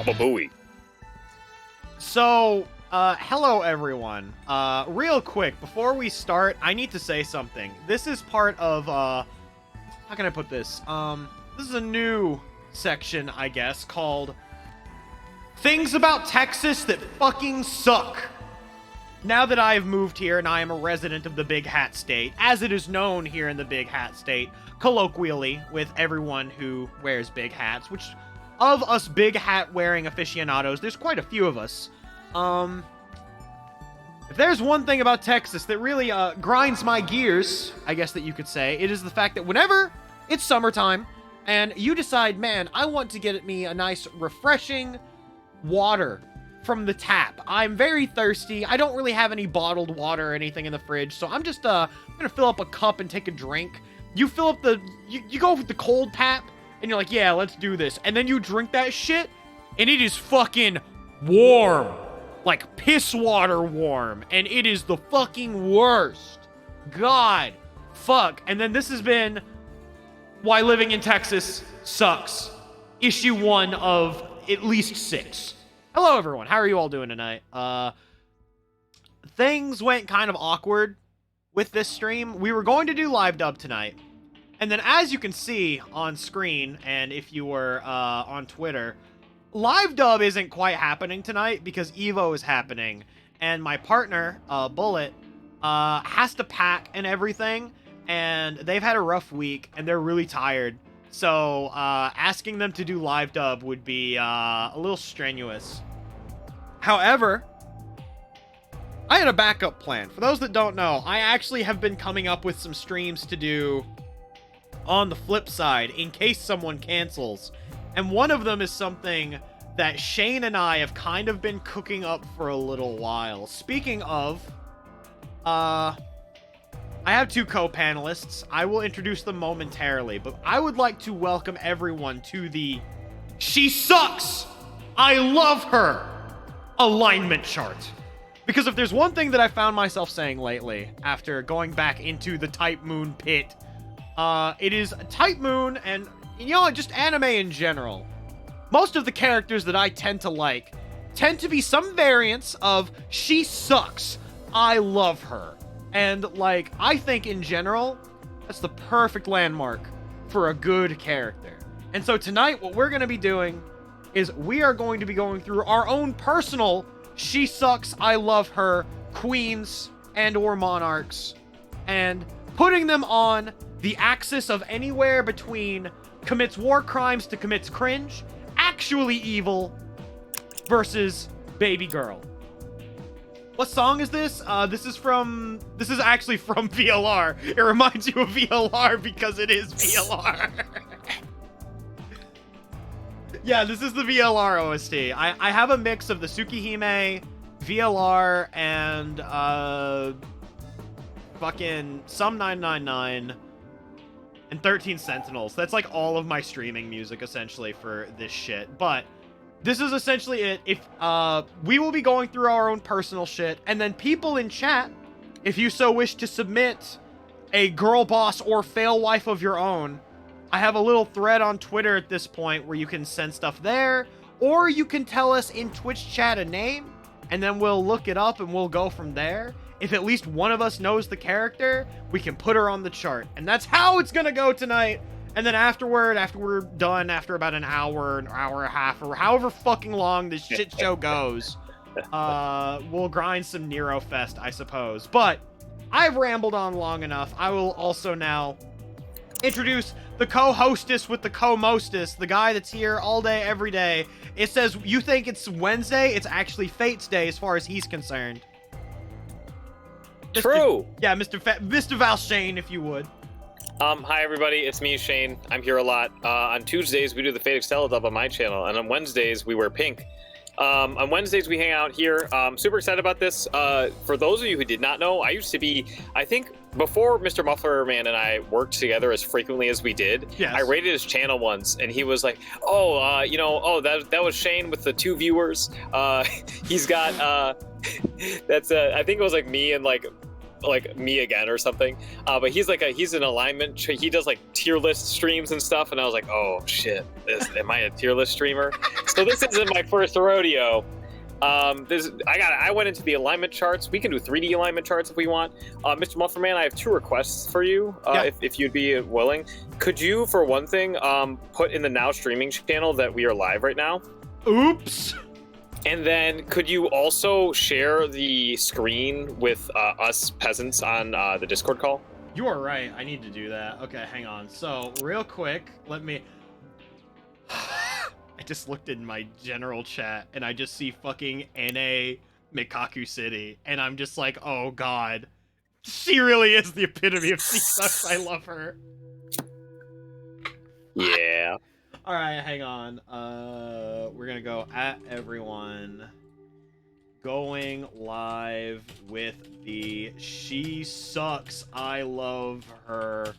A babooey. So, hello everyone. Real quick, before we start, I need to say something. This is part of, how can I put this? This is a new section, I guess, called Things About Texas That Fucking Suck. Now that I've moved here and I am a resident of the Big Hat State, as it is known here in the Big Hat State, colloquially, with everyone who wears big hats, which, of us big hat wearing aficionados, there's quite a few of us. If there's one thing about Texas that really, grinds my gears, I guess that you could say, it is the fact that whenever it's summertime, and you decide, man, I want to get me a nice, refreshing water from the tap. I'm very thirsty. I don't really have any bottled water or anything in the fridge, so I'm just, I'm gonna fill up a cup and take a drink. You fill up you go with the cold tap, and you're like, yeah, let's do this. And then you drink that shit, and it is fucking warm. Like, piss water warm. And it is the fucking worst. God. Fuck. And then this has been Why Living in Texas Sucks. Issue 1 of at least 6. Hello, everyone. How are you all doing tonight? Things went kind of awkward with this stream. We were going to do live dub tonight. And then as you can see on screen, and if you were on Twitter, live dub isn't quite happening tonight because Evo is happening. And my partner, Bullet, has to pack and everything. And they've had a rough week and they're really tired. So asking them to do live dub would be a little strenuous. However, I had a backup plan. For those that don't know, I actually have been coming up with some streams to do on the flip side in case someone cancels. And one of them is something that Shane and I have kind of been cooking up for a little while. Speaking of, I have 2 co-panelists. I will introduce them momentarily, but I would like to welcome everyone to the She Sucks! I Love Her! alignment chart. Because if there's one thing that I found myself saying lately, after going back into the Type Moon pit, it is Type Moon and, you know, just anime in general. Most of the characters that I tend to like tend to be some variants of She Sucks! I Love Her! And, like, I think in general, that's the perfect landmark for a good character. And so tonight, what we're going to be doing is we are going to be going through our own personal She Sucks, I Love Her queens and or monarchs and putting them on the axis of anywhere between commits war crimes to commits cringe, actually evil, versus baby girl. What song is this? This is actually from VLR. It reminds you of VLR because it is VLR. Yeah, this is the VLR OST. I have a mix of the Tsukihime, VLR, and fucking some 999 and 13 Sentinels. That's like all of my streaming music essentially for this shit. But this is essentially it. If we will be going through our own personal shit, and then people in chat, if you so wish to submit a girl boss or fail wife of your own, I have a little thread on Twitter at this point where you can send stuff there, or you can tell us in Twitch chat a name, and then we'll look it up and we'll go from there. If at least one of us knows the character, we can put her on the chart. And that's how it's gonna go tonight. And then afterward, after we're done, after about an hour and a half, or however fucking long this shit show goes, we'll grind some Nero Fest, I suppose. But I've rambled on long enough. I will also now introduce the co-hostess with the co-mostess, the guy that's here all day, every day. It says, you think it's Wednesday? It's actually Fate's Day as far as he's concerned. True. Yeah, Mr. Val Shane, if you would. Hi everybody, it's me, Shane. I'm here a lot. On Tuesdays, we do the Fate Excel dub on my channel, and on Wednesdays, we wear pink. On Wednesdays, we hang out here. Super excited about this. For those of you who did not know, I used to be, I think, before Mr. Muffler Man and I worked together as frequently as we did, yes. I rated his channel once, and he was like, that was Shane with the 2 viewers. He's got, I think it was like me and like like me again or something. But he's an alignment. He does like tier list streams and stuff, and I was like, oh shit, am I a tier list streamer? So this isn't my first rodeo. I went into the alignment charts. We can do 3D alignment charts if we want. Mr. Mufflerman, I have 2 requests for you, if you'd be willing. Could you, for one thing, put in the now streaming channel that we are live right now? Oops. And then could you also share the screen with us peasants on the Discord call? You are right. I need to do that. Okay, hang on. So, real quick, let me... I just looked in my general chat, and I just see fucking NA Mikaku City, and I'm just like, oh god. She really is the epitome of she sucks. I love her. Yeah. Alright, hang on. We're gonna go at everyone. Going live with the She Sucks, I Love Her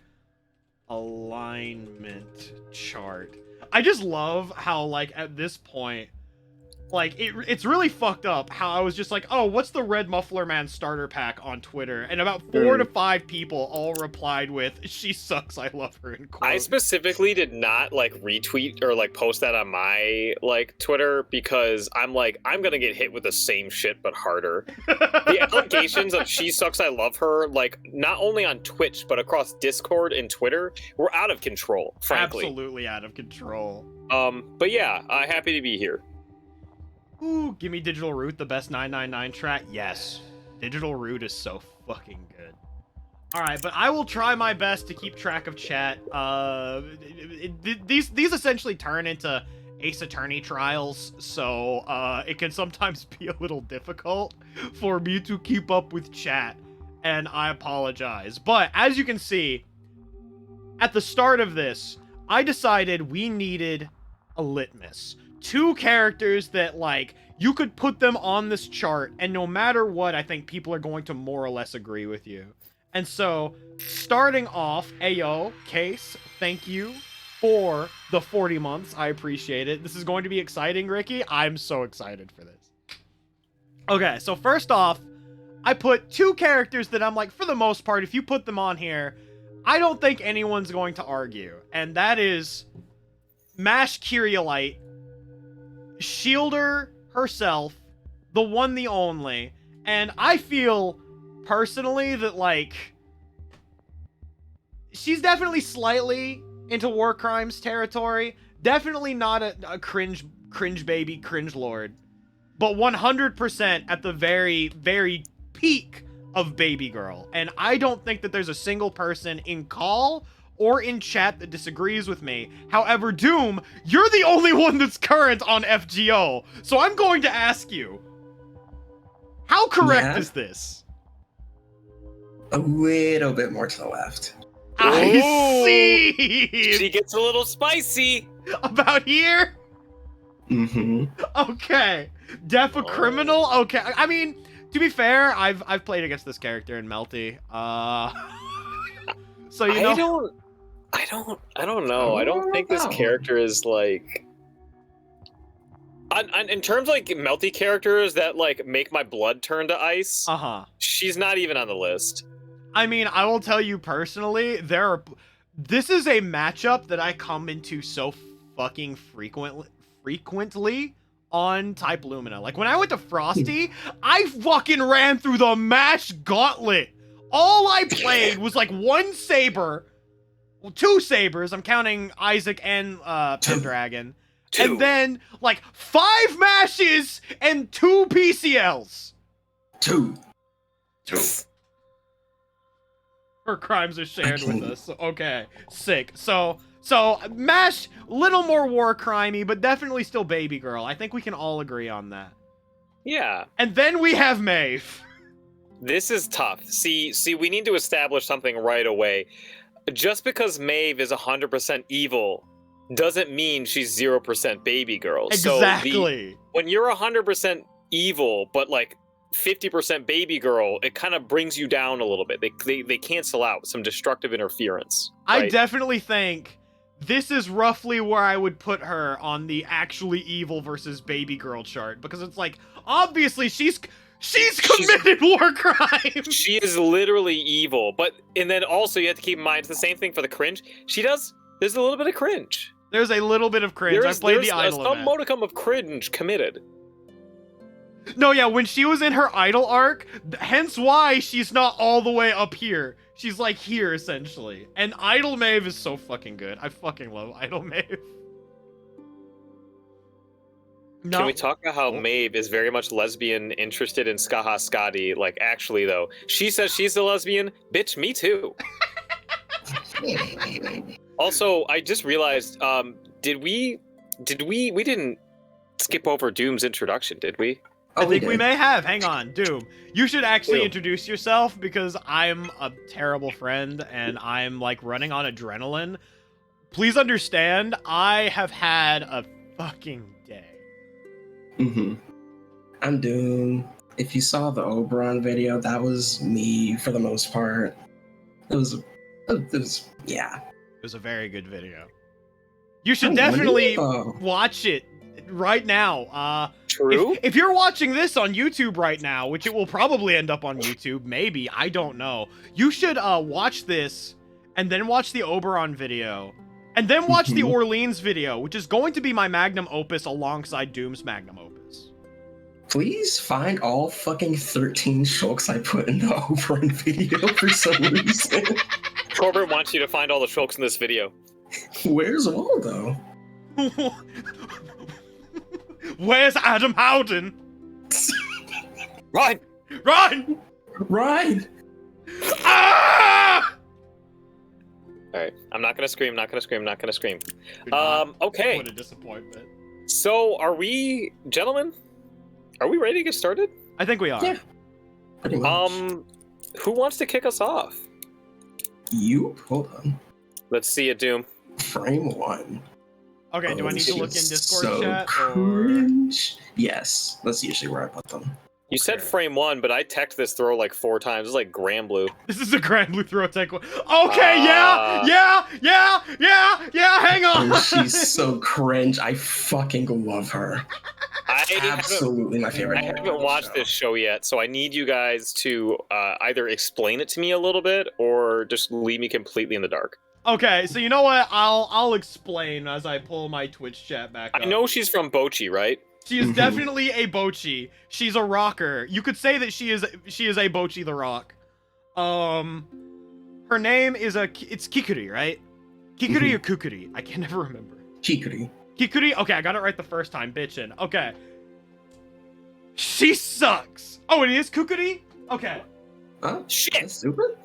alignment chart. I just love how, like, at this point, like, it's really fucked up how I was just like, oh, what's the Red Muffler Man starter pack on Twitter? And about 4 to 5 people all replied with, she sucks, I love her, in quotes. I specifically did not, like, retweet or, like, post that on my, like, Twitter because I'm like, I'm gonna get hit with the same shit but harder. The allegations of she sucks, I love her, like, not only on Twitch but across Discord and Twitter, were out of control, frankly. Absolutely out of control. But yeah, happy to be here. Ooh, give me Digital Root, the best 999 track. Yes. Digital Root is so fucking good. Alright, but I will try my best to keep track of chat. These essentially turn into Ace Attorney trials, so it can sometimes be a little difficult for me to keep up with chat, and I apologize. But as you can see, at the start of this, I decided we needed a litmus. 2 characters that, like, you could put them on this chart, and no matter what, I think people are going to more or less agree with you. And so, starting off, Ayo, Case, thank you for the 40 months. I appreciate it. This is going to be exciting, Ricky. I'm so excited for this. Okay, so first off, I put 2 characters that I'm like, for the most part, if you put them on here, I don't think anyone's going to argue. And that is Mash Kyrielite, Shielder herself, the one, the only, and I feel personally that, like, she's definitely slightly into war crimes territory, definitely not a cringe baby, cringe lord, but 100% at the very, very peak of baby girl, and I don't think that there's a single person in call or in chat that disagrees with me. However, Doom, you're the only one that's current on FGO. So I'm going to ask you, how correct is this? A little bit more to the left. I see! She gets a little spicy. About here? Mm-hmm. Okay. Def a criminal? Okay. I mean, to be fair, I've played against this character in Melty. So, you know... I don't know. I don't think this character is, like... in terms of, like, melty characters that, like, make my blood turn to ice, she's not even on the list. I mean, I will tell you personally, this is a matchup that I come into so fucking frequently on Type Lumina. Like, when I went to Frosty, I fucking ran through the Mash Gauntlet. All I played was, like, 1 saber... Well, 2 sabers. I'm counting Isaac and Pendragon. 2. And then, like, 5 mashes and 2 PCLs. 2. Her crimes are shared with us. So, okay, sick. So Mash, little more war crimey, but definitely still baby girl. I think we can all agree on that. Yeah. And then we have Maeve. This is tough. See, we need to establish something right away. Just because Maeve is 100% evil doesn't mean she's 0% baby girl. Exactly. So when you're 100% evil, but like 50% baby girl, it kind of brings you down a little bit. They cancel out some destructive interference. Right? I definitely think this is roughly where I would put her on the actually evil versus baby girl chart, because it's like, obviously she's She's committed war crimes. She is literally evil. And then also you have to keep in mind it's the same thing for the cringe. There's a little bit of cringe. There's a little bit of cringe. I played the idol some event. modicum of cringe committed. No, yeah, when she was in her idol arc, hence why she's not all the way up here. She's like here, essentially. And Idol Maeve is so fucking good. I fucking love Idol Maeve. No. Can we talk about how Maeve is very much lesbian, interested in Skaha Skadi? Like, actually, though. She says she's a lesbian. Bitch, me too. Also, I just realized, we didn't skip over Doom's introduction, did we? I think we may have. Hang on, Doom. You should actually introduce yourself because I'm a terrible friend and I'm like running on adrenaline. Please understand, I have had a fucking day. I'm Doom. If you saw the Oberon video, that was me for the most part. It was yeah. It was a very good video. You should definitely watch it right now. True. If you're watching this on YouTube right now, which it will probably end up on YouTube, maybe, I don't know. You should watch this and then watch the Oberon video and then watch the Orleans video, which is going to be my magnum opus alongside Doom's magnum opus. Please find all fucking 13 shulks I put in the Oberon video for some reason. Corbett wants you to find all the shulks in this video. Where's Waldo? Where's Adam Howden? Run! Run! Run! Ah! Alright, I'm not gonna scream, Okay. What a disappointment. So, gentlemen, are we ready to get started? I think we are. Yeah. Pretty much. Who wants to kick us off? You? Hold on. Let's see it, Doom. Frame 1. Okay, do I need to look in Discord so chat? Cringe. Yes, that's usually where I put them. You said frame 1, but I teched this throw like 4 times. It's like Granblue. This is a Granblue throw tech. Okay, yeah, hang on. Oh, she's so cringe. I fucking love her. Absolutely my favorite. I haven't watched this show yet, so I need you guys to either explain it to me a little bit or just leave me completely in the dark. Okay, so you know what? I'll explain as I pull my Twitch chat back up. I know she's from Bocchi, right? She is definitely a Bocchi. She's a rocker. You could say that she is a Bocchi the Rock. Her name is it's Kikuri, right? Kikuri or Kukuri? I can never remember. Kikuri. Kikuri? Okay, I got it right the first time, bitchin'. Okay. She sucks. Oh, it is Kukuri? Okay. Oh, shit. That's stupid.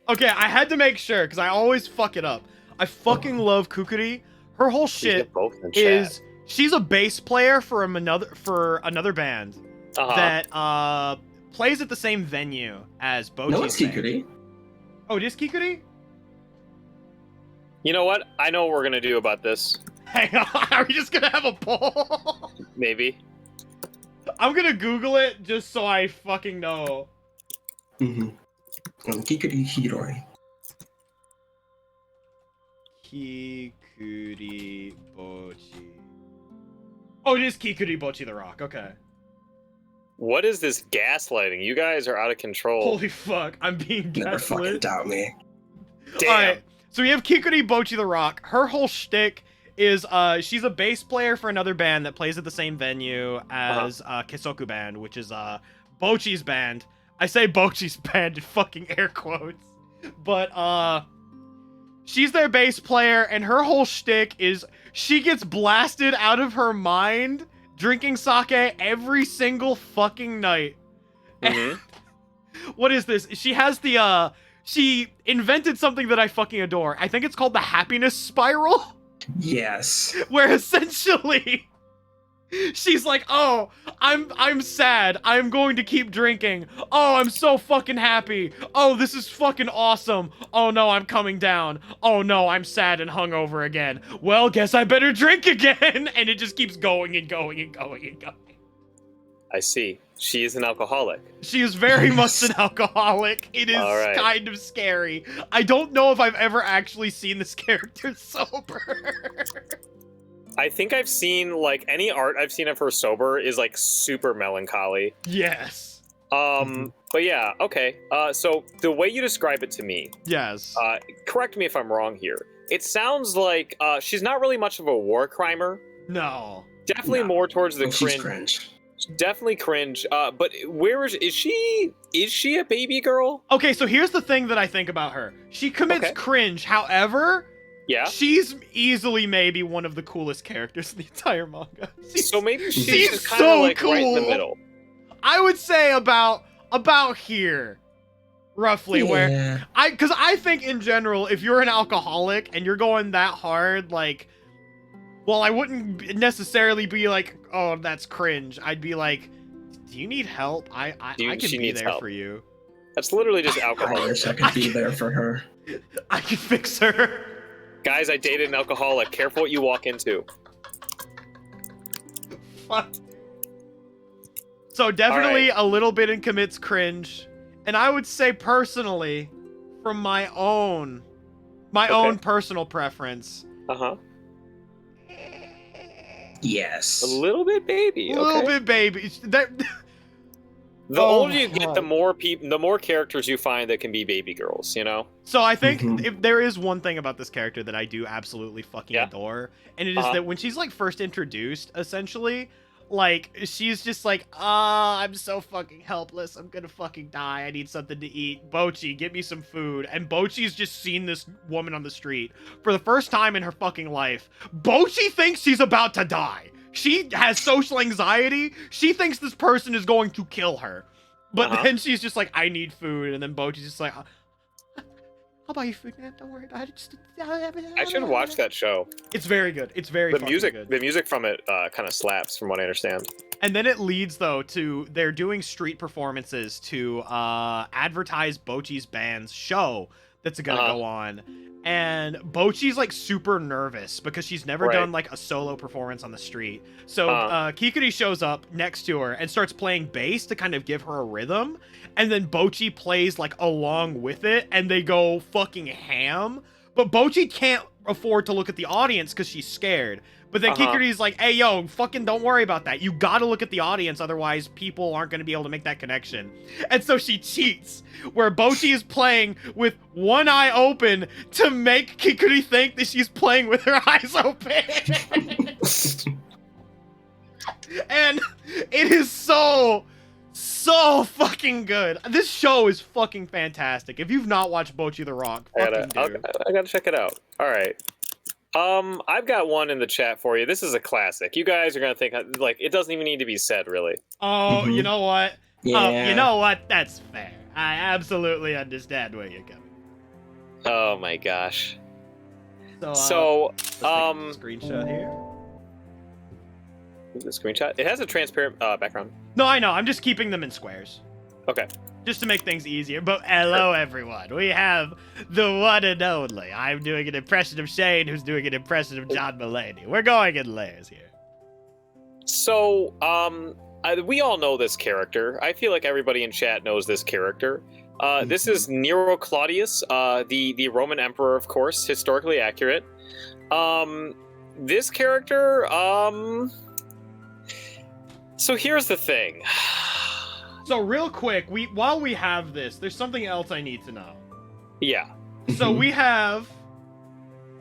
Okay, I had to make sure because I always fuck it up. I fucking love Kukuri. Her whole shit is she's a bass player for another band that plays at the same venue as Bocchi's No, it's Kikuri. Oh, it is Kikuri? You know what? I know what we're gonna do about this. Hang on, are we just gonna have a poll? Maybe. I'm gonna Google it just so I fucking know. Kikuri Hiroi. Kikuri Bocchi. Oh, it is Kikuri Bocchi the Rock. Okay. What is this gaslighting? You guys are out of control. Holy fuck, I'm being Never fucking gaslit. doubt me. Damn. Alright, so we have Kikuri Bocchi the Rock. Her whole shtick is she's a bass player for another band that plays at the same venue as Kesoku Band, which is Bocchi's band. I say Bocchi's band in fucking air quotes. But she's their bass player, and her whole shtick is she gets blasted out of her mind drinking sake every single fucking night. What is this? She has the she invented something that I fucking adore. I think it's called the happiness spiral. Yes. Where essentially she's like, oh, I'm sad. I'm going to keep drinking. Oh, I'm so fucking happy. Oh, this is fucking awesome. Oh no, I'm coming down. Oh no, I'm sad and hungover again. Well, guess I better drink again. And it just keeps going and going and going and going. I see. She is an alcoholic. She is very much an alcoholic. It is kind of scary. I don't know if I've ever actually seen this character sober. I think I've seen, like, any art I've seen of her sober is, like, super melancholy. Yes. But yeah, okay. So the way you describe it to me, Yes. correct me if I'm wrong here. It sounds like she's not really much of a war crimer. No. Definitely more towards the She's cringe. cringe. Definitely cringe. But where is she? Is she a baby girl? Okay, so here's the thing that I think about her. She commits cringe. However, Yeah. she's easily maybe one of the coolest characters in the entire manga. So maybe she's she's kind of so like right in the cool. middle. I would say about here, roughly, where because I think in general, if you're an alcoholic and you're going that hard, like, well, I wouldn't necessarily be like, oh, that's cringe. I'd be like, do you need help? I can be there for you. That's literally just I alcohol. wish I could be there for her. I can fix her. Guys, I dated an alcoholic. Careful what you walk into. Fuck. So definitely a little bit in commits cringe, and I would say personally, from my own personal preference. Yes. A little bit baby. A little bit baby. The older you get, the more characters you find that can be baby girls, you know? So I think if there is one thing about this character that I do absolutely fucking adore, and it is that when she's like first introduced, essentially, like she's just like, I'm so fucking helpless. I'm gonna fucking die. I need something to eat. Bocchi, get me some food. And Bocchi's just seen this woman on the street for the first time in her fucking life. Bocchi thinks she's about to die. She has social anxiety. She thinks this person is going to kill her. But then she's just like, I need food. And then Bocchi's just like, I'll buy you food, man. Don't worry about it. I should watch that show. It's very good. It's very fucking good. The music from it kind of slaps, from what I understand. And then it leads, though, to they're doing street performances to advertise Bocchi's band's show that's gonna go on. And Bocchi's like super nervous because she's never done like a solo performance on the street. So Kikuri shows up next to her and starts playing bass to kind of give her a rhythm. And then Bocchi plays like along with it and they go fucking ham. But Bocchi can't afford to look at the audience because she's scared. But then Kikuri's like, hey, yo, fucking don't worry about that. You gotta look at the audience, otherwise people aren't gonna be able to make that connection. And so she cheats, where Bocchi is playing with one eye open to make Kikuri think that she's playing with her eyes open. And it is so fucking good. This show is fucking fantastic. If you've not watched Bocchi the Rock, I gotta check it out. All right. I've got one in the chat for you. This is a classic. You guys are gonna think like it doesn't even need to be said, really. Oh, you know what? Yeah. You know what? That's fair. I absolutely understand where you're coming. Oh my gosh. So screenshot here. The screenshot. It has a transparent background. No, I know. I'm just keeping them in squares. Okay. Just to make things easier. But hello, everyone. We have the one and only. I'm doing an impression of Shane, who's doing an impression of John Mulaney. We're going in layers here. So, we all know this character. I feel like everybody in chat knows this character. This is Nero Claudius, the Roman emperor, of course, historically accurate. This character, so here's the thing. So real quick, while we have this, there's something else I need to know. Yeah. So we have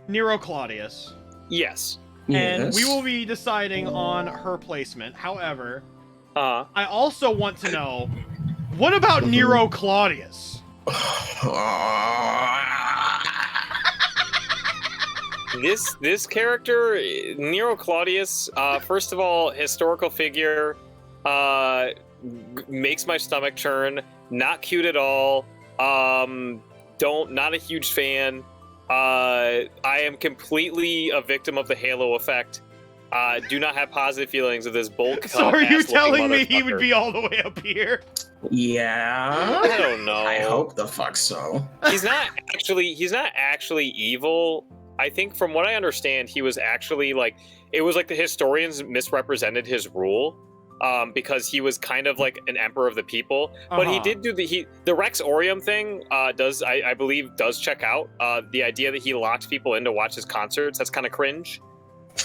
Nero Claudius. Yes. And we will be deciding on her placement. However, I also want to know, what about Nero Claudius? This character, Nero Claudius, first of all, historical figure, makes my stomach churn. Not cute at all. Not a huge fan. I am completely a victim of the halo effect. Do not have positive feelings of this bulk. So are you telling me he would be all the way up here? Yeah. I don't know. I hope the fuck so. He's not actually evil. I think from what I understand, he was actually like, it was like the historians misrepresented his rule. Because he was kind of like an emperor of the people, but he did do the Rex Orium thing. I believe does check out the idea that he locked people in to watch his concerts. That's kind of cringe.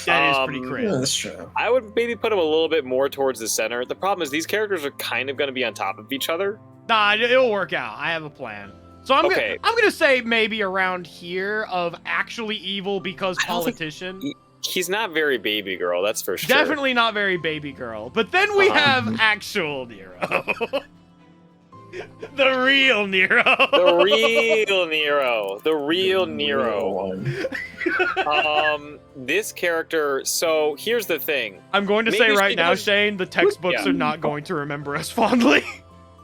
That is pretty Yeah, cringe. that's true. I would maybe put him a little bit more towards the center. The problem is these characters are kind of going to be on top of each other. Nah, it'll work out. I have a plan. So I'm gonna say maybe around here of actually evil because politician. He's not very baby girl, that's for sure. Definitely not very baby girl. But then we have actual Nero. The real Nero. The real Nero. The real Nero. One. This character, so here's the thing. I'm going to say right now, Shane, the textbooks are not going to remember us fondly.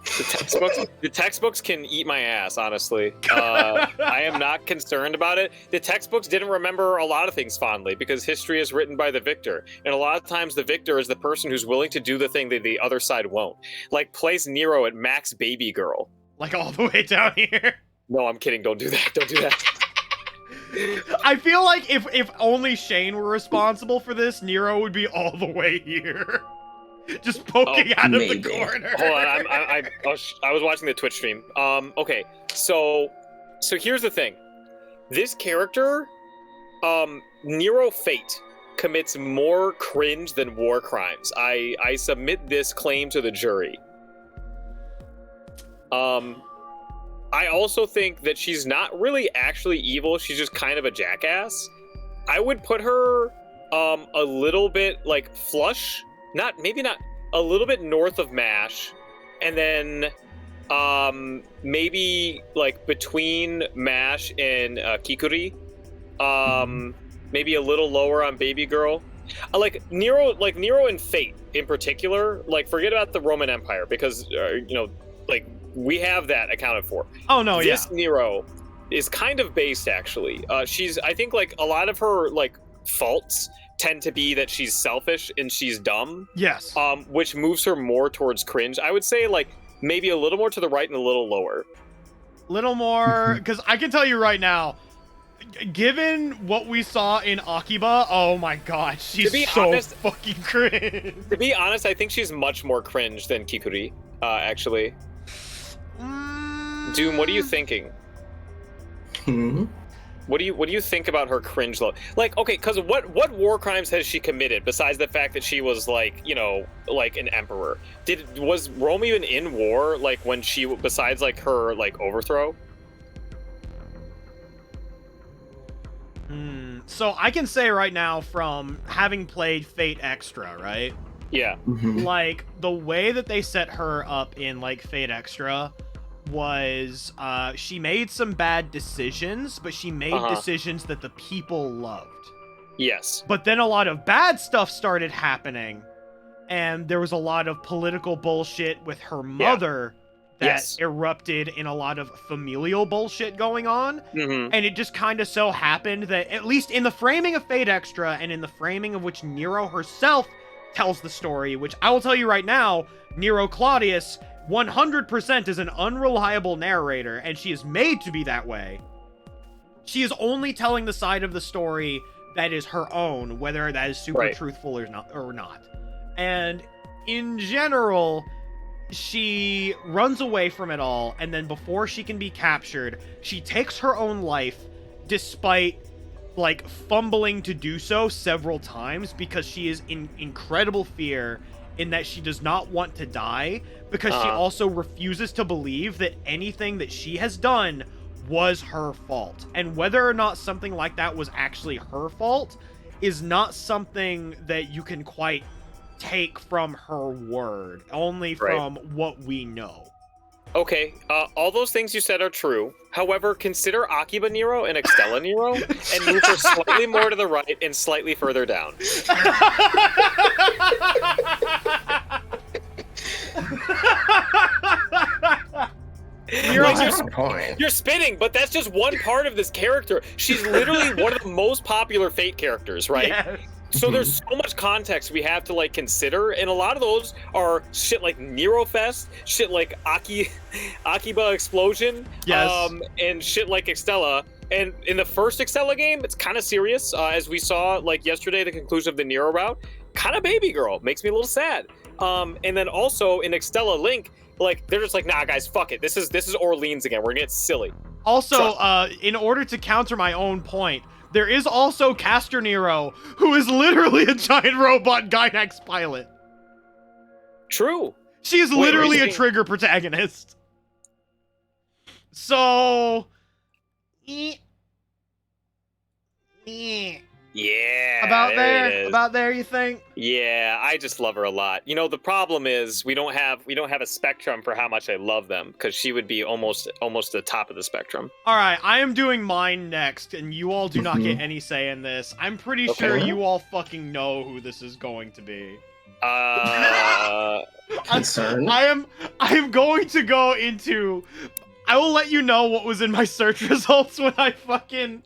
The textbooks can eat my ass, honestly. I am not concerned about it. The textbooks didn't remember a lot of things fondly because history is written by the victor. And a lot of times the victor is the person who's willing to do the thing that the other side won't. Like, place Nero at max baby girl. Like all the way down here. No, I'm kidding. Don't do that. Don't do that. I feel like if only Shane were responsible for this, Nero would be all the way here. Just poking out of the corner. Hold on, I was watching the Twitch stream. Okay, so here's the thing. This character, Nero Fate, commits more cringe than war crimes. I submit this claim to the jury. I also think that she's not really actually evil. She's just kind of a jackass. I would put her a little bit like flush. Maybe not a little bit north of MASH, and then maybe like between MASH and Kikuri, maybe a little lower on Baby Girl. Like Nero and Fate in particular. Like, forget about the Roman Empire because like we have that accounted for. Oh no, this Nero is kind of based actually. I think like a lot of her like faults tend to be that she's selfish and she's dumb. Yes. Which moves her more towards cringe. I would say like maybe a little more to the right and a little lower. Little more, because I can tell you right now, given what we saw in Akiba, oh my god, she's honest, fucking cringe. To be honest, I think she's much more cringe than Kikuri, actually. Doom, what are you thinking? What do you think about her cringe level? Like, okay, because what war crimes has she committed besides the fact that she was like, like an emperor? Was Rome even in war? Like when besides like her like overthrow? So I can say right now from having played Fate Extra, right? Yeah. Like the way that they set her up in like Fate Extra was she made some bad decisions, but she made decisions that the people loved. Yes. But then a lot of bad stuff started happening, and there was a lot of political bullshit with her mother that erupted in a lot of familial bullshit going on. And it just kind of so happened that, at least in the framing of Fate Extra and in the framing of which Nero herself tells the story, which I will tell you right now, Nero Claudius 100% is an unreliable narrator, and she is made to be that way. She is only telling the side of the story that is her own, whether that is super truthful or not. And in general, she runs away from it all, and then before she can be captured, she takes her own life, despite like fumbling to do so several times, because she is in incredible fear in that she does not want to die, because she also refuses to believe that anything that she has done was her fault. And whether or not something like that was actually her fault is not something that you can quite take from her word, only from what we know. Okay, all those things you said are true. However, consider Akiba Nero and Extella Nero and move her slightly more to the right and slightly further down. You're spinning, but that's just one part of this character. She's literally one of the most popular Fate characters, right? Yes. So there's so much context we have to like consider, and a lot of those are shit like Nero Fest, shit like Akiba Explosion, and shit like Extella. And in the first Extella game, it's kind of serious, as we saw like yesterday, the conclusion of the Nero route. Kind of baby girl, makes me a little sad. And then also in Extella Link, like they're just like, nah, guys, fuck it. This is Orleans again. We're gonna get silly. Also, in order to counter my own point, there is also Caster Nero, who is literally a giant robot Gynax pilot. True. She is literally a trigger protagonist. So... Yeah. About there, you think? Yeah, I just love her a lot. You know, the problem is we don't have a spectrum for how much I love them, because she would be almost the top of the spectrum. All right, I am doing mine next, and you all do not get any say in this. I'm pretty sure you all fucking know who this is going to be. Concern. I am going to go into. I will let you know what was in my search results when I fucking.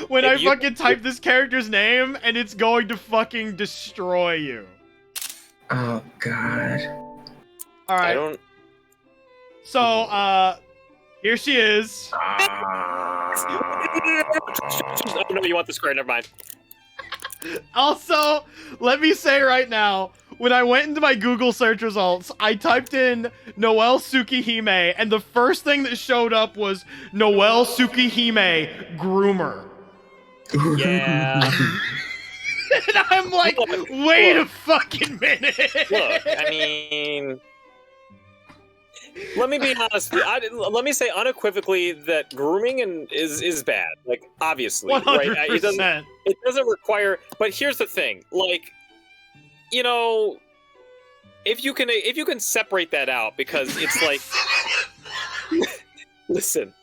When I fucking type this character's name, and it's going to fucking destroy you. Oh god. All right. I don't. So, here she is. Oh no, you want the square? Never mind. Also, let me say right now, when I went into my Google search results, I typed in Noel Tsukihime, and the first thing that showed up was Noel Tsukihime Groomer. Yeah. And I'm like, wait a fucking minute. Look, I mean, let me be honest. Let me say unequivocally that grooming is bad. Like, obviously, 100%. right? It doesn't require. But here's the thing, like, you know, if you can separate that out, because it's like, listen,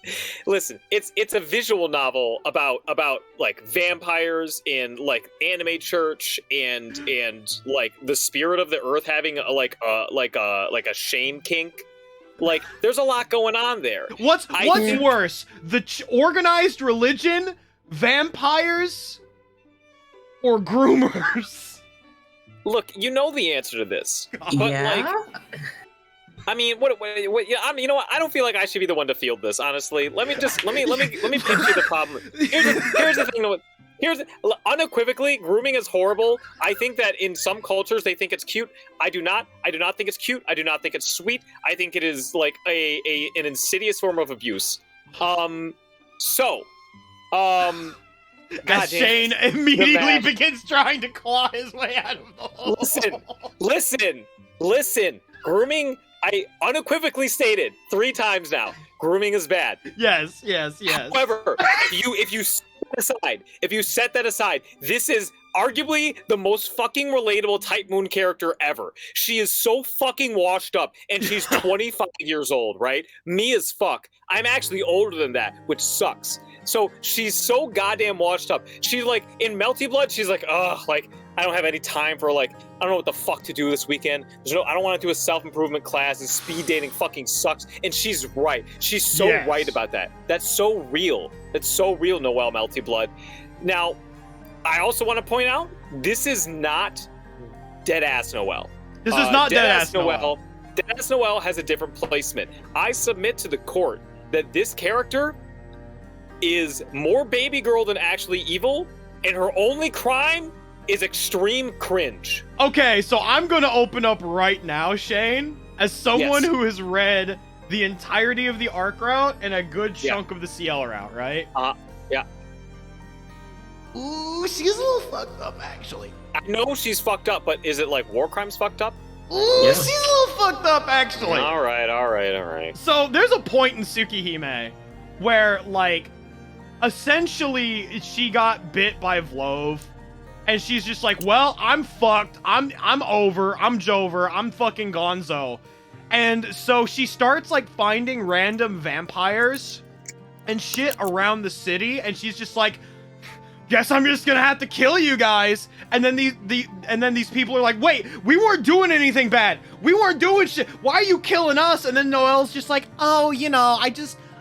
it's a visual novel about like vampires and like anime church and like the spirit of the earth having a shame kink. Like, there's a lot going on there. What's worse, the organized religion, vampires, or groomers? Look, you know the answer to this, but Yeah? like, I mean, what? Yeah, I mean, you know what? I don't feel like I should be the one to field this. Honestly, let me pitch you the problem. Here's the thing. Unequivocally, grooming is horrible. I think that in some cultures they think it's cute. I do not think it's cute. I do not think it's sweet. I think it is like an insidious form of abuse. As Shane immediately begins trying to claw his way out of the hole. Listen. Grooming, I unequivocally stated 3 times now. Grooming is bad. Yes. However, if you set that aside, this is arguably the most fucking relatable Type Moon character ever. She is so fucking washed up, and she's 25 years old, right? Me as fuck. I'm actually older than that, which sucks. So she's so goddamn washed up. She's like, in Melty Blood, she's like, ugh, like, I don't have any time for, like, I don't know what the fuck to do this weekend. I don't want to do a self-improvement class, and speed dating fucking sucks. And she's right. She's so right about that. That's so real. That's so real, Noel Melty Blood. Now, I also want to point out, this is not Deadass Noel. This is not Deadass Noel. Deadass Noel has a different placement. I submit to the court that this character is more baby girl than actually evil, and her only crime is extreme cringe. Okay, so I'm gonna open up right now, Shane, as someone who has read the entirety of the arc route and a good chunk of the CL route, right? Yeah. Ooh, she's a little fucked up, actually. I know she's fucked up, but is it like war crimes fucked up? Ooh, she's a little fucked up, actually. All right. So there's a point in Tsukihime where, like, essentially she got bit by Vlove, and she's just like, well, I'm fucked. I'm over. I'm Jover. I'm fucking gonzo. And so she starts, like, finding random vampires and shit around the city, and she's just like, guess I'm just gonna have to kill you guys. And then these people are like, wait, we weren't doing anything bad. We weren't doing shit. Why are you killing us? And then Noel's just like, oh, you know,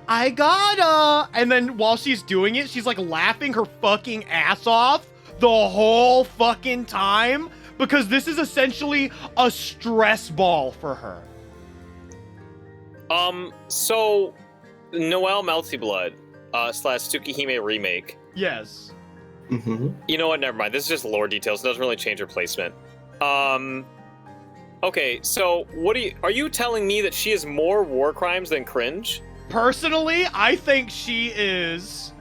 I gotta. And then while she's doing it, she's like laughing her fucking ass off the whole fucking time, because this is essentially a stress ball for her. So Noel Melty Blood / Tsukihime remake. Yes. Mm-hmm. You know what? Never mind. This is just lore details. It doesn't really change her placement. Okay, so are you telling me that she is more war crimes than cringe? Personally, I think she is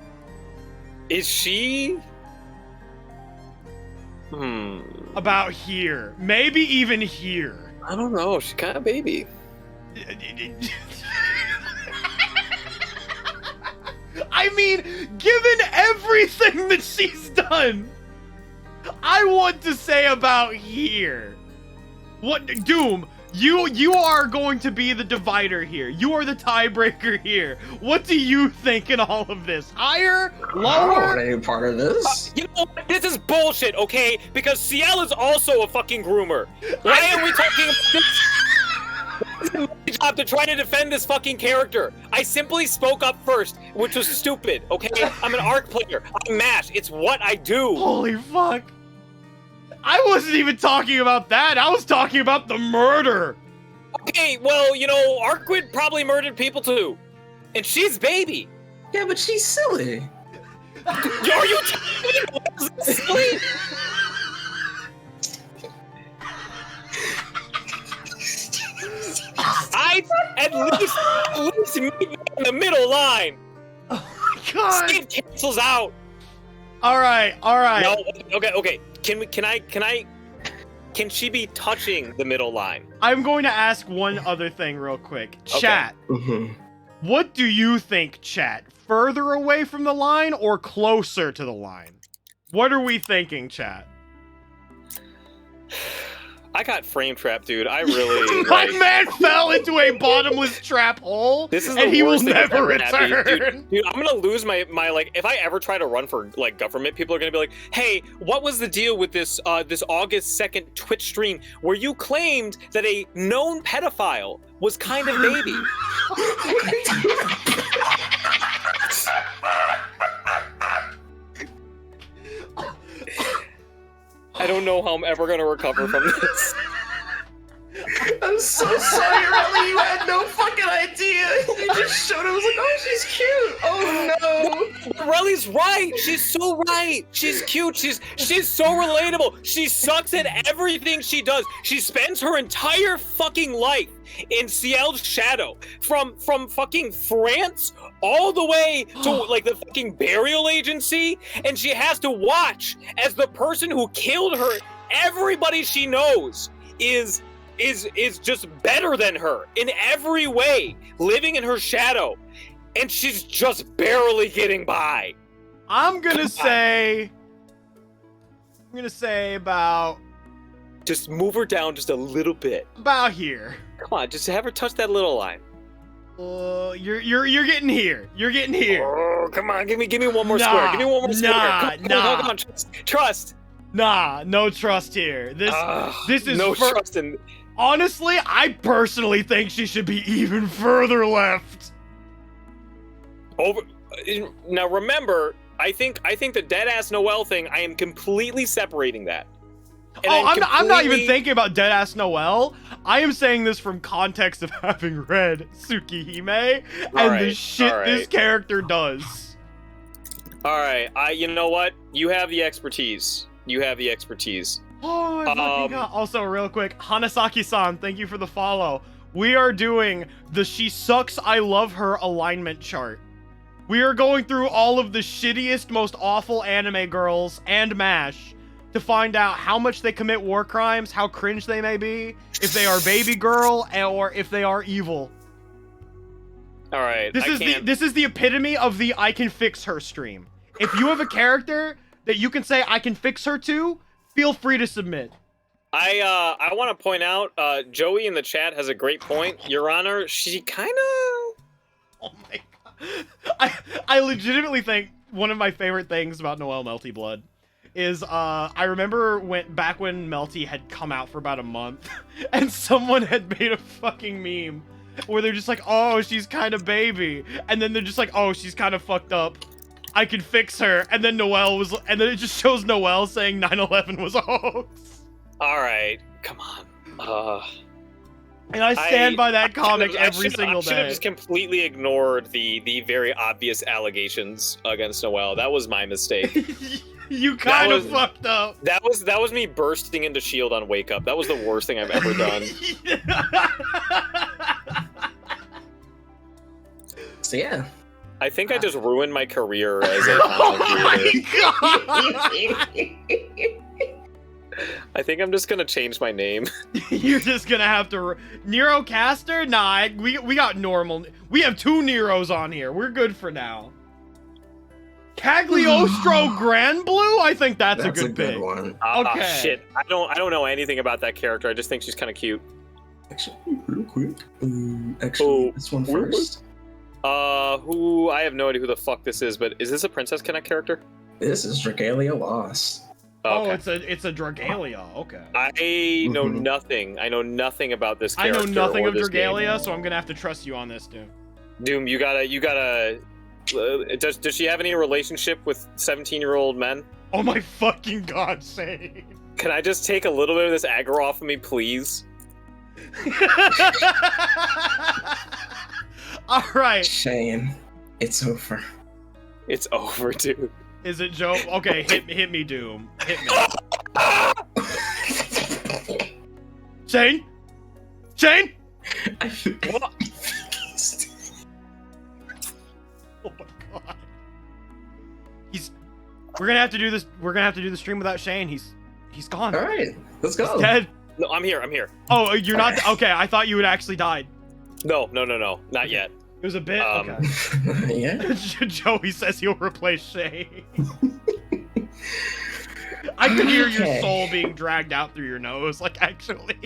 Is she? About here. Maybe even here. I don't know. She's kind of baby. I mean, given everything that she's done, I want to say about here. What, Doom? You are going to be the divider here. You are the tiebreaker here. What do you think in all of this? Higher? I don't Lower? want any part of this. You know, this is bullshit, okay? Because Ciel is also a fucking groomer. Why are we talking about this? It's my job to try to defend this fucking character. I simply spoke up first, which was stupid, okay? I'm an ARC player. I'm MASH. It's what I do. Holy fuck. I wasn't even talking about that. I was talking about the murder. Okay, well, you know, Arquid probably murdered people too. And she's baby. Yeah, but she's silly. Are you telling me Noel's silly? I at least meet me in the middle line. Oh my god. Steve cancels out. All right. No, okay. Can she be touching the middle line? I'm going to ask one other thing real quick. Okay. Chat. Mm-hmm. What do you think, chat? Further away from the line or closer to the line? What are we thinking, chat? I got frame trapped, dude. I really My like, man fell into a bottomless trap hole, this is and the he will worst thing that's never ever happened. return. Dude, I'm gonna lose my like. If I ever try to run for like government, people are gonna be like, "Hey, what was the deal with this this August 2nd Twitch stream where you claimed that a known pedophile was kind of baby?" I don't know how I'm ever gonna recover from this. I'm so sorry, Riley. You had no fucking idea. You just showed it. I was like, oh, she's cute. Oh no. Relly's right. She's so right. She's cute. She's so relatable. She sucks at everything she does. She spends her entire fucking life in Ciel's shadow, from fucking France all the way to like the fucking burial agency, and she has to watch as the person who killed her, everybody she knows, is just better than her in every way, living in her shadow, and she's just barely getting by. I'm gonna say about Just move her down just a little bit. about here. Come on, just have her touch that little line. You're getting here. You're getting here. Oh, come on, give me one more Nah, square. Give me one more square. nah. Come on, trust. Nah, no trust here. This is no trust in. Honestly, I personally think she should be even further left. Over. Now remember, I think the dead ass Noel thing. I am completely separating that. And I'm not even thinking about deadass Noel. I am saying this from context of having read Tsukihime and the shit this character does. All right, you know what? You have the expertise. Oh my fucking god. Also, real quick, Hanasaki-san, thank you for the follow. We are doing the She Sucks, I Love Her alignment chart. We are going through all of the shittiest, most awful anime girls and MASH to find out how much they commit war crimes, how cringe they may be, if they are baby girl, or if they are evil. All right. This is the epitome of the I can fix her stream. If you have a character that you can say I can fix her to, feel free to submit. I want to point out, Joey in the chat has a great point. Your Honor, she kind of... Oh my god. I legitimately think one of my favorite things about Noel Melty Blood is I remember back when Melty had come out for about a month and someone had made a fucking meme where they're just like, oh, she's kind of baby, and then they're just like, oh, she's kind of fucked up, I can fix her, and then it just shows Noel saying 9/11 was a hoax. All right, come on. And I stand by that comic every single day. I should have just completely ignored the very obvious allegations against Noel. That was my mistake. You kind of fucked up. That was me bursting into Shield on Wake Up. That was the worst thing I've ever done. So yeah, I think I just ruined my career as a content creator. I think I'm just gonna change my name. You're just gonna have to Nero Caster? Nah, we got normal. We have 2 Neros on here. We're good for now. Cagliostro Granblue? I think that's a good pick. one. Okay. Shit. I don't know anything about that character. I just think she's kind of cute. Actually, real quick. Actually, this one first. Who? I have no idea who the fuck this is, but is this a Princess Connect character? This is Dragalia Lost. Oh, Okay. it's a Dragalia. Okay. I know nothing. I know nothing about this character. I know nothing or of this Dragalia, game. so I'm gonna have to trust you on this, dude. Doom, you gotta. Does she have any relationship with 17-year-old men? Oh my fucking god, Shane. Can I just take a little bit of this aggro off of me, please? All right. Shane, it's over. It's over, dude. Is it Joe? Okay, hit me, Doom. Hit me. Shane? Shane? What? Oh my god. We're gonna have to do this. We're gonna have to do the stream without Shane. He's gone. All right, let's go. He's dead. No, I'm here. Oh, you're not. Okay, I thought you had actually died. No, not yet. It was a bit. Okay. Yeah. Joey says he'll replace Shane. I could hear your Okay. soul being dragged out through your nose, like actually.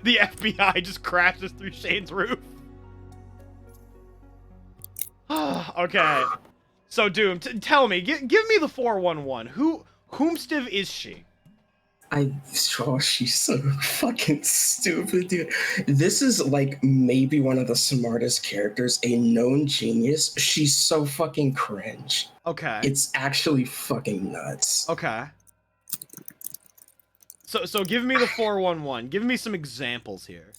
The FBI just crashes through Shane's roof. Okay. So Doom, tell me, give me the 411. Whomstiv is she? She's so fucking stupid, dude. This is like maybe one of the smartest characters, a known genius. She's so fucking cringe. Okay. It's actually fucking nuts. Okay. So give me the 411. Give me some examples here.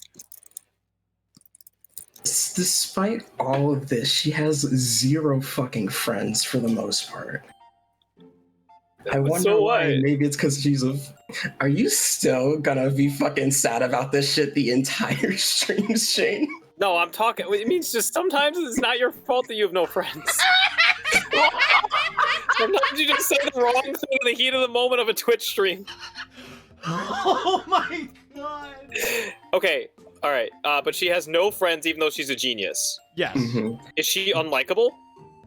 Despite all of this, she has 0 fucking friends for the most part. I wonder So why. what? Maybe it's because she's a. Are you still gonna be fucking sad about this shit the entire stream, Shane? No, I'm talking. It means just sometimes it's not your fault that you have no friends. Sometimes you just say the wrong thing in the heat of the moment of a Twitch stream. Oh my god. Okay, all right. But she has no friends, even though she's a genius. Yes. Is she unlikable?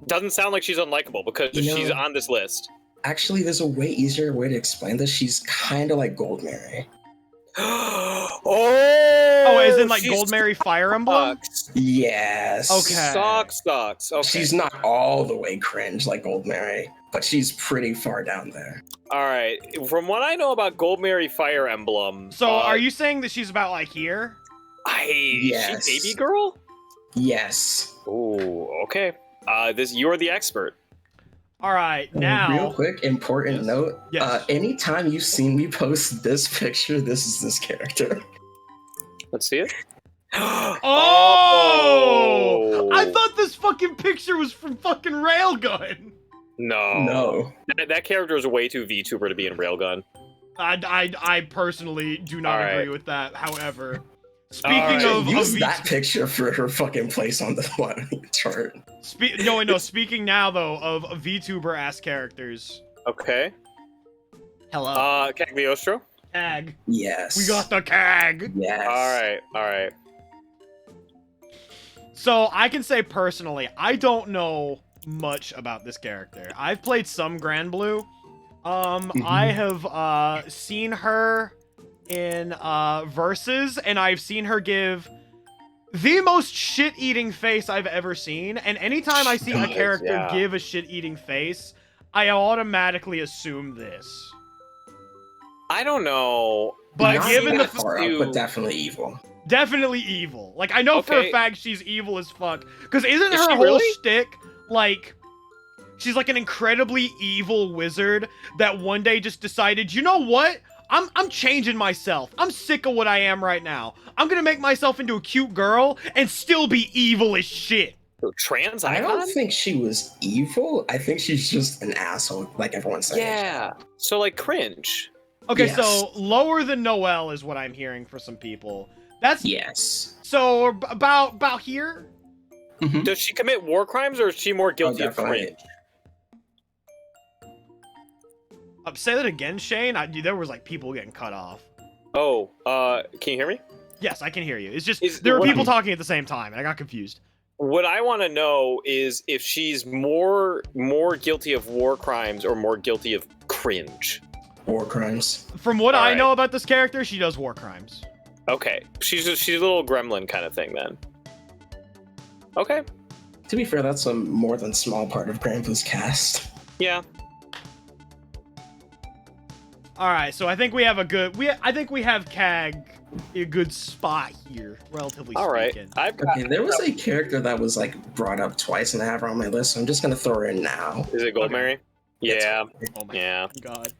Doesn't sound like she's unlikable because You know- she's on this list. Actually, there's a way easier way to explain this. She's kind of like Goldmary. Oh, Oh, as in like she Goldmary Fire Emblem? sucks. Yes. Okay. Sucks. Okay. She's not all the way cringe like Goldmary, but she's pretty far down there. All right. From what I know about Goldmary Fire Emblem, So are you saying that she's about like here? Yes. She baby girl? Yes. Oh, okay. You're the expert. All right, now. Real quick, important Yes. note. Yes. Anytime you've seen me post this picture, this is this character. Let's see it. Oh! I thought this fucking picture was from fucking Railgun. No. That character is way too VTuber to be in Railgun. I personally do not All right. agree with that. However, speaking right. of Use of that picture for her fucking place on the chart. no. Speaking now though of VTuber ass characters. Okay. Hello. Cagliostro. CAG. Yes. We got the CAG. Yes. All right. So I can say personally, I don't know much about this character. I've played some Granblue. I have seen her in Versus, and I've seen her give the most shit-eating face I've ever seen. And anytime I see a She character does, yeah. give a shit-eating face, I automatically assume this. I don't know. But Not given the that far up, but definitely evil. definitely evil. Like, I know for a Okay. fact she's evil as fuck. Because isn't Is her she whole really? shtick, like, she's like an incredibly evil wizard that one day just decided, you know what? I'm changing myself. I'm sick of what I am right now. I'm gonna make myself into a cute girl and still be evil as shit. Trans I icon? don't think she was evil. I think she's just an asshole, like everyone's saying. Yeah. So like cringe. Okay, Yes. so lower than Noel is what I'm hearing for some people. That's Yes. so about here. Mhm. Does she commit war crimes, or is she more guilty of definitely. cringe? Say that again, Shane. There was like people getting cut off. Oh, can you hear me? Yes, I can hear you. It's just Is- there were what people I'm- talking at the same time, and I got confused. What I want to know is if she's more guilty of war crimes or more guilty of cringe. War crimes. From what I Alright. know about this character, she does war crimes. Okay, she's a little gremlin kind of thing then. Okay, To be fair, that's a more than small part of Granblue's cast. yeah. All right, so I think we have I think we have Cag a good spot here, relatively All right, speaking. I've got. Okay, there was a character that was like brought up twice and I have her on my list, so I'm just gonna throw her in now. Is it Goldmary? Yeah, Oh my yeah. god.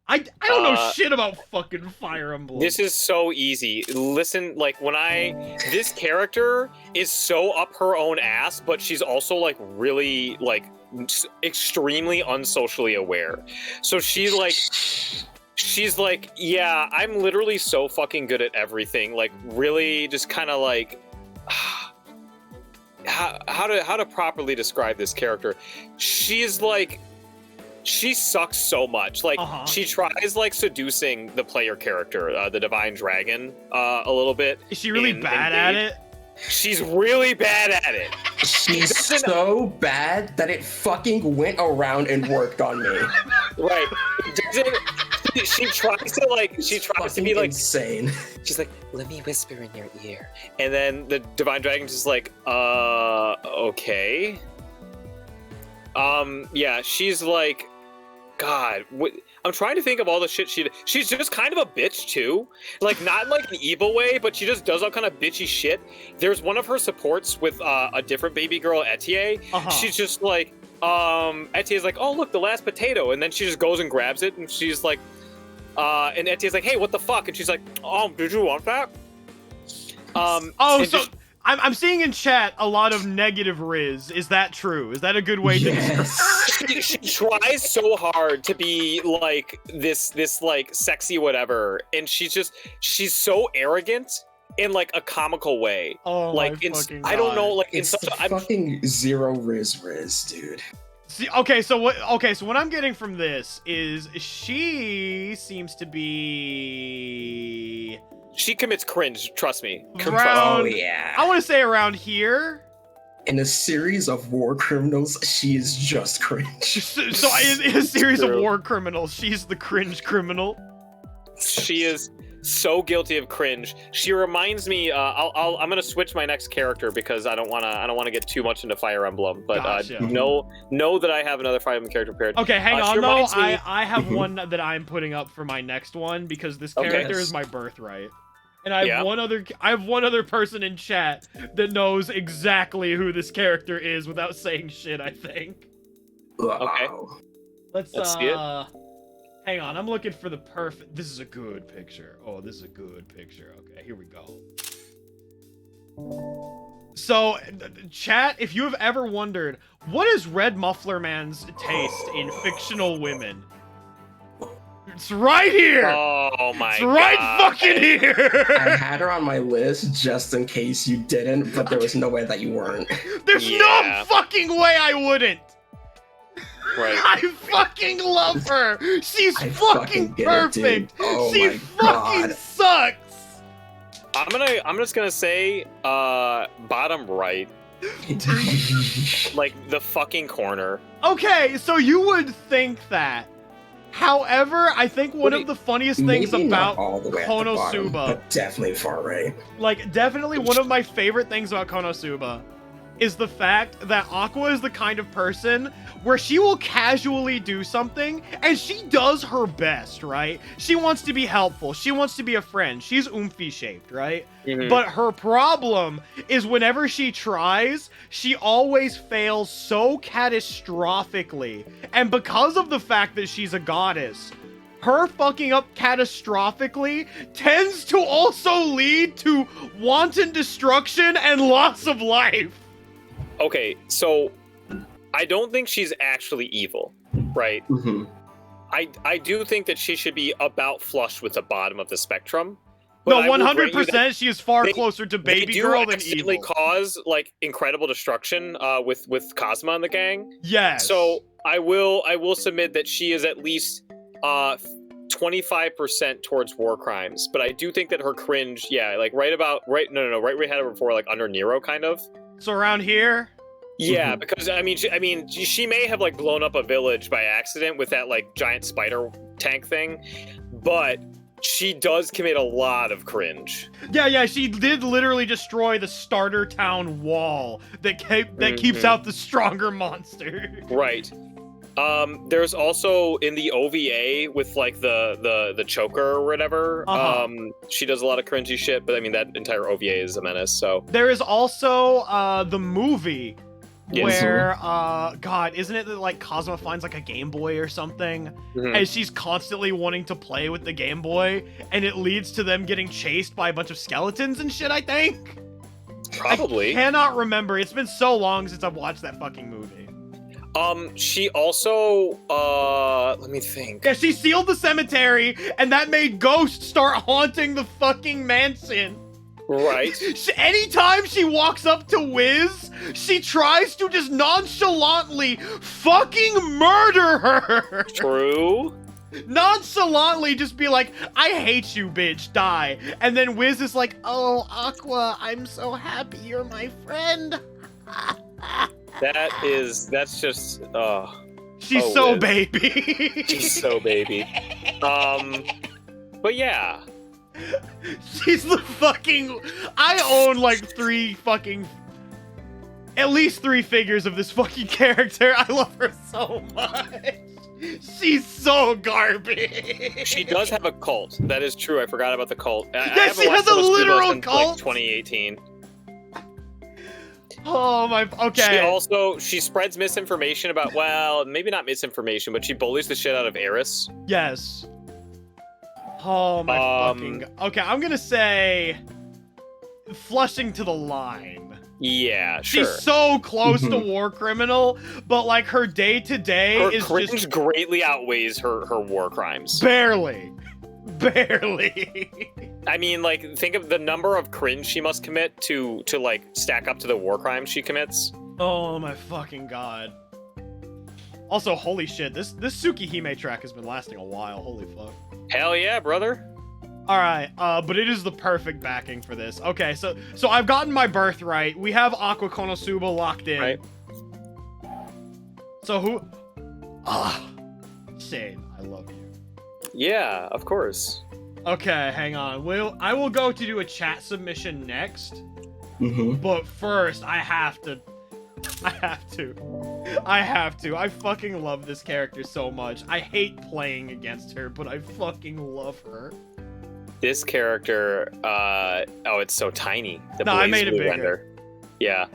I don't know Uh, shit about fucking Fire Emblem. This is so easy. Listen, like this character is so up her own ass, but she's also like really like extremely unsocially aware. So she's like, yeah, I'm literally so fucking good at everything. Like really just kind of like how to properly describe this character. She's like she sucks so much. Like she tries like seducing the player character, the Divine Dragon, a little bit. Is she really bad at it? She's really bad at it. She's so bad that it fucking went around and worked on me. Right. She tries to be like insane. She's like, let me whisper in your ear. And then the Divine Dragon's just like, okay. Yeah, she's like, God, I'm trying to think of all the shit she's just kind of a bitch too. Like, not in like an evil way, but she just does all kind of bitchy shit. There's one of her supports with a different baby girl, Etier. She's just like, Etier's like, oh, look, the last potato. And then she just goes and grabs it, and she's like, and Etier's like, hey, what the fuck? And she's like, oh, did you want that? I'm seeing in chat a lot of negative riz. Is that true? Is that a good way to describe? She tries so hard to be like this like sexy whatever, and she's so arrogant in like a comical way. Oh like my fucking God. I don't know, like It's fucking zero riz, dude. See, okay, so what I'm getting from this is she seems to be she commits cringe, trust me. Oh yeah. I want to say around here. In a series of war criminals, she is just cringe. So in a series of war criminals, she's the cringe criminal. She is so guilty of cringe. She reminds me. I'm gonna switch my next character because I don't wanna get too much into Fire Emblem. But Gotcha. know that I have another Fire Emblem character prepared. Okay, hang on though. reminds me- I have one that I'm putting up for my next one because this character is my birthright. And I have one other person in chat that knows exactly who this character is without saying shit, I think. Okay. Let's see it. Hang on, I'm looking for the perfect. This is a good picture. Oh, this is a good picture. Okay, here we go. So, chat, if you have ever wondered, what is Red Muffler Man's taste in fictional women? It's right here! Oh my It's right God. fucking here! I had her on my list just in case you didn't, but there was no way that you weren't. There's no fucking way I wouldn't! Right. I fucking love her! She's fucking get it, perfect! dude. Oh She my fucking God. sucks! I'm just gonna say bottom right, like the fucking corner. Okay, so you would think that. However, I think one of the funniest things Maybe about not all the way at the bottom, Konosuba, but definitely far right. like definitely one of my favorite things about Konosuba is the fact that Aqua is the kind of person where she will casually do something and she does her best, right? She wants to be helpful. She wants to be a friend. She's oomphy shaped, right? Mhm. But her problem is whenever she tries, she always fails so catastrophically. And because of the fact that she's a goddess, her fucking up catastrophically tends to also lead to wanton destruction and loss of life. Okay, so I don't think she's actually evil, right? Mm-hmm. I do think that she should be about flush with the bottom of the spectrum. But No, I will grant you 100%. She is far they- closer to they baby do girl than accidentally evil. cause like incredible destruction with Cosma and the gang. Yes. So I will submit that she is at least 25% towards war crimes, but I do think that her cringe, right where we had her before, like under Nero, kind of. So around here. Yeah, because she may have like blown up a village by accident with that like giant spider tank thing, but she does commit a lot of cringe. Yeah, she did literally destroy the starter town wall that keeps out the stronger monster. Right. There's also in the OVA with like the choker or whatever. She does a lot of cringy shit, but I mean that entire OVA is a menace. So there is also the movie Yes. where God, isn't it that like Cosmo finds like a Game Boy or something, and she's constantly wanting to play with the Game Boy, and it leads to them getting chased by a bunch of skeletons and shit. I think. Probably. I cannot remember. It's been so long since I've watched that fucking movie. She also, let me think. Yeah, she sealed the cemetery, and that made ghosts start haunting the fucking mansion. Right. Anytime she walks up to Wiz, she tries to just nonchalantly fucking murder her. True. Nonchalantly just be like, I hate you, bitch, die. And then Wiz is like, oh, Aqua, I'm so happy you're my friend. That's just, She's so Wiz. baby. She's so baby. But yeah. She's the fucking... I own like at least three figures of this fucking character. I love her so much. She's so garbage. She does have a cult. That is true. I forgot about the cult. Yeah, she has a literal since, cult. like 2018. Oh my... Okay. She spreads misinformation about, well, maybe not misinformation, but she bullies the shit out of Eris. Yes. Oh my fucking... Okay, I'm gonna say... Flushing to the line. Yeah, sure. She's so close to war criminal, but like her day-to-day Her is cringe just... greatly outweighs her war crimes. Barely. I mean, like, think of the number of cringe she must commit to like stack up to the war crimes she commits. Oh my fucking god. Also, holy shit, this Tsukihime track has been lasting a while. Holy fuck. Hell yeah, brother. Alright, but it is the perfect backing for this. Okay, so I've gotten my birthright. We have Aqua Konosuba locked in. Right. So who... Shane, I love you. Yeah, of course. Okay, hang on. I will go to do a chat submission next. But first, I have to. I fucking love this character so much. I hate playing against her, but I fucking love her. This character, it's so tiny. I made it Blue bigger. Render. Yeah.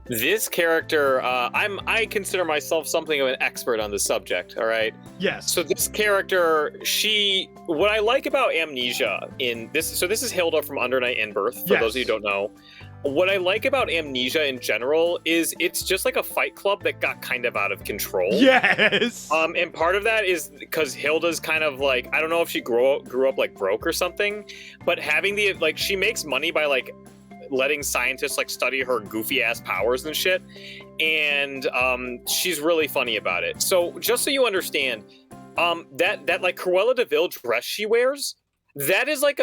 This character, I consider myself something of an expert on the subject, all right? Yes. So this character, what I like about Amnesia in this, so this is Hilda from Under Night and Birth, for those of you who don't know. What I like about Amnesia in general is it's just like a fight club that got kind of out of control. Yes. And part of that is because Hilda's kind of like, I don't know if she grew up like broke or something, but having she makes money by like letting scientists like study her goofy ass powers and shit, and she's really funny about it. So just so you understand, that like Cruella de Vil dress she wears, that is like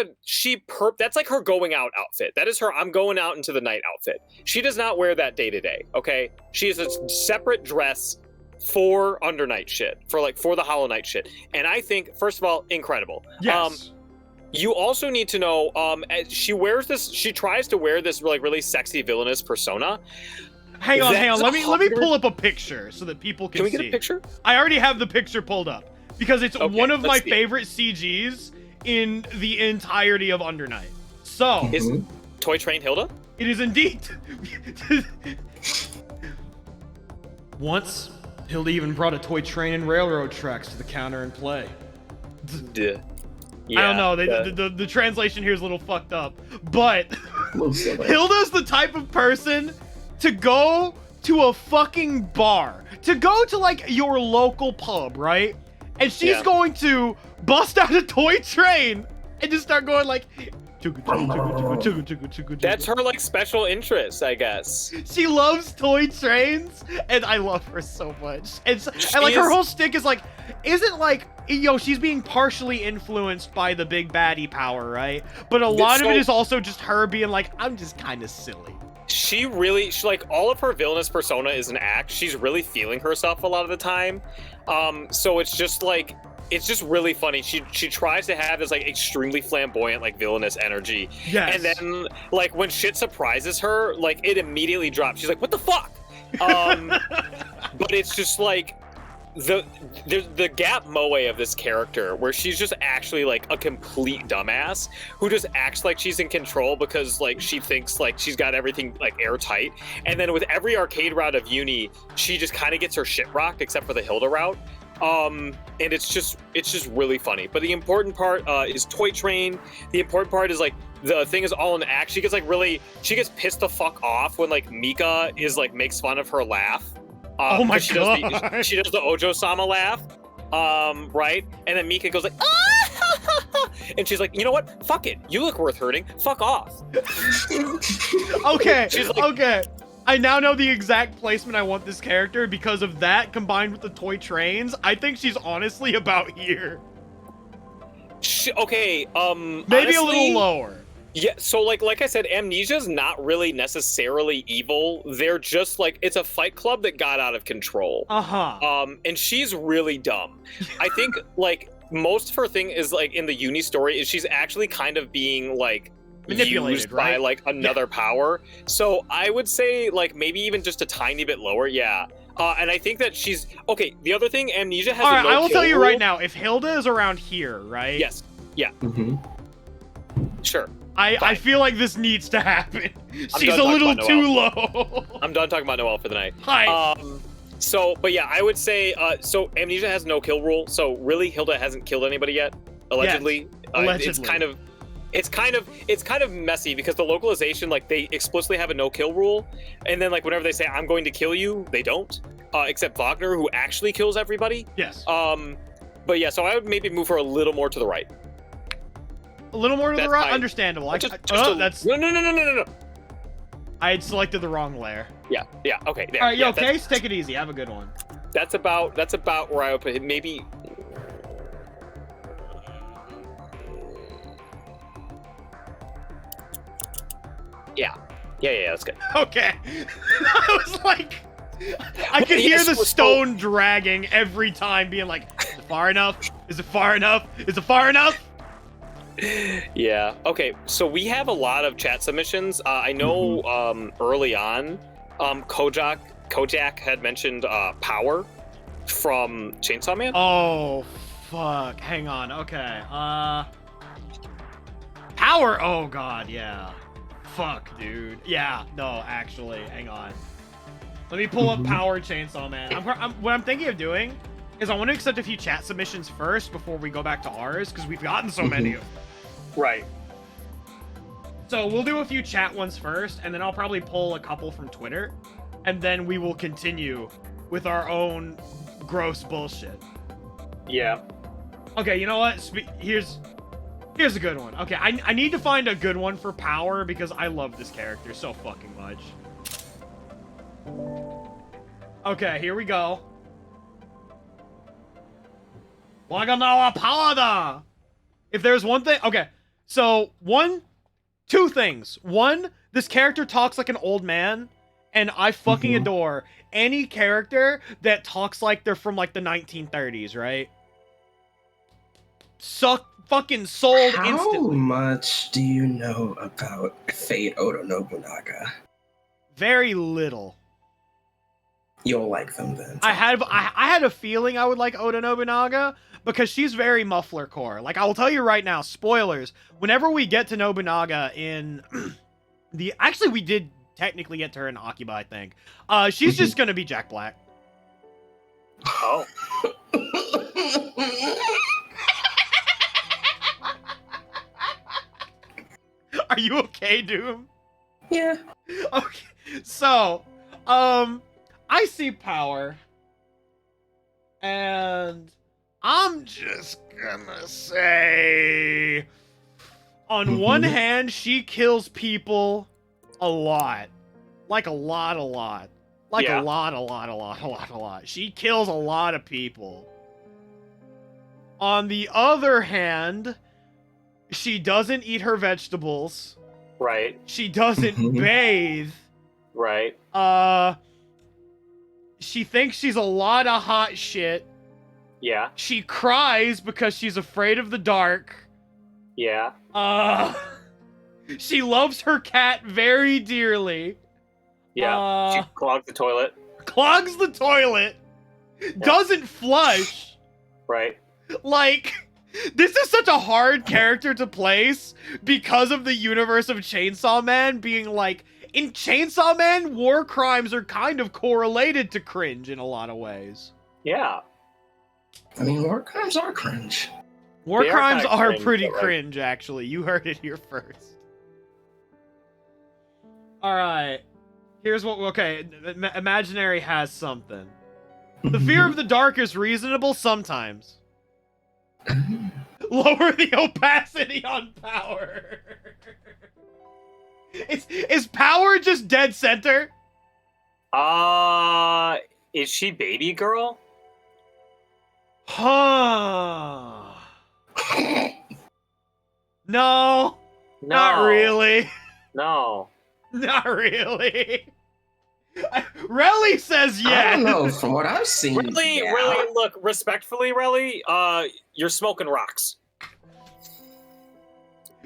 that's like her going out outfit. That is her I'm going out into the night outfit. She does not wear that day to day, okay? She has a separate dress for Under Night shit, for the Hollow Knight shit. And I think, first of all, incredible. Yes. You also need to know, she tries to wear this like really sexy villainous persona. Hang on. Let me pull up a picture so that people can see. Can we get a picture? I already have the picture pulled up because it's one of my see favorite CGs in the entirety of Under Night. So, is Toy Train Hilda? It is indeed. Once, Hilda even brought a toy train and railroad tracks to the counter and play. Yeah, I don't know. The translation here is a little fucked up, but Hilda's the type of person to go to a fucking bar, to go to like your local pub, right? And she's going to bust out a toy train and just start going like, That's her like special interest, I guess. She loves toy trains, and I love her so much. And like her whole stick is like, isn't like, she's being partially influenced by the big baddie power, right? But a lot of it is also just her being like, I'm just kind of silly. She like all of her villainous persona is an act. She's really feeling herself a lot of the time. So it's just like, it's just really funny. She tries to have this like extremely flamboyant like villainous energy. Yes. And then like when shit surprises her, like it immediately drops. She's like, what the fuck? But it's just like the gap moe of this character where she's just actually like a complete dumbass who just acts like she's in control because like she thinks like she's got everything like airtight, and then with every arcade route of uni she just kind of gets her shit rocked except for the Hilda route. And it's just really funny. But the important part is Toy Train. The important part is like the thing is all in act. She gets pissed the fuck off when like Mika is like makes fun of her laugh. Oh my god! She does the Ojo-sama laugh, right? And then Mika goes like, ah! And she's like, you know what? Fuck it. You look worth hurting. Fuck off. Okay. She's like, okay. I now know the exact placement I want this character because of that combined with the toy trains. I think she's honestly about here. Okay. Maybe honestly, a little lower. Yeah, so like I said, Amnesia's not really necessarily evil. They're just like, it's a fight club that got out of control. And she's really dumb. I think like most of her thing is like in the uni story is she's actually kind of being like manipulated, used right? by like another power. So I would say like maybe even just a tiny bit lower. Yeah. And I think that she's okay. The other thing, Amnesia has. All right, no I will tell you rule. right now. If Hilda is around here, right? Yes. Yeah. Sure. I feel like this needs to happen. She's done a little talking too about low. I'm done talking about Noel for the night. Hi. So, but yeah, I would say, so Amnesia has no kill rule. So really, Hilda hasn't killed anybody yet, allegedly. Allegedly. It's kind of messy because the localization, like they explicitly have a no kill rule, and then like whenever they say I'm going to kill you, they don't. Except Wagner, who actually kills everybody. Yes. But yeah, so I would maybe move her a little more to the right. A little more to the right, fine. Understandable. That's no. I had selected the wrong layer. Yeah. Okay. There. All right, yeah, Case, take it easy. Have a good one. That's about where I would put it. Maybe. Yeah, that's good. Okay. I was like, I could hear the stone dragging every time, being like, is it far enough? Is it far enough? Is it far enough? Yeah. Okay. So we have a lot of chat submissions. I know early on, Kojak had mentioned Power from Chainsaw Man. Oh, fuck. Hang on. Okay. Power. Oh god. Yeah. Fuck, dude. Yeah. No, actually, hang on. Let me pull up Power Chainsaw Man. What I'm thinking of doing is I want to accept a few chat submissions first before we go back to ours, because we've gotten so many of them. Right. So we'll do a few chat ones first, and then I'll probably pull a couple from Twitter, and then we will continue with our own gross bullshit. Yeah. Okay, you know what? Here's a good one. Okay, I need to find a good one for Power because I love this character so fucking much. Okay, here we go. Waganawa Power da! If there's one thing... Okay, so two things. One, this character talks like an old man, and I fucking adore any character that talks like they're from like the 1930s, right? Fucking sold instantly. How much do you know about Fate Oda Nobunaga? Very little. You'll like them then. I had a feeling I would like Oda Nobunaga because she's very muffler core. Like, I will tell you right now, spoilers, whenever we get to Nobunaga in actually we did technically get to her in Akiba, I think. She's just gonna be Jack Black. Oh. Are you okay, Doom? Yeah. Okay. So, I see Power, and I'm just gonna say, On one hand, she kills people a lot. Like a lot. Like Yeah. a lot. She kills a lot of people. On the other hand, she doesn't eat her vegetables. Right. She doesn't bathe. Right. She thinks she's a lot of hot shit. Yeah. She cries because she's afraid of the dark. Yeah. She loves her cat very dearly. Yeah. She clogs the toilet. Clogs the toilet. Doesn't flush. Right. Like, this is such a hard character to place because of the universe of Chainsaw Man being like, in Chainsaw Man, war crimes are kind of correlated to cringe in a lot of ways. Yeah. I mean, war crimes are cringe. War They are crimes kinda are cringe, pretty but, like- cringe, actually. You heard it here first. Alright. Here's what... Okay, Imaginary has something. The fear of the dark is reasonable sometimes. Lower the opacity on power. Is power just dead center? Is she baby girl? Huh. No. No. Not really. No. Not really. Relly says I yes. don't know. From what I've seen, Really, look, respectfully, Relly, you're smoking rocks.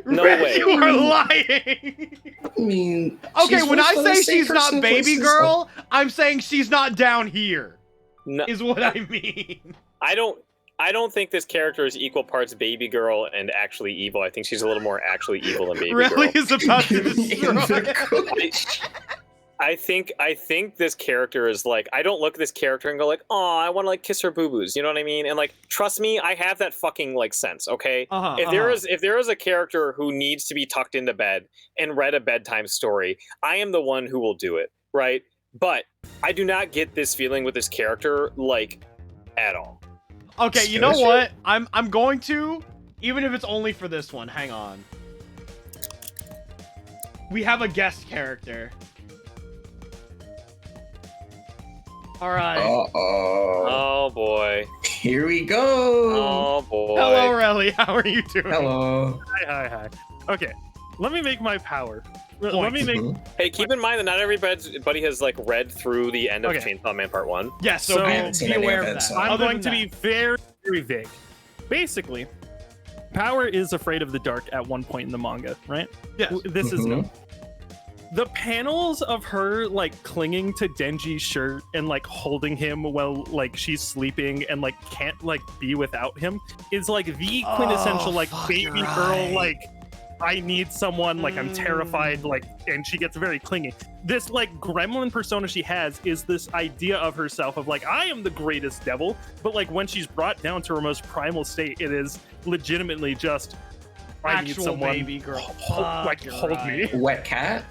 No way. You are lying. I mean, Okay, she's when I one of the say safe she's not person baby places, girl, I'm saying she's not down here. No, Is what I mean. I don't think this character is equal parts baby girl and actually evil. I think she's a little more actually evil than baby Relly girl. is about to In the destroy. cookies. I think this character is like, I don't look at this character and go like, oh, I want to like kiss her boo boos. You know what I mean? And like, trust me, I have that fucking like sense. Okay. If there is a character who needs to be tucked into bed and read a bedtime story, I am the one who will do it. Right. But I do not get this feeling with this character like at all. Okay, you know what? I'm going to, even if it's only for this one. Hang on. We have a guest character. All right. Oh boy. Here we go. Oh boy. Hello, Relly. How are you doing? Hello. Hi. Okay, let me make my power. Let Point. me make. Hey, keep in mind that not everybody has like read through the end of Okay. Chainsaw Man Part 1. Yeah, so So- I haven't seen be any aware of of it, that. so- I'm Other going to than be very, very vague. Basically, Power is afraid of the dark at one point in the manga, right? that. Yes. This is known. The panels of her like clinging to Denji's shirt and like holding him while like she's sleeping and like can't like be without him is like the quintessential like fuck, baby you're girl right. like I need someone, like I'm terrified, like, and she gets very clingy. This like gremlin persona she has is this idea of herself of like, I am the greatest devil, but like when she's brought down to her most primal state, it is legitimately just I need Actual someone baby girl. like Fuck, hold you're me. right. Wet cat.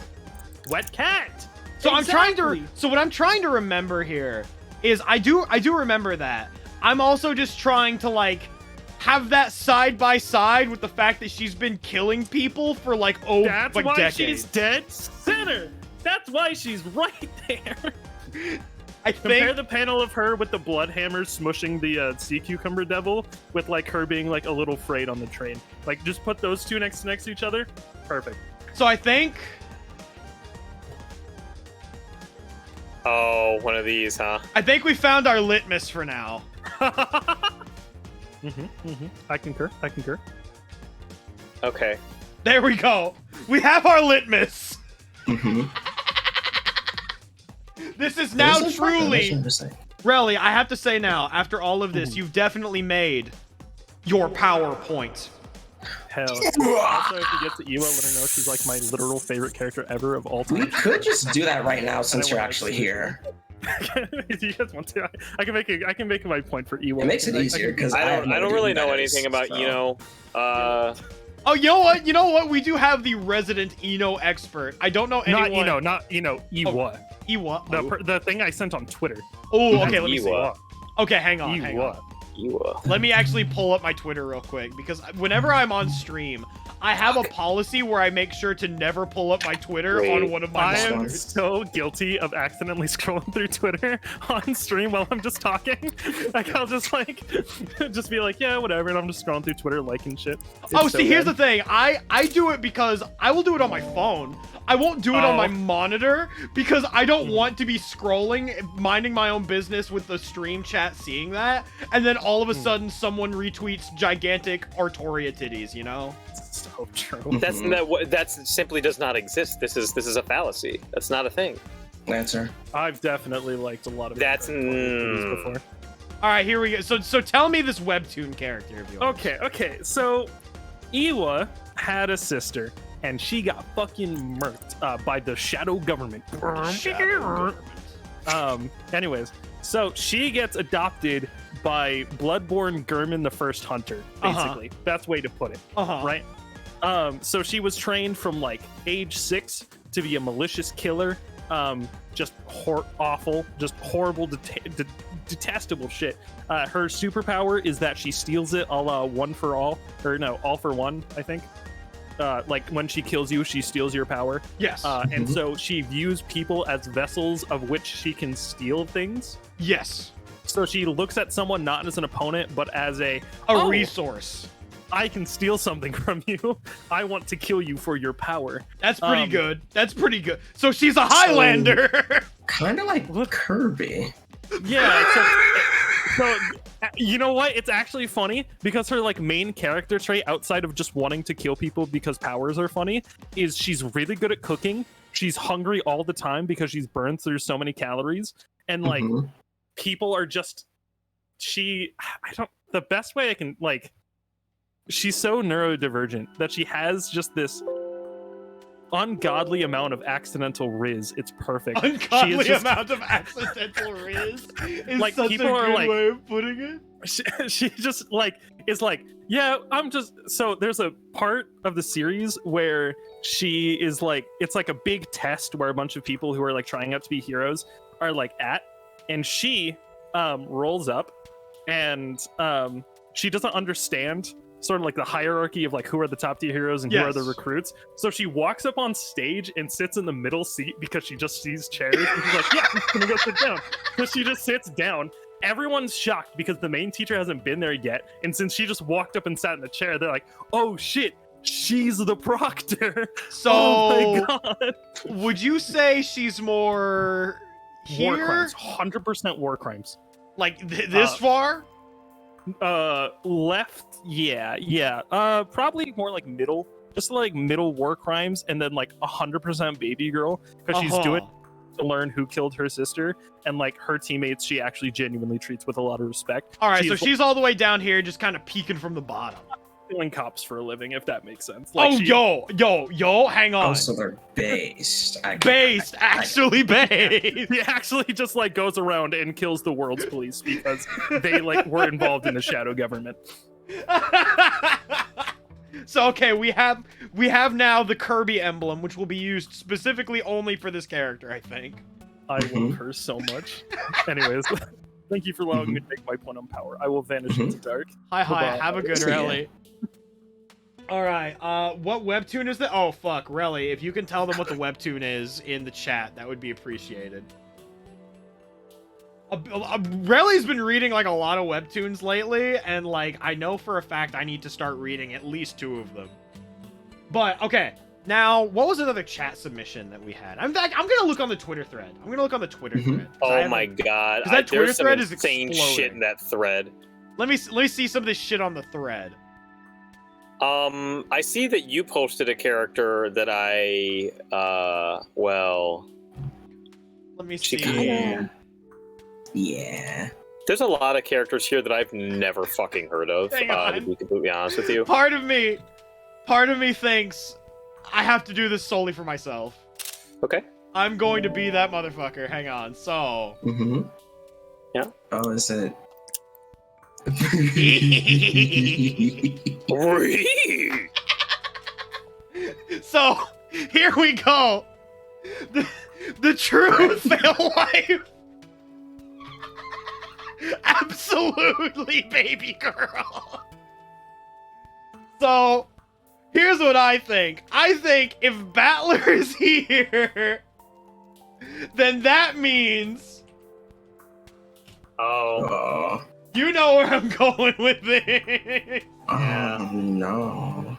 Wet cat. So I'm trying to. Exactly. So what I'm trying to remember here is I do remember that. I'm also just trying to like have that side by side with the fact that she's been killing people for like That's like why decades. she's dead center. That's why she's right there. I Compare think the panel of her with the blood hammer smushing the sea cucumber devil with like her being like a little frayed on the train. Like just put those two next to each other. Perfect. so. I think Oh, one of these, huh? we found our litmus for now. I concur. Okay. There we go. We have our litmus. Mm-hmm. This is now truly. Interesting. Relly, I have to say now, after all of this, you've definitely made your PowerPoint. Hell. Also, if you get to Iwa, let her know she's like my literal favorite character ever of all We time. could just do that right now since you're wanna actually see here. If you guys want to, I can make my point for Iwa. It makes it easier because I don't really know anything about Oh, you know what? We do have the resident Eno expert. I don't know anyone. Not Iwa. Iwa. The thing I sent on Twitter. Oh, okay. Let me see. Iwa. Okay, hang on. Hang on. Iwa. You. Let me actually pull up my Twitter real quick because whenever I'm on stream, I have a policy where I make sure to never pull up my Twitter Wait, on one of my I am monitors. so guilty of accidentally scrolling through Twitter on stream while I'm just talking. Like I'll just just be like, yeah, whatever, and I'm just scrolling through Twitter liking shit. Oh, see, here's the thing. I do it because I will do it on my phone. I won't do it on my monitor because I don't want to be scrolling, minding my own business with the stream chat seeing that, and then all of a sudden someone retweets gigantic Artoria titties, you know? So true. That simply does not exist. This is a fallacy. That's not a thing. Answer. I've definitely liked a lot of That's before. All right, here we go. So tell me this Webtoon character if you want. Okay. So, Iwa had a sister, and she got fucking murked by the shadow government. Anyways, so she gets adopted by Bloodborne Gurman the First Hunter, basically. That's the way to put it, right? So she was trained from like age 6 to be a malicious killer. Just awful, just horrible, detestable shit. Her superpower is that she steals it a la One for All, or no, All for One, I think. Like when she kills you, she steals your power. Yes. And so she views people as vessels of which she can steal things. Yes. So she looks at someone not as an opponent, but as a resource. I can steal something from you. I want to kill you for your power. That's pretty good. That's pretty good. So she's a Highlander. Kind of like Kirby. Yeah. So you know what? It's actually funny because her like main character trait outside of just wanting to kill people because powers are funny is she's really good at cooking. She's hungry all the time because she's burned through so many calories, and like people are just the best way I can like. She's so neurodivergent that she has just this ungodly amount of accidental riz. It's perfect. Ungodly amount of accidental riz is like, such people a are good like, way of putting it. She just like is like, yeah, I'm just so there's a part of the series where she is like, it's like a big test where a bunch of people who are like trying out to be heroes are like at, and she rolls up and she doesn't understand sort of like the hierarchy of like who are the top tier heroes and who are the recruits. So she walks up on stage and sits in the middle seat because she just sees chairs and she's like, yeah, I'm gonna go sit down. So she just sits down. Everyone's shocked because the main teacher hasn't been there yet, and since she just walked up and sat in the chair, they're like, oh shit, she's the proctor. So oh my god. Would you say she's more war here? crimes? 100% war crimes. Like this far? Left, yeah. Probably more like middle, just like middle war crimes, and then like 100% baby girl because she's doing to learn who killed her sister, and like her teammates she actually genuinely treats with a lot of respect. All right, so she's all the way down here, just kind of peeking from the bottom. Killing cops for a living, if that makes sense. Like yo, hang on. Oh, so they're based. Actually based. He actually just like goes around and kills the world's police because they like were involved in the shadow government. So okay, we have now the Kirby emblem, which will be used specifically only for this character, I think. I love her so much. Anyways, thank you for allowing me to make my point on power. I will vanish into dark. Hi, Bye-bye. have a good rally. All right, what webtoon is that? Oh fuck, Relly, if you can tell them what the webtoon is in the chat, that would be appreciated. Relly's been reading like a lot of webtoons lately, and like I know for a fact I need to start reading at least 2 of them. But okay, now what was another chat submission that we had? I'm gonna look on the Twitter thread. Thread. Oh my god, that Twitter there's some thread is insane exploding. shit in that thread. Let me see some of this shit on the thread. I see that you posted a character that Let me see. Yeah. There's a lot of characters here that I've never fucking heard of, to be completely honest with you. Part of me thinks I have to do this solely for myself. Okay. I'm going to be that motherfucker. Hang on. So. Yeah. Oh, is it? So, here we go. The true fail wife. Absolutely, baby girl. So, Here's what I think. I think if Battler is here, then that means... Oh. You know where I'm going with this. Oh, no.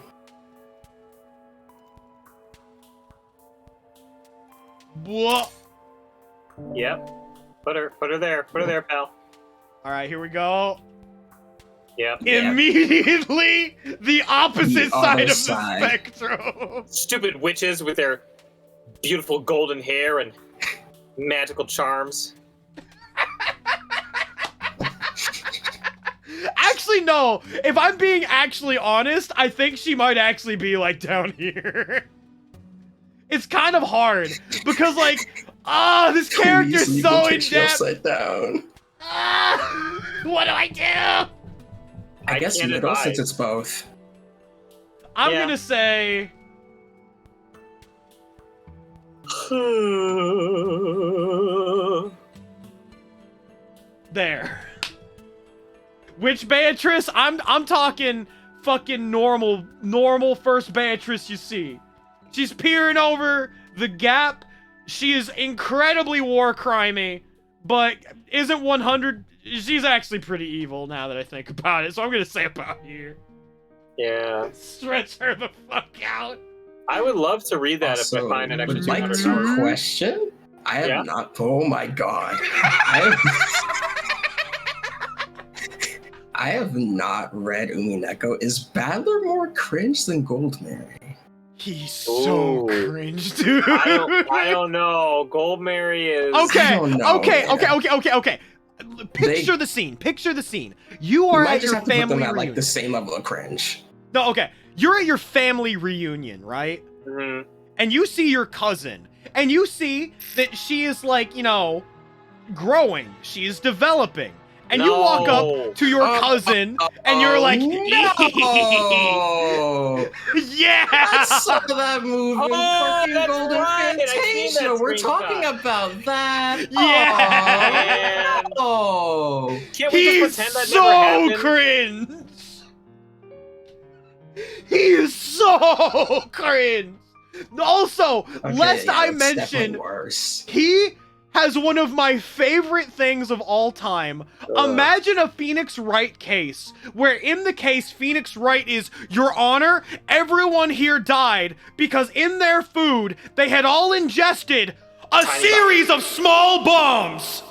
What? Yep. Put her there. Put her there, pal. All right, here we go. Yep. Immediately, the opposite The side other of side. the spectrum. Stupid witches with their beautiful golden hair and magical charms. Actually, no. If I'm being actually honest, I think she might actually be, like, down here. It's kind of hard. Because, like, this character's Please, so you can in-depth. upside down. What do I do? I guess can't middle, advise. since it's both. I'm Yeah. gonna say... There. Which Beatrice? I'm talking fucking normal first Beatrice you see. She's peering over the gap. She is incredibly war crimey, but isn't 100. She's actually pretty evil now that I think about it. So I'm gonna say about here. Yeah. Stretch her the fuck out. I would love to read that if I Also, find an extra would like 200 to hours. question. I have Yeah? not. Oh my god. I have not read Umineko. Is Battler more cringe than Goldmary? He's so Ooh. cringe, dude. I don't know. Goldmary is... Okay, I don't know, okay, man. okay. Picture the scene. Picture the scene. You are You might at just your have to put family them at reunion. like the same level of cringe. No, okay. You're at your family reunion, right? Mhm. And you see your cousin, and you see that she is like, you know, growing. She is developing. And you walk No. up to your cousin, and you're like, no! yeah. I saw that movie in Oh, fucking that's Golden right. I seen Fantasia. that We're screenshot. talking about that. Yeah. Man. Oh. Can't we He's just pretend that so never happened? cringe. He is so cringe. Also, lest I it's mention, definitely worse. he has one of my favorite things of all time. Imagine a Phoenix Wright case, where in the case, Phoenix Wright is, Your Honor, everyone here died because in their food, they had all ingested a Tiny series of small bombs.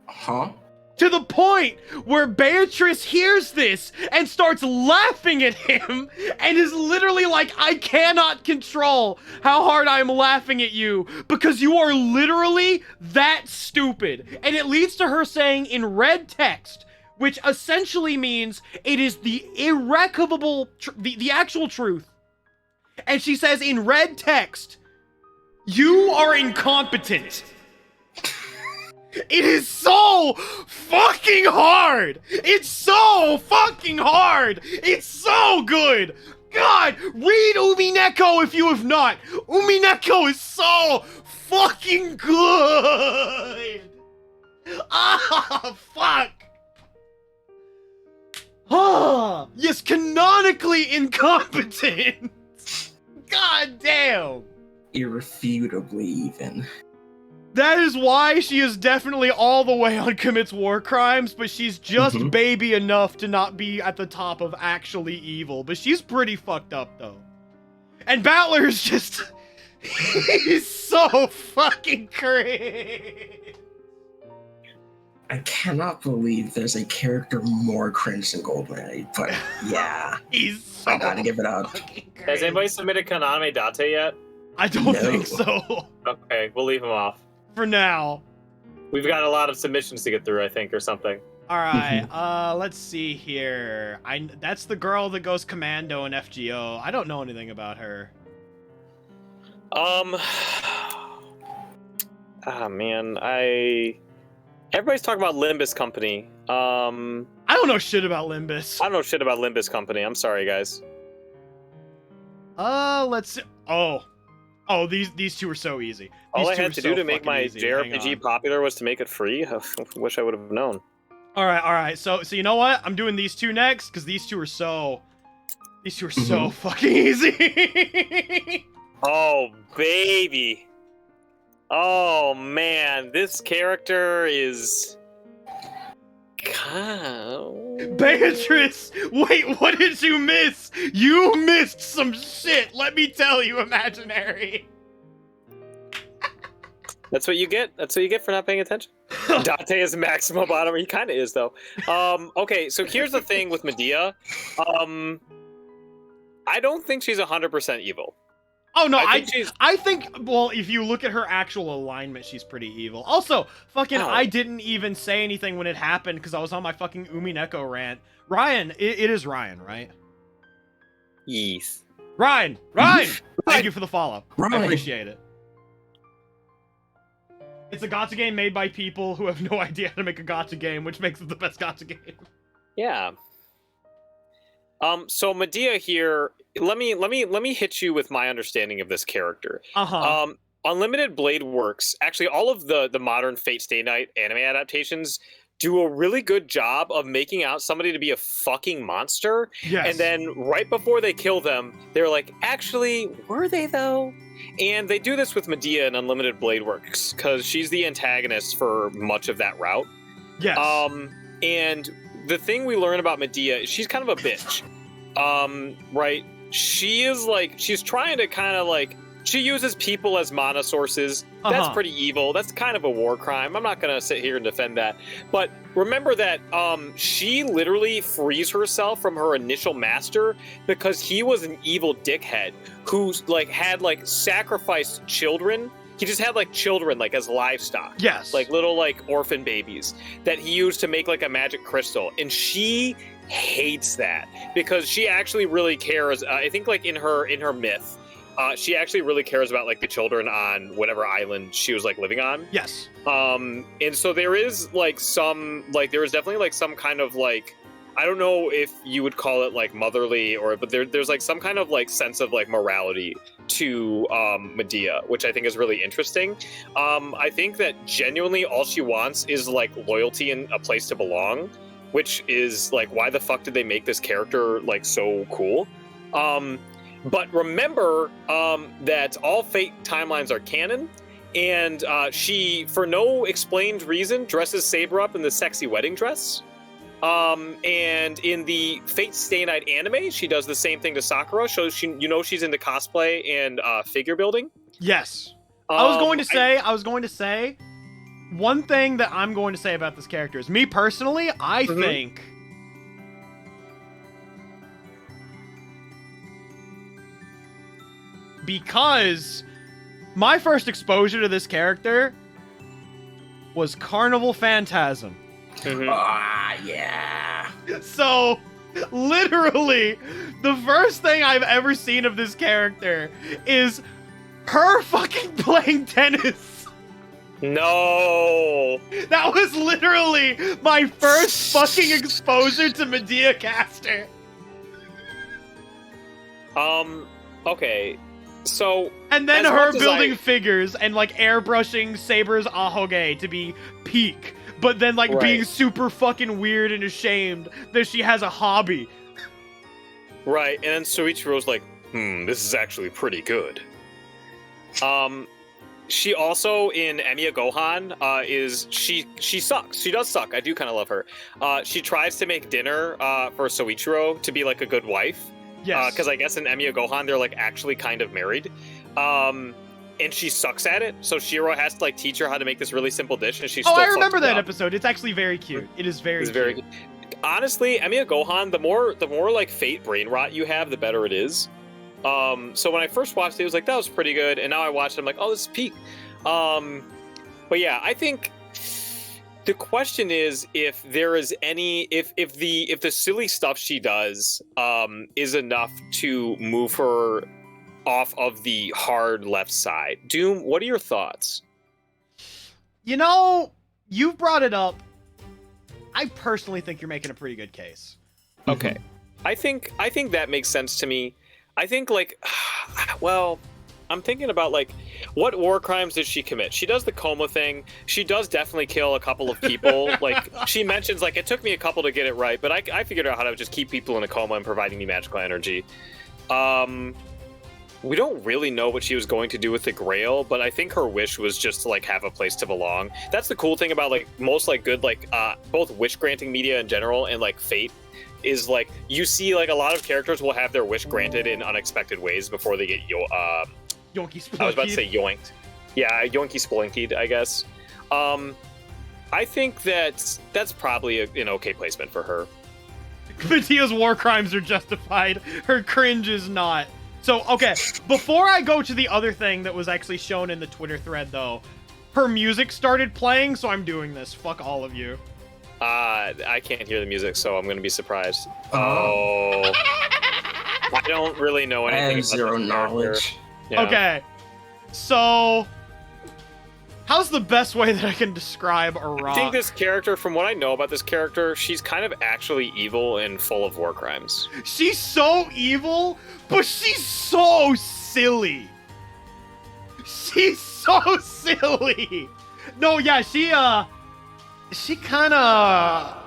Huh? To the point where Beatrice hears this and starts laughing at him and is literally like, I cannot control how hard I'm laughing at you because you are literally that stupid. And it leads to her saying in red text, which essentially means it is the irrevocable, the actual truth. And she says in red text, you are incompetent. It is so fucking hard! It's so fucking hard! It's so good! God, read Umineko if you have not! Umineko is so fucking good! Ah, fuck! Ah, yes, canonically incompetent! God damn! Irrefutably even. That is why she is definitely all the way on commits war crimes, but she's just baby enough to not be at the top of actually evil. But she's pretty fucked up, though. And Battler's just... he's so fucking cringe. I cannot believe there's a character more cringe than Goldmary, but yeah, He's so I gotta give it up. fucking cringe. Has anybody submitted Kaname Date yet? I don't No. think so. Okay, we'll leave him off. For now. We've got a lot of submissions to get through, I think, or something. Alright, let's see here. That's the girl that goes commando in FGO. I don't know anything about her. Man, everybody's talking about Limbus Company. I don't know shit about Limbus. I don't know shit about Limbus Company. I'm sorry, guys. Let's see. Oh, these two are so easy. All These I two had are to so do to make fucking my easy. Hang JRPG on. popular was to make it free. I wish I would have known. All right. So you know what? I'm doing these two next because these two are so These two are so fucking easy. Oh, baby. Oh, man. This character is... Beatrice! Wait, what did you miss? You missed some shit, let me tell you, Imaginary. That's what you get. That's what you get for not paying attention. Dante is Maximo Bottom. He kind of is, though. Okay, so here's the thing with Medea. I don't think she's 100% evil. Oh, no, I think, well, if you look at her actual alignment, she's pretty evil. Also, fucking, I didn't even say anything when it happened because I was on my fucking Umineko rant. Ryan, it is Ryan, right? Yes. Ryan! Thank you for the follow. I appreciate it. It's a gacha game made by people who have no idea how to make a gacha game, which makes it the best gacha game. Yeah. So Medea here, let me hit you with my understanding of this character. Unlimited Blade Works, actually all of the modern Fate Stay Night anime adaptations do a really good job of making out somebody to be a fucking monster. Yes. And then right before they kill them, they're like, actually, were they though? And they do this with Medea in Unlimited Blade Works, because she's the antagonist for much of that route. Yes. And the thing we learn about Medea is she's kind of a bitch. Right? She is like, she's trying to kind of like, she uses people as mana sources. That's pretty evil. That's kind of a war crime. I'm not going to sit here and defend that. But remember that she literally frees herself from her initial master because he was an evil dickhead who like had like sacrificed children. He just had like children like as livestock. Yes. Like little like orphan babies that he used to make like a magic crystal. And she hates that because she actually really cares. I think like in her myth, she actually really cares about like the children on whatever island she was like living on. Yes. And so there is like some like there is definitely like some kind of like, I don't know if you would call it like motherly or, but there's like some kind of like sense of like morality to Medea, which I think is really interesting. I think that genuinely all she wants is like loyalty and a place to belong, which is like, why the fuck did they make this character like so cool? But remember that all Fate timelines are canon, and she, for no explained reason, dresses Saber up in the sexy wedding dress. And in the Fate Stay Night anime, she does the same thing to Sakura. So she, you know, she's into cosplay and figure building. Yes. I was going to say, one thing that I'm going to say about this character is, me personally, I think because my first exposure to this character was Carnival Phantasm. Yeah. So, literally, the first thing I've ever seen of this character is her fucking playing tennis. No. That was literally my first fucking exposure to Medea Caster. Okay. So, and then her building figures and like airbrushing Saber's Ahoge to be peak, but then like being super fucking weird and ashamed that she has a hobby. Right, and then Soichiro's like, this is actually pretty good. She also in Emiya Gohan she sucks. She does suck. I do kind of love her. She tries to make dinner for Soichiro to be like a good wife. Yes. Because I guess in Emiya Gohan, they're like actually kind of married. And she sucks at it. So Shiro has to like teach her how to make this really simple dish, and she still I remember fucks that up. episode. It's actually very cute. It is very cute. Honestly, Emiya Gohan, the more like Fate brain rot you have, the better it is. So when I first watched it, it was like, that was pretty good. And now I watched it, I'm like, oh, this is peak. But yeah, I think the question is if there is any, if the silly stuff she does is enough to move her off of the hard left side. Doom, what are your thoughts? You know, you've brought it up. I personally think you're making a pretty good case. Okay. I think that makes sense to me. I think like, well, I'm thinking about like, what war crimes did she commit? She does the coma thing. She does definitely kill a couple of people. Like she mentions, like it took me a couple to get it right, but I figured out how to just keep people in a coma and providing me magical energy. We don't really know what she was going to do with the Grail, but I think her wish was just to like have a place to belong. That's the cool thing about like most like good like both wish granting media in general and like Fate is like you see like a lot of characters will have their wish granted in unexpected ways before they get Yoinky I was about to say yoinked. Yeah, yoinky splinkied, I guess. I think that's probably an okay placement for her. Medea's war crimes are justified. Her cringe is not. So, okay, before I go to the other thing that was actually shown in the Twitter thread, though, her music started playing, so I'm doing this. Fuck all of you. I can't hear the music, so I'm going to be be Oh. I don't really know anything. I have zero knowledge. Yeah. Okay, so how's the best way that I can describe a rock? I think this character, from what I know about this character, she's kind of actually evil and full of war crimes. She's so evil, but she's so silly. She's so silly. No, yeah, she kind of...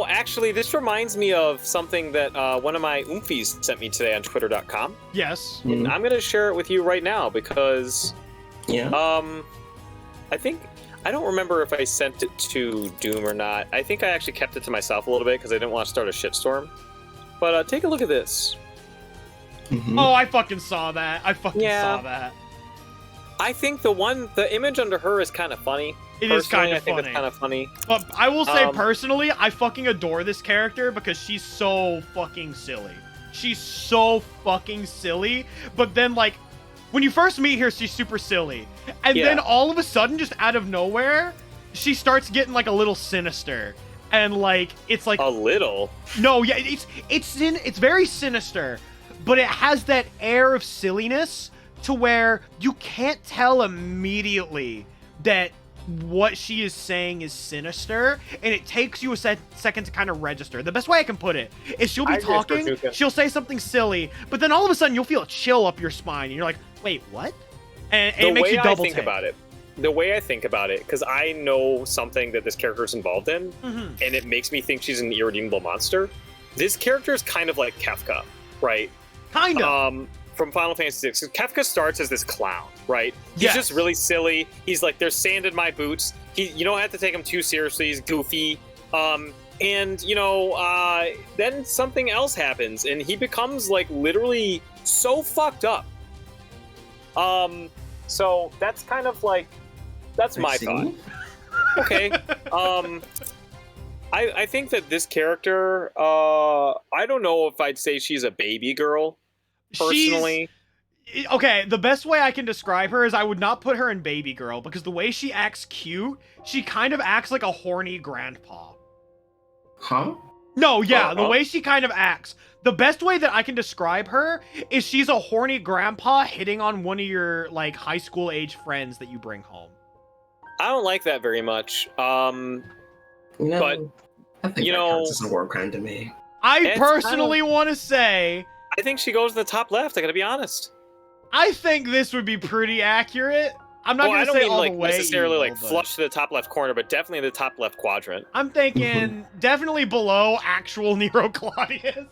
Actually, this reminds me of something that one of my oomfies sent me today on twitter.com. Yes. And I'm going to share it with you right now because... Yeah. I don't remember if I sent it to Doom or not. I think I actually kept it to myself a little bit because I didn't want to start a shitstorm. But take a look at this. Mm-hmm. Oh, I fucking saw that. I fucking saw that. I think the image under her is kind of funny. It is kind of I think funny. it's kind of funny. But I will say personally, I fucking adore this character because she's so fucking silly. She's so fucking silly. But then, like, when you first meet her, she's super silly. And then all of a sudden, just out of nowhere, she starts getting, like, a little sinister. And, like, it's like... A little? No, yeah, it's very sinister. But it has that air of silliness to where you can't tell immediately that what she is saying is sinister, and it takes you a second to kind of register. The best way I can put it is she'll be talking, she'll say something silly, but then all of a sudden you'll feel a chill up your spine, and you're like, wait, what? And it makes you double take. The way I think about it, because I know something that this character is involved in, and it makes me think she's an irredeemable monster. This character is kind of like Kefka, right? Kind of. From Final Fantasy VI. Kefka starts as this clown, right? He's just really silly. He's like, there's sand in my boots. You don't have to take him too seriously. He's goofy. Then something else happens, and he becomes like literally so fucked up. So that's kind of like, that's my thought. Okay. I think that this character, I don't know if I'd say she's a baby girl. Personally, okay, the best way I can describe her is I would not put her in baby girl because the way she acts cute, she kind of acts like a horny grandpa. Huh? No, yeah, the way she kind of acts. The best way that I can describe her is she's a horny grandpa hitting on one of your like high school age friends that you bring home. I don't like that very much. But I think that counts as a war crime to me. I personally want to say, I think she goes to the top left. I gotta be honest. I think this would be pretty accurate. I'm not gonna say all the way necessarily evil, like flush to the top left corner, but definitely the top left quadrant. I'm thinking definitely below actual Nero Claudius.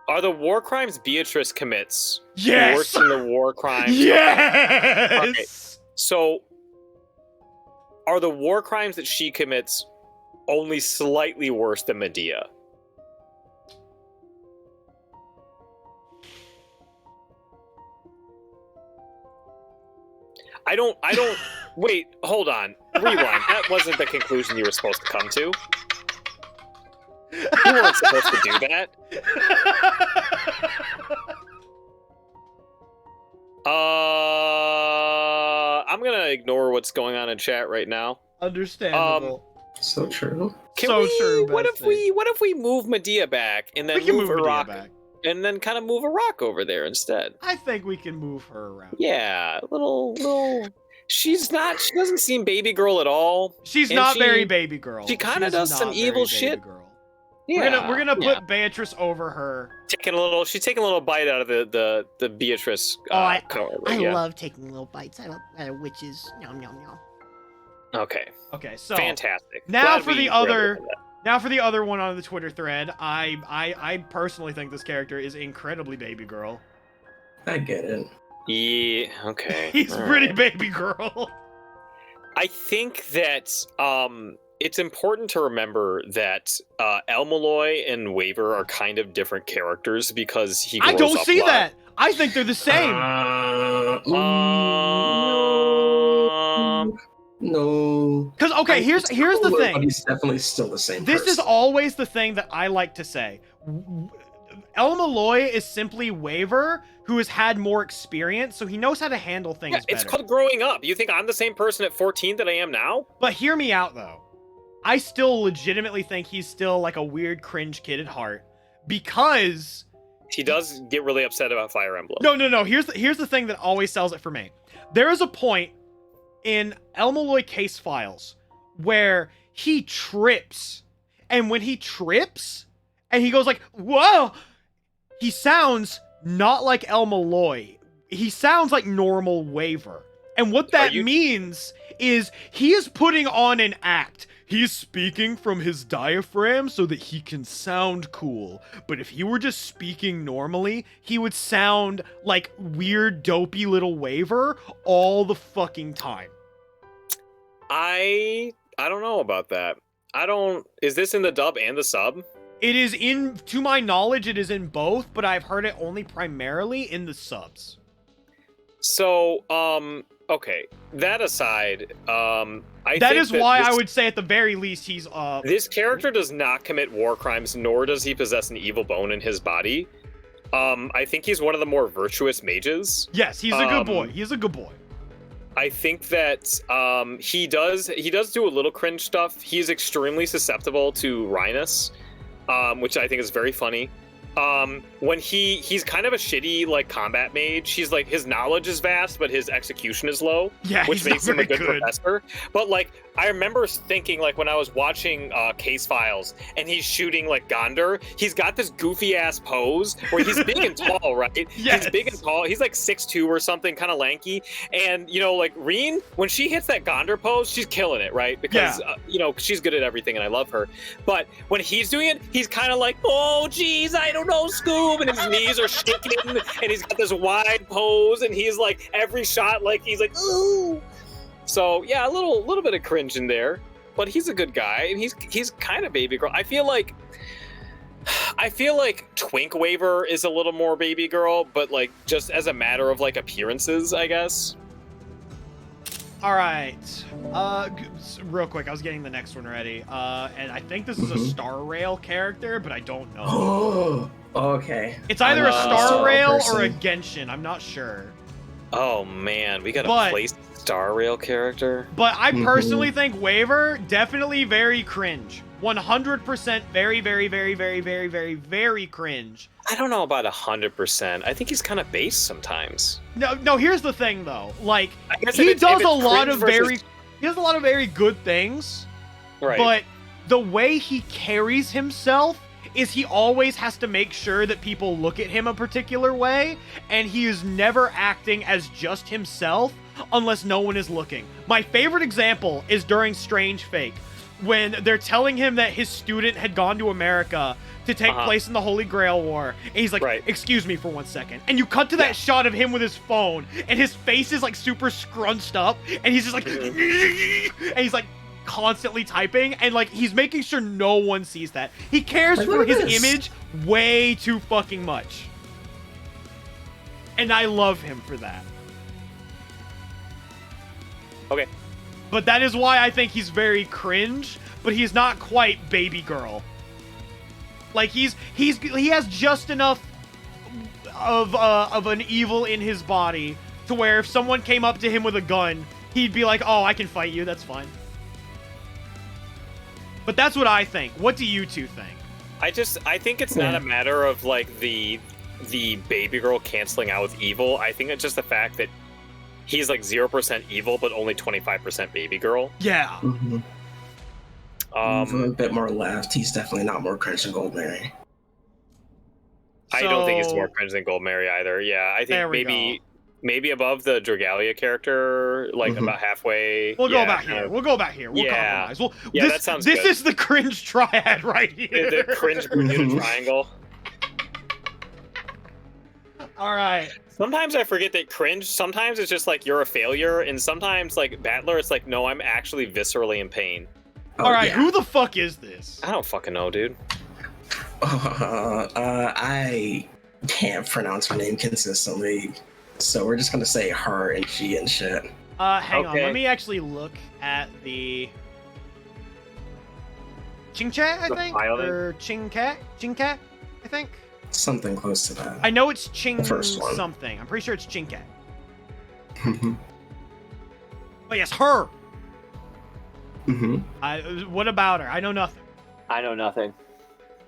Are the war crimes Beatrice commits yes worse than the war crimes? Yes. Okay. So, are the war crimes that she commits only slightly worse than Medea? I don't, wait, hold on. Rewind. That wasn't the conclusion you were supposed to come to. You weren't supposed to do that. I'm gonna ignore what's going on in chat right now. Understandable. So true. What if we move Medea back and then move a rock back? And then kind of move a rock over there instead. I think we can move her around. Yeah, little. She doesn't seem baby girl at all. She's not very baby girl. She kind of does some evil shit. We're gonna put Beatrice over her. She's taking a little bite out of the Beatrice. I yeah. love taking little bites out of witches. Nom nom nom. Okay. Okay, so Fantastic. Now Glad for the we other. read that. Now for the other one on the Twitter thread, I personally think this character is incredibly baby girl. I get it. Yeah. Okay. He's all pretty right. baby girl. I think that it's important to remember that Elmaloy and Waver are kind of different characters because he. I grows don't up see a lot. that. I think they're the same. No. Because okay, here's the But thing. he's definitely still the same. This is person. always the thing that I like to say. Elmaloy is simply Waver, who has had more experience, so he knows how to handle things better. It's called growing up. You think I'm the same person at 14 that I am now? But hear me out, though. I still legitimately think he's still like a weird cringe kid at heart, because He does get really upset about Fire Emblem. no. Here's the thing that always sells it for me. There is a point in Elmaloy case files where he trips, and when he trips and he goes like, "Whoa!" he sounds not like Elmaloy. He sounds like normal Waver. And what that means is he is putting on an act. He's speaking from his diaphragm so that he can sound cool. But if he were just speaking normally, he would sound like weird, dopey little Waver all the fucking time. I don't know about that. Is this in the dub and the sub? It is to my knowledge, it is in both, but I've heard it only primarily in the subs. So, okay. That aside, That is why I would say at the very least he's this character does not commit war crimes, nor does he possess an evil bone in his body. I think he's one of the more virtuous mages. Yes, he's a good boy. He's a good boy. I think that he does do a little cringe stuff. He's extremely susceptible to Rhinus, which I think is very funny. When he's kind of a shitty like combat mage. He's like, his knowledge is vast, but his execution is low, Yeah, which he's makes not him a very good professor. But like, I remember thinking like when I was watching Case Files and he's shooting like Gondor, he's got this goofy ass pose where he's big and tall, right? Yes. He's big and tall. He's like 6'2" or something, kind of lanky. And you know, like Reen, when she hits that Gondor pose, she's killing it, right? Because you know, she's good at everything, and I love her. But when he's doing it, he's kind of like, oh geez, I don't know, Scoob, and his knees are shaking, and he's got this wide pose, and he's like every shot, like he's like, ooh. So yeah, a little bit of cringe in there, but he's a good guy, and he's kind of baby girl. I feel like Twink Waver is a little more baby girl, but like just as a matter of like appearances, I guess. All right. Real quick, I was getting the next one ready. And I think this is a Star Rail character, but I don't know. Oh, okay. It's either a Star Rail person. or a Genshin. I'm not sure. Oh man, we gotta But- place Star Rail character. But I personally think Waver, definitely very cringe. 100% very, very, very, very, very, very, very cringe. I don't know about 100%. I think he's kind of base sometimes. No, here's the thing though. Like, I guess he if does it's a lot cringe of versus- he does a lot of very good things. Right. But the way he carries himself is he always has to make sure that people look at him a particular way, and he is never acting as just himself unless no one is looking. My favorite example is during Strange Fake, when they're telling him that his student had gone to America to take place in the Holy Grail War, and he's like, excuse me for 1 second. And you cut to that shot of him with his phone, and his face is like super scrunched up, and he's just like, and he's like, constantly typing, and like he's making sure no one sees that. He cares Like, for look at his this. image way too fucking much. And I love him for that. Okay. But that is why I think he's very cringe, but he's not quite baby girl. Like he has just enough of an evil in his body to where if someone came up to him with a gun, he'd be like, "Oh, I can fight you. That's fine." But that's what I think. What do you two think? I think it's not a matter of like the baby girl canceling out with evil. I think it's just the fact that he's like 0% evil, but only 25% baby girl. Yeah. a bit more left. He's definitely not more cringe than Goldmary. I don't think he's more cringe than Goldmary either. Yeah, I think maybe above the Dragalia character, like about halfway. We'll go back here. We'll go back here. We'll compromise. That sounds good. This is the cringe triad right here. The cringe Bermuda Triangle. All right. Sometimes I forget that cringe, sometimes it's just like you're a failure, and sometimes like Battler, it's like, no, I'm actually viscerally in pain. All right, who the fuck is this? I don't fucking know, dude. I can't pronounce her name consistently, so we're just gonna say her and she and shit. Hang on, let me actually look at the Jinke, I think, or Jinke, I think. Something close to that. I know it's Ching first one. something. I'm pretty sure it's Jinke. But yes, her. What about her? I know nothing. I know nothing.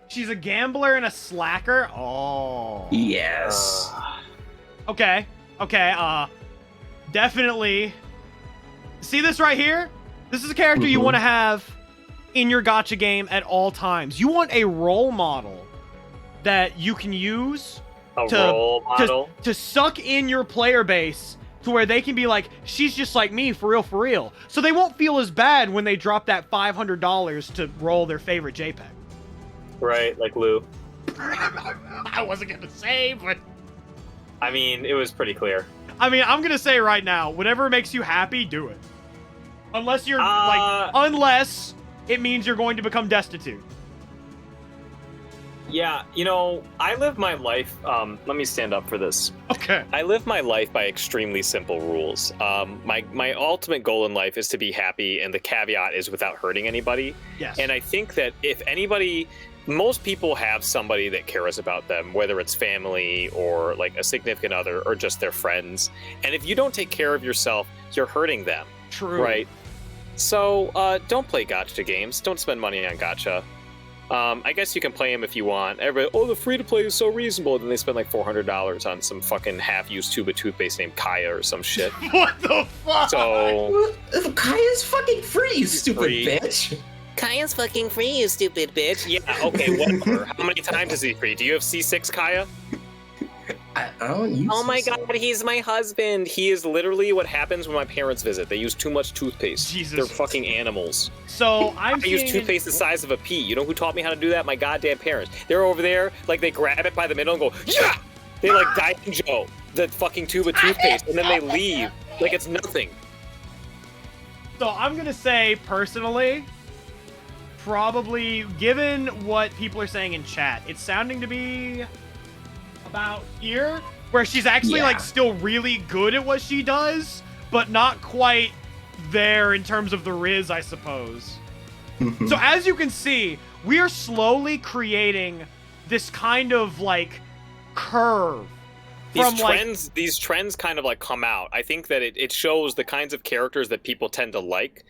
She's a gambler and a slacker. Oh. Yes. Okay. Definitely. See this right here? This is a character you want to have in your gacha game at all times. You want a role model that you can use to suck in your player base to where they can be like, she's just like me, for real. So they won't feel as bad when they drop that $500 to roll their favorite JPEG. Right, like Lou. I wasn't going to say, but... I mean, it was pretty clear. I mean, I'm going to say right now, whatever makes you happy, do it. Unless you're, unless it means you're going to become destitute. Yeah, you know, I live my life, let me stand up for this. Okay. I live my life by extremely simple rules. My ultimate goal in life is to be happy, and the caveat is without hurting anybody. Yes. And I think that if anybody, most people have somebody that cares about them, whether it's family or like a significant other or just their friends. And if you don't take care of yourself, you're hurting them. True. Right? So don't play gacha games. Don't spend money on gacha. I guess you can play them if you want. Everybody, the free-to-play is so reasonable. Then they spend like $400 on some fucking half-used tube of toothpaste named Kaya or some shit. What the fuck? So... Kaya's fucking free, you stupid bitch. Kaya's fucking free, you stupid bitch. Yeah, okay, whatever. How many times is he free? Do you have C6, Kaya? I don't use Oh my C6. god, he's my husband. He is literally what happens when my parents visit. They use too much toothpaste. Jesus. They're fucking animals. So I use toothpaste the size of a pea. You know who taught me how to do that? My goddamn parents. They're over there, like they grab it by the middle and go, yeah! They like Daikinjo the fucking tube of toothpaste, and then they leave like it's nothing. So I'm gonna say, personally, probably, given what people are saying in chat, it's sounding to be about here, where she's actually like still really good at what she does, but not quite there in terms of the Riz, I suppose. So as you can see, we are slowly creating this kind of like curve. These trends kind of like come out. I think that it shows the kinds of characters that people tend to like.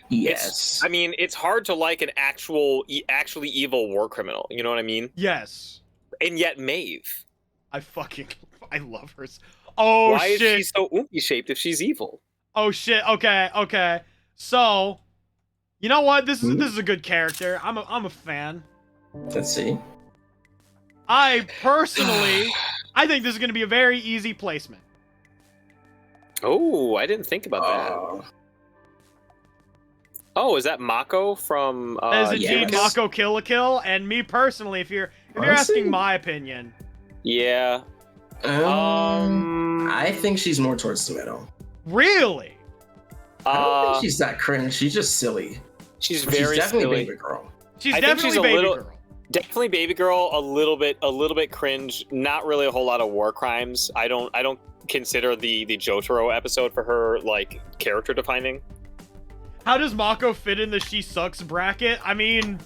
Yes. It's hard to like an actually evil war criminal. You know what I mean? Yes. And yet Maeve. I love her. Oh, Why shit. is she so oompy shaped if she's evil? Oh, shit. Okay. So, you know what? This is a good character. I'm a fan. Let's see. I personally, I think this is going to be a very easy placement. Oh, I didn't think about that. Oh, is that Mako from That is indeed Mako Kill a Kill, and me personally, if you're asking my opinion. Yeah. I think she's more towards the middle. Really? I don't think she's that cringe. She's just silly. She's very definitely silly. baby girl. She's definitely baby girl. Definitely baby girl. A little bit cringe. Not really a whole lot of war crimes. I don't consider the Jotaro episode for her like character defining. How does Mako fit in the she sucks bracket? I mean,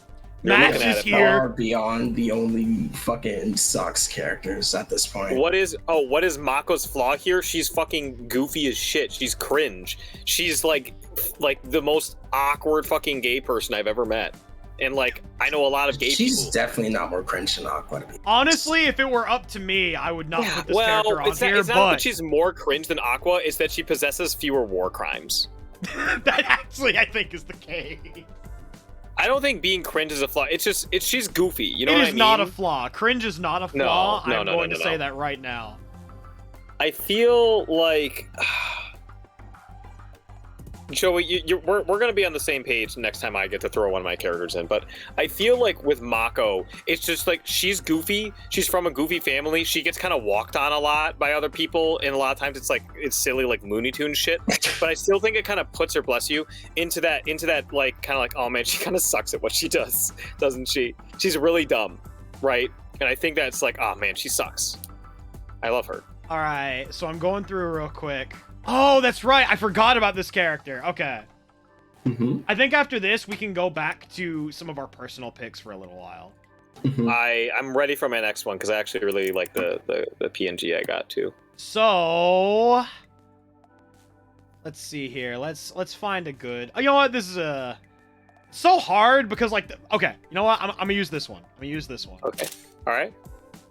Max is here. Far beyond the only fucking sucks characters at this point. What is Mako's flaw here? She's fucking goofy as shit. She's cringe. She's like the most awkward fucking gay person I've ever met. And like, I know a lot of gay people. She's definitely not more cringe than Aqua. Honestly, if it were up to me, I would not put this character on here. It's not that she's more cringe than Aqua, it's that she possesses fewer war crimes. That actually, I think, is the case. I don't think being cringe is a flaw. It's just she's goofy. You know what I mean? It is not a flaw. Cringe is not a flaw. No, I'm going to say that right now. I feel like Joey, we're going to be on the same page next time I get to throw one of my characters in, but I feel like with Mako, it's just like she's goofy. She's from a goofy family. She gets kind of walked on a lot by other people, and a lot of times it's silly like Looney Tunes shit. But I still think it kind of puts her, bless you, into that like kind of like, oh man, she kind of sucks at what she does, doesn't she? She's really dumb, right? And I think that's like, oh man, she sucks. I love her. All right, so I'm going through real quick. Oh, that's right. I forgot about this character. Okay. Mm-hmm. I think after this, we can go back to some of our personal picks for a little while. Mm-hmm. I'm ready for my next one because I actually really like the PNG I got too. So let's see here. Let's find a good. Oh, you know what? This is so hard because like okay. You know what? I'm gonna use this one. Okay. All right.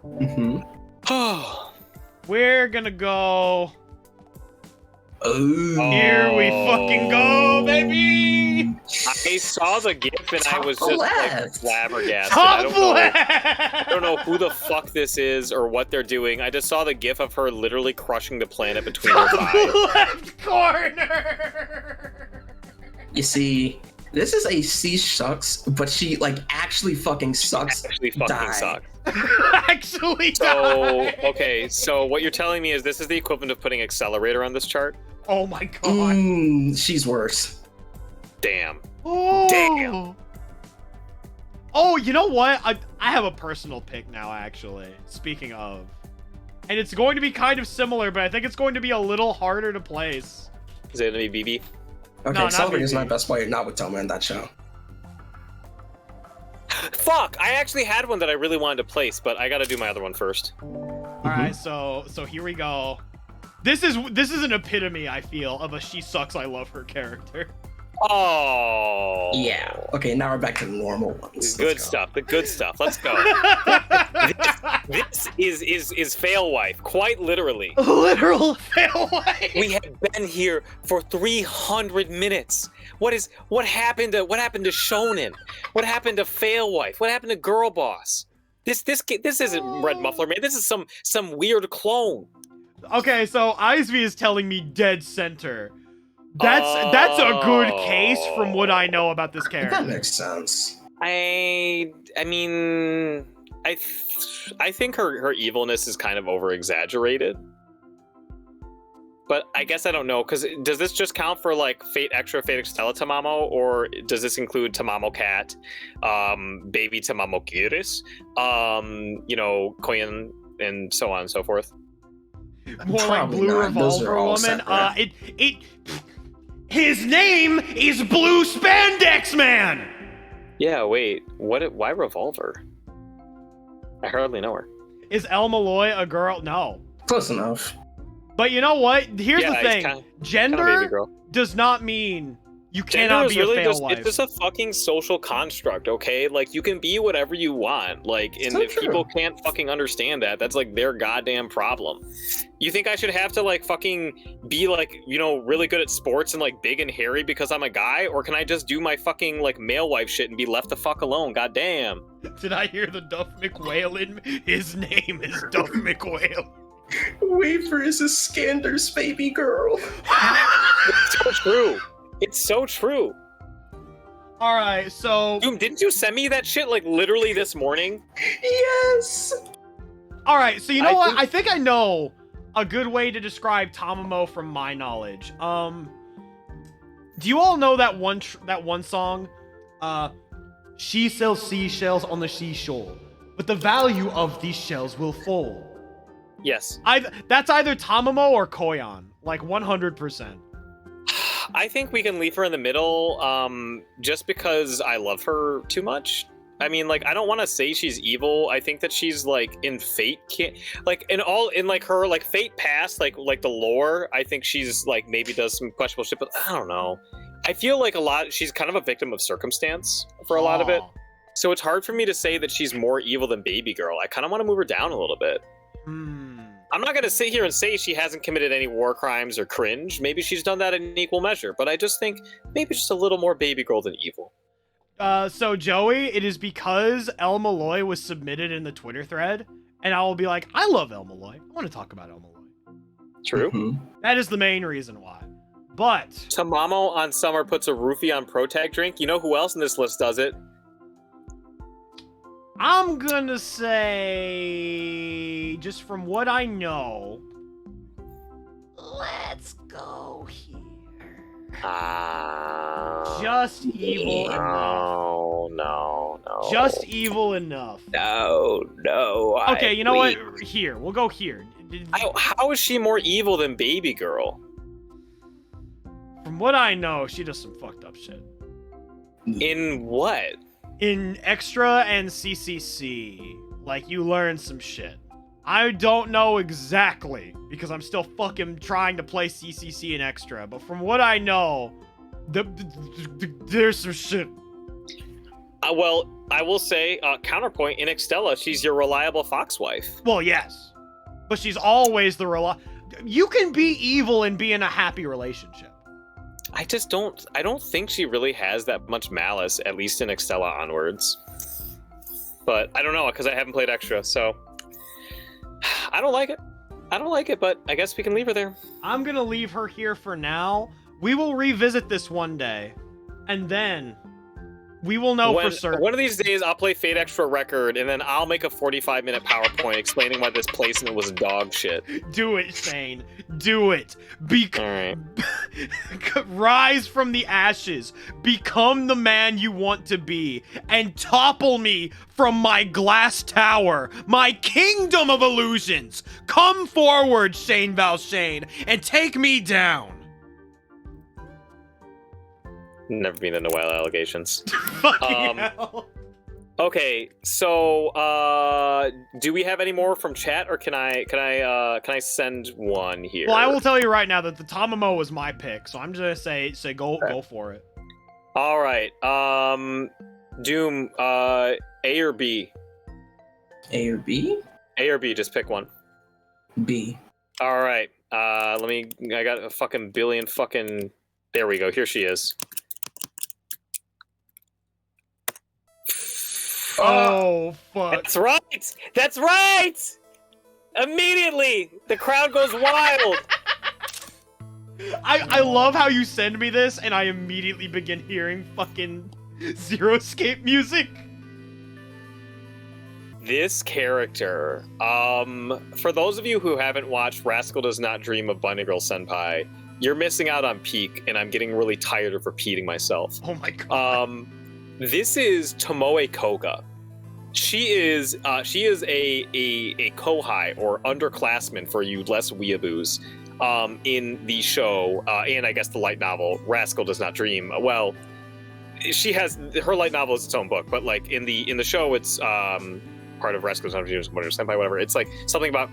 Mm-hmm. Oh. We're gonna go. Oh. Here we fucking go, baby! I saw the GIF and I was just like flabbergasted. Top I don't know who the fuck this is or what they're doing. I just saw the GIF of her literally crushing the planet between her thighs. left corner! You see, this is a C sucks, but she like actually fucking sucks. Actually fucking Die. sucks. Actually So, died. okay, so what you're telling me is this is the equivalent of putting accelerator on this chart? Oh my god. She's worse. Damn. Oh. Damn. Oh, you know what? I have a personal pick now, actually. Speaking of. And it's going to be kind of similar, but I think it's going to be a little harder to place. Is it gonna be BB? Okay, No, Accelerator is not my best player, not with Tomoe in that show. Fuck! I actually had one that I really wanted to place, but I gotta do my other one first. Alright, so here we go. This is an epitome, I feel, of a she sucks, I love her character. Oh. Yeah. Okay, now we're back to the normal ones. Good Let's go. stuff. The good stuff. Let's go. This is fail wife, quite literally. Literal fail wife. We have been here for 300 minutes. What happened to Shonen? What happened to fail wife? What happened to girl boss? This isn't Red Muffler Man. This is some weird clone. Okay, so Ivy is telling me dead center. That's a good case from what I know about this That character. makes sense. I mean, I think her evilness is kind of over exaggerated. But I guess I don't know, because does this just count for like Fate Extella Tamamo, or does this include Tamamo Cat, baby Tamamo Kiris, Koyan, and so on and so forth? More like Probably Blue not. Those Revolver are all Woman. separate. His name is Blue Spandex Man. Yeah, wait, why Revolver? I hardly know her. Is El Malloy a girl? No. Close enough. But you know what? Here's Yeah, the he's thing. kinda Gender baby girl. does not mean you Gender cannot is be a really fail just, wife. it's just a fucking social construct, okay? Like, you can be whatever you want. Like, and So if true. people can't fucking understand that, that's like their goddamn problem. You think I should have to like fucking be like, really good at sports and like big and hairy because I'm a guy? Or can I just do my fucking like male wife shit and be left the fuck alone? Goddamn. Did I hear the Duff McWhalen? His name is Duff McWhalen. Waver is a Scander's baby girl. It's so true. It's so true. All right, so Doom, didn't you send me that shit like literally this morning? Yes. all right, so you know I what? think- I think I know a good way to describe Tamamo from my knowledge. Do you all know that one song? She sells seashells on the seashore, but the value of these shells will fall. Yes. That's either Tamamo or Koyan, like 100%. I think we can leave her in the middle, just because I love her too much. I mean, like, I don't want to say she's evil. I think that she's like in Fate, in like her like Fate past, like the lore. I think she's like maybe does some questionable shit, but I don't know. I feel like she's kind of a victim of circumstance for a lot of it. Aw. So it's hard for me to say that she's more evil than Baby Girl. I kind of want to move her down a little bit. I'm not going to sit here and say she hasn't committed any war crimes or cringe. Maybe she's done that in equal measure, but I just think maybe just a little more Baby Girl than evil. So Joey, it is because El Malloy was submitted in the Twitter thread, and I will be like, I love El Malloy. I want to talk about El Malloy. True. Mhm. That is the main reason why. But Tamamo on Summer puts a roofie on Protag drink. You know who else in this list does it? I'm gonna say, just from what I know, Let's go here. just evil enough. No. Just evil enough. No. Okay, you know what? Here, we'll go here. How is she more evil than Baby Girl? From what I know, she does some fucked up shit. In what? In Extra and CCC, like, you learn some shit. I don't know exactly, because I'm still fucking trying to play CCC and Extra, but from what I know, there's some shit. Well, I will say, counterpoint, in Extella, she's your reliable fox wife. Well, yes. But she's always the You can be evil and be in a happy relationship. I don't think she really has that much malice, at least in Extella onwards. But I don't know, because I haven't played Extra, so... I don't like it, but I guess we can leave her there. I'm gonna leave her here for now. We will revisit this one day, and then we will know for certain. One of these days, I'll play Fate Extra Record, and then I'll make a 45-minute PowerPoint explaining why this placement was dog shit. Do it, Shane. Do it. All right. Rise from the ashes. Become the man you want to be. And topple me from my glass tower. My kingdom of illusions. Come forward, Shane Valshane, and take me down. Never been the Noel allegations. Fucking hell. Okay, so do we have any more from chat, or can I send one here? Well, I will tell you right now that the Tamamo was my pick, so I'm just gonna say go for it. All right, Doom, A or B? A or B? A or B? Just pick one. B. All right, I got a fucking billion fucking. There we go. Here she is. Oh, fuck. That's right! Immediately, the crowd goes wild. I love how you send me this, and I immediately begin hearing fucking Zero Escape music. This character, for those of you who haven't watched Rascal Does Not Dream of Bunny Girl Senpai, you're missing out on peak, and I'm getting really tired of repeating myself. Oh my god. This is Tomoe Koga. She is a kohai, or underclassman for you less weeaboos, in the show, and I guess the light novel, Rascal Does Not Dream. Well, she has, her light novel is its own book, but like in the show, it's part of Rascal Does Not Dream, Senpai, whatever. It's like something about,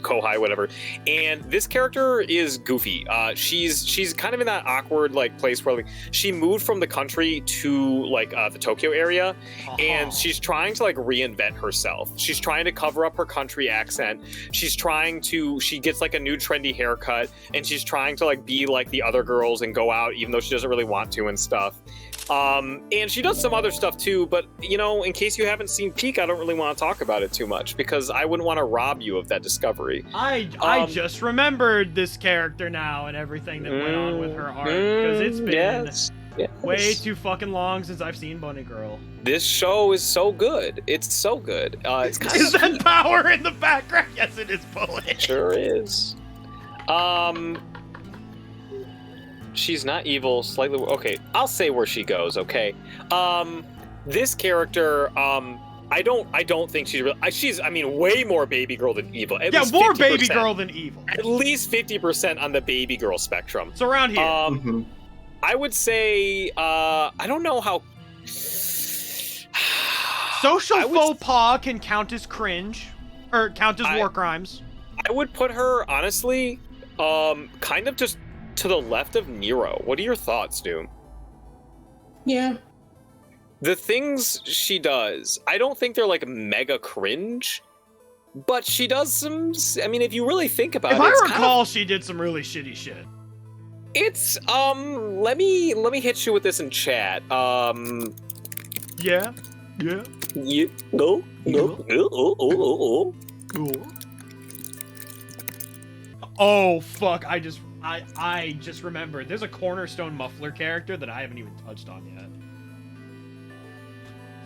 kohai, whatever. And this character is goofy. She's kind of in that awkward like place where like she moved from the country to like the Tokyo area, and she's trying to like reinvent herself. She's trying to cover up her country accent. She gets like a new trendy haircut, and she's trying to like be like the other girls and go out even though she doesn't really want to and stuff. And she does some other stuff too, but in case you haven't seen Peak, I don't really want to talk about it too much because I wouldn't want to rob you of that discovery. I just remembered this character now and everything that went on with her arc, because it's been way too fucking long since I've seen Bunny Girl. This show is so good. It's so good. It's kind Is that power in the background? Yes, it is, Bullet. Sure is. She's not evil, slightly. Okay, I'll say where she goes. Okay, this character, I don't think she's real. She's, way more baby girl than evil. More baby girl than evil. At least 50% on the baby girl spectrum. So around here. I would say, I don't know how. Social faux pas can count as cringe, or count as war crimes. I would put her honestly, kind of just to the left of Nero. What are your thoughts, Doom? Yeah. The things she does, I don't think they're like mega cringe, but she does some. If you really think about it, if I recall, she did some really shitty shit. It's let me hit you with this in chat. Yeah. No. Oh fuck! I just remembered. There's a cornerstone muffler character that I haven't even touched on yet.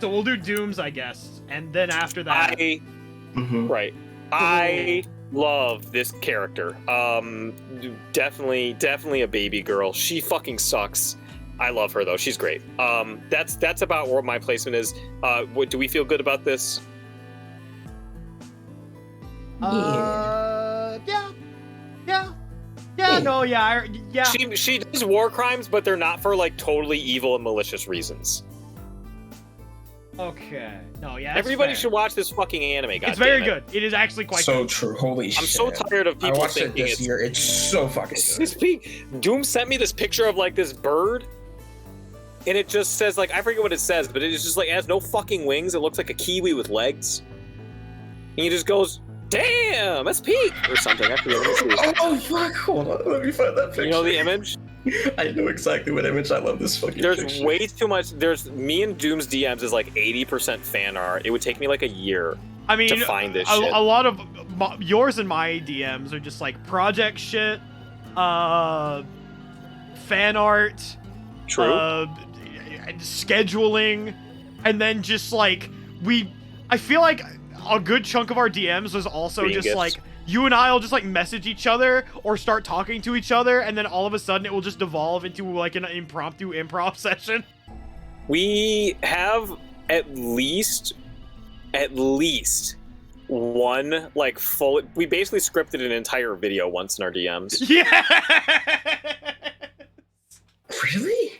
So we'll do Dooms, I guess, and then after that, right. I love this character. Definitely a baby girl. She fucking sucks. I love her though. She's great. That's about where my placement is. Do we feel good about this? Yeah. She does war crimes, but they're not for like totally evil and malicious reasons. Okay. No, yeah. That's Everybody fair. should watch this fucking anime. It's very good. It is actually quite so good. true. Holy shit! I'm so tired of people I watched it thinking this year. It's so fucking good. This Doom sent me this picture of like this bird, and it just says like I forget what it says, but it is just like it has no fucking wings. It looks like a kiwi with legs, and he just goes, "Damn, that's peak" or something. I forget what it is. Oh fuck! Hold on, let me find that picture. You know the image? I know exactly what image. I love this fucking There's picture. way too much. There's me and Doom's DMs is like 80% fan art. It would take me like a year to find this shit. A lot of yours and my DMs are just like project shit, fan art, True. scheduling, and then just like I feel like a good chunk of our DMs was also Being just gifts. like you and I'll just like message each other or start talking to each other, and then all of a sudden it will just devolve into like an impromptu improv session. We have at least one like full. We basically scripted an entire video once in our DMs. Yeah. Really?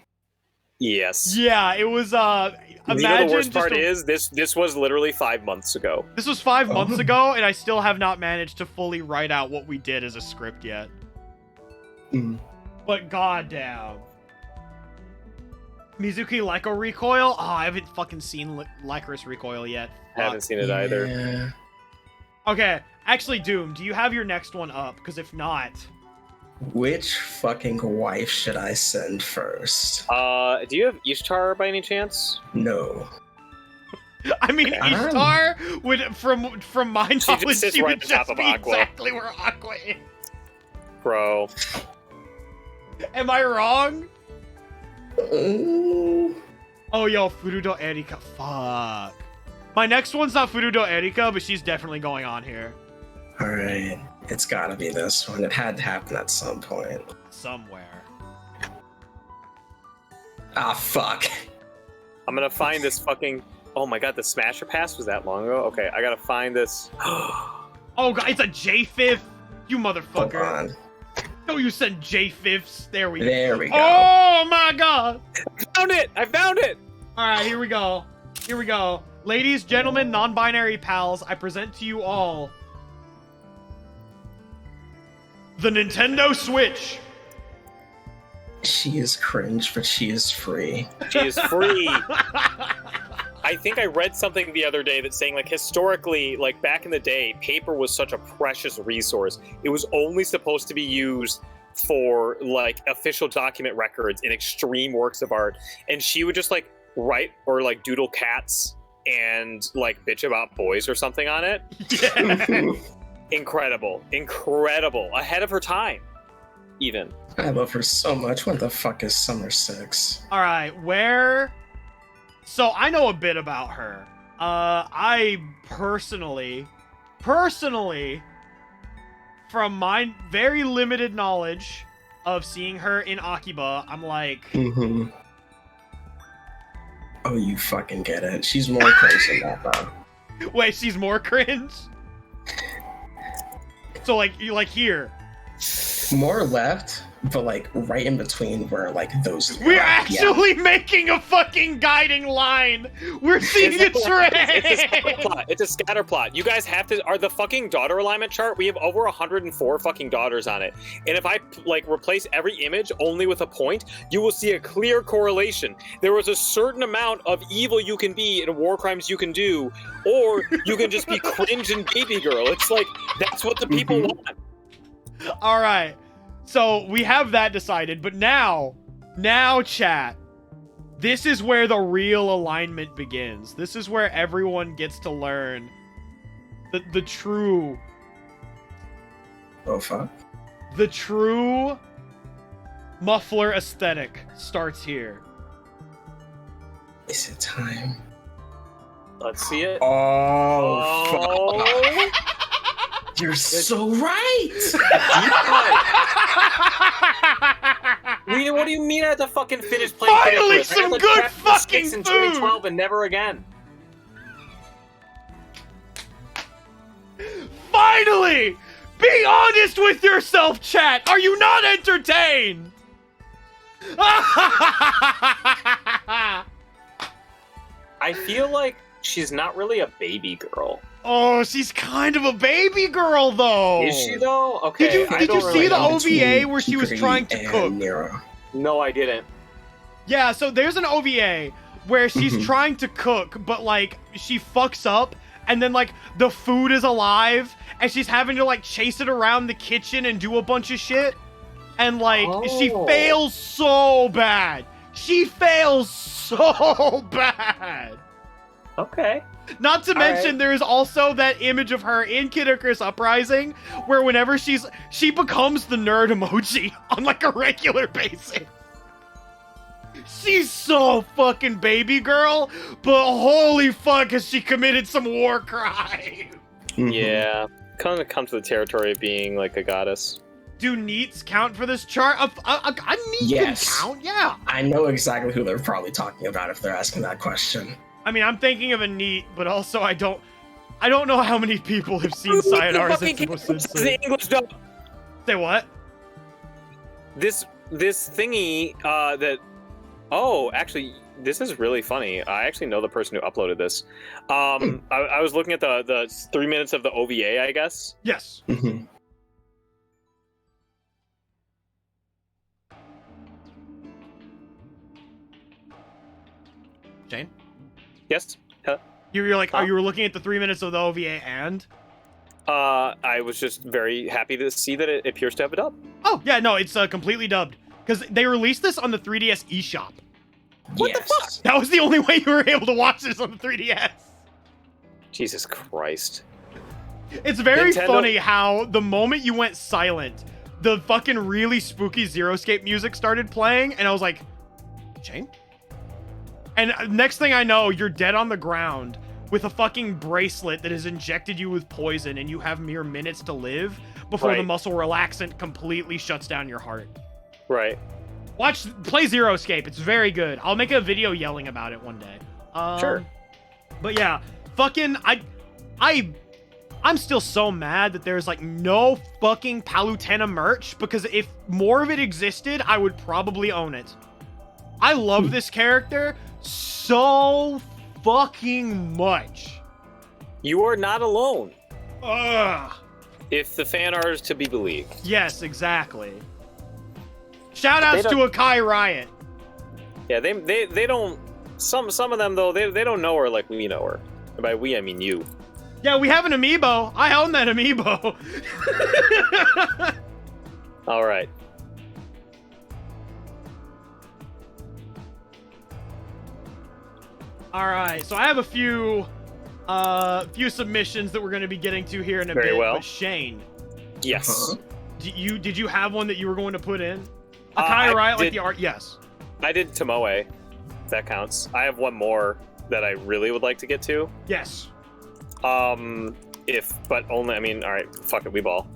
Yes. Yeah, it was You know the worst just part is this was literally 5 months ago. This was 5 months ago, and I still have not managed to fully write out what we did as a script yet. But goddamn. Mizuki Leiko Recoil? Oh, I haven't fucking seen Lycoris Recoil yet. I haven't seen it either. Yeah. Okay, actually, Doom, do you have your next one up? Because if not... Which fucking wife should I send first? Do you have Ishtar by any chance? No. I mean, Ishtar would, from my knowledge, She just sits she right would at the top just of be Aqua. exactly where Aqua is. Bro. Am I wrong? Uh, Oh, yo, Furudo Erika. Fuck. My next one's not Furudo Erika, but she's definitely going on here. Alright. It's gotta be this one. It had to happen at some point. Somewhere. Ah, fuck. I'm gonna find this fucking... Oh my god, the Smasher Pass was that long ago? Okay, I gotta find this. Oh, God, it's a J5th? You Hold motherfucker. on. No, you send J5ths. There we go. There we go. Oh, my God. I found it! All right, here we go. Here we go. Ladies, gentlemen, non-binary pals, I present to you all the Nintendo Switch. She is cringe, but she is free. She is free. I think I read something the other day that's saying, like, historically, like, back in the day, paper was such a precious resource. It was only supposed to be used for, like, official document records in extreme works of art. And she would just, like, write or, like, doodle cats and, like, bitch about boys or something on it. Yeah. Incredible. Ahead of her time, even. I love her so much. What the fuck is Summer 6? All right, where... So, I know a bit about her. I personally, from my very limited knowledge of seeing her in Akiba, I'm like... Oh, you fucking get it. She's more cringe than that, though. Wait, she's more cringe? So, like, you like here. More left, but like right in between where like those. We're actually making a fucking guiding line. We're seeing a trend. It's a scatter plot. You guys have to. Are the fucking daughter alignment chart? We have over 104 fucking daughters on it. And if I like replace every image only with a point, you will see a clear correlation. There was a certain amount of evil you can be and war crimes you can do, or you can just be cringe and baby girl. It's like that's what the people want. All right. So we have that decided, but now, chat, this is where the real alignment begins. This is where everyone gets to learn the true... Oh, fuck. The true muffler aesthetic starts here. Is it time? Let's see it. Oh, fuck. You're so right! What do you mean I had to fucking finish playing? Finally, Kid Icarus? I some had, good Craft fucking Sticks in food! 2012 and never again. Finally! Be honest with yourself, chat! Are you not entertained? I feel like she's not really a baby girl. Oh, she's kind of a baby girl, though. Is she though? Okay. Did you see the OVA where she was Kikuri trying to and cook? Nero. No, I didn't. Yeah, so there's an OVA where she's trying to cook, but like she fucks up, and then like the food is alive, and she's having to like chase it around the kitchen and do a bunch of shit, and like she fails so bad. She fails so bad. Okay. Not to mention, there is also that image of her in Kid Icarus Uprising, where whenever she becomes the nerd emoji on like a regular basis. She's so fucking baby girl, but holy fuck has she committed some war crime. Yeah. Kind of comes to the territory of being like a goddess. Do neats count for this chart? A neat Yes. can count, yeah. I know exactly who they're probably talking about if they're asking that question. I mean, I'm thinking of a neat, but also I don't know how many people have seen Sayonara Zetsubou The English dub. Say what? This thingy that. Oh, actually, this is really funny. I actually know the person who uploaded this. I was looking at the 3 minutes of the OVA, I guess. Yes. Shane? Yes. You were like, you were looking at the 3 minutes of the OVA and? I was just very happy to see that it appears to have a dub. Oh, yeah, no, it's completely dubbed. Because they released this on the 3DS eShop. What the fuck? That was the only way you were able to watch this on the 3DS. Jesus Christ. It's very Nintendo- funny how the moment you went silent, the fucking really spooky Zeroscape music started playing, and I was like, Shane? And next thing I know, you're dead on the ground with a fucking bracelet that has injected you with poison, and you have mere minutes to live before the muscle relaxant completely shuts down your heart. Right. Play Zeroscape. It's very good. I'll make a video yelling about it one day. Sure. But yeah, fucking, I'm still so mad that there's like no fucking Palutena merch, because if more of it existed, I would probably own it. I love this character so fucking much. You are not alone. Ugh. If the fan art is to be believed. Yes, exactly. Shoutouts to Akai Riot. Yeah, they don't. Some of them though, they don't know her like we know her. And by we I mean you. Yeah, we have an amiibo. I own that amiibo. All right. All right, so I have a few submissions that we're going to be getting to here in a Very bit. well. But Shane, Yes. did you have one that you were going to put in? Akai Riot, like the art? Yes. I did Tomoe. That counts. I have one more that I really would like to get to. Yes. But only, I mean, all right, fuck it, we ball.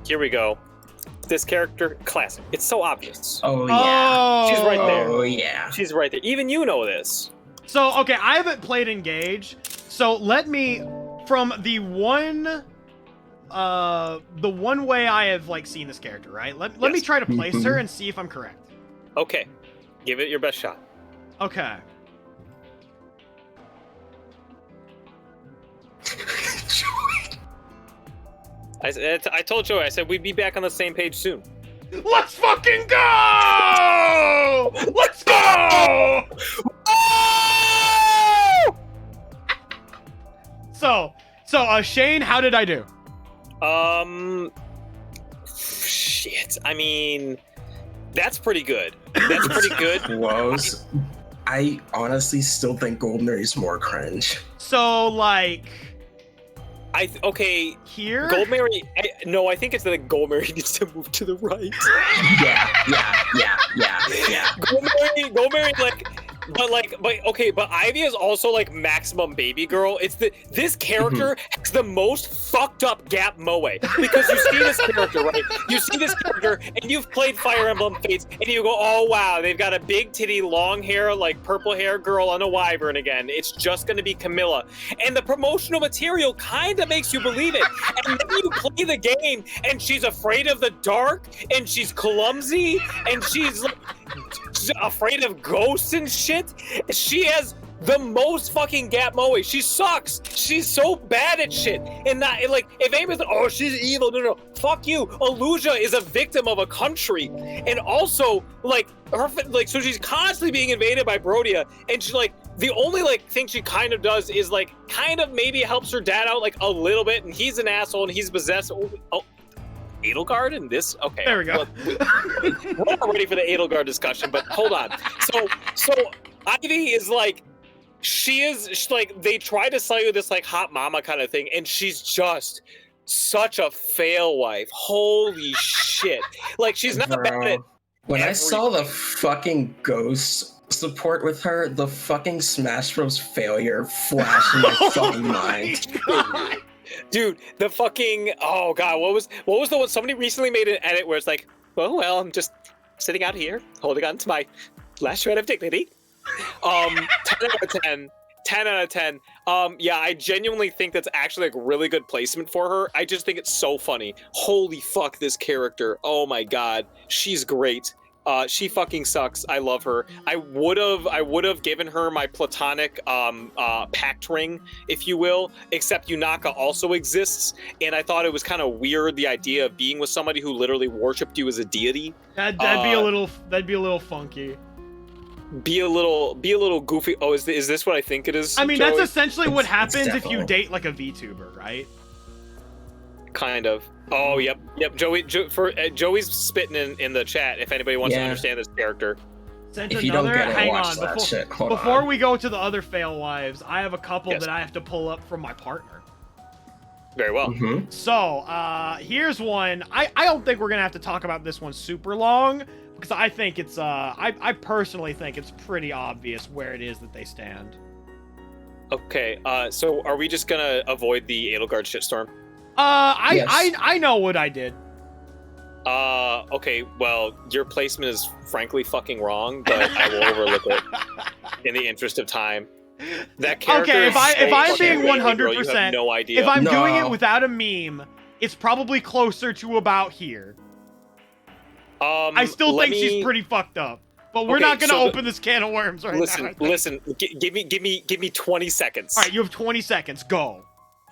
Here we go. This character, classic. It's so obvious. Oh, yeah. She's right there. Oh, yeah. She's right there. Even you know this. So, okay, I haven't played Engage, so let me, from the one way I have, like, seen this character, right? Let me try to place her and see if I'm correct. Okay. Give it your best shot. Okay. I told Joey, I said we'd be back on the same page soon. Let's fucking go! Let's go! So, Shane, how did I do? shit. I mean, that's pretty good. That's pretty good. Close. I honestly still think Goldmary's more cringe. So, like, okay. here? Goldmary. No, I think it's that Goldmary needs to move to the right. Yeah. Goldmary, but Ivy is also like maximum baby girl. This character has the most fucked up gap moe, because you see this character, right? You see this character, and you've played Fire Emblem Fates, and you go, oh wow, they've got a big titty, long hair, like purple hair girl on a wyvern again. It's just gonna be Camilla, and the promotional material kind of makes you believe it. And then you play the game, and she's afraid of the dark, and she's clumsy, and she's like afraid of ghosts and shit. She has the most fucking gap moe. She sucks. She's so bad at shit. And not like, if anybody's like, oh, she's evil. No. Fuck you. Aluja is a victim of a country. And also, like, so she's constantly being invaded by Brodia. And she's like, the only like thing she kind of does is like kind of maybe helps her dad out like a little bit. And he's an asshole and he's possessed. Oh, Edelgard in this? Okay. There we go. We're not ready for the Edelgard discussion, but hold on. So Ivy is like, she's like, they try to sell you this like hot mama kind of thing, and she's just such a fail wife. Holy shit. Like, she's not bad at when I saw the fucking ghost support with her, the fucking Smash Bros failure flashed in my fucking mind. Dude, the fucking, oh god, what was the one? Somebody recently made an edit where it's like, oh well, I'm just sitting out here holding on to my last shred of dignity. 10 out of 10. 10 out of 10. Yeah, I genuinely think that's actually like really good placement for her. I just think it's so funny. Holy fuck, this character. Oh my god, she's great. She fucking sucks. I love her. I would have given her my platonic pact ring, if you will, except Yunaka also exists, and I thought it was kind of weird, the idea of being with somebody who literally worshipped you as a deity. That'd be a little funky. Be a little goofy. Oh, is this what I think it is? I mean, Joey? that's essentially what happens if you date like a VTuber, right? Kind of. Oh, yep. Joey's spitting in the chat if anybody wants to understand this character. Sent If you don't get it, hang watch on. that shit. Hold Before on. we go to the other fail wives, I have a couple Yes. that I have to pull up from my partner. Very well. Mhm. So, here's one. I don't think we're gonna have to talk about this one super long, because I think it's I personally think it's pretty obvious where it is that they stand. Okay, so are we just gonna avoid the Edelgard shitstorm? Yes. I know what I did. Okay, well, your placement is frankly fucking wrong, but I will overlook it in the interest of time. That character Okay, is if I'm fucking being amazing, girl. 100%, You have no idea. If I'm doing it No. without a meme, it's probably closer to about here. I still think she's pretty fucked up. But we're Okay, not gonna so open this can of worms right now. Listen. Give me 20 seconds. All right, you have 20 seconds. Go.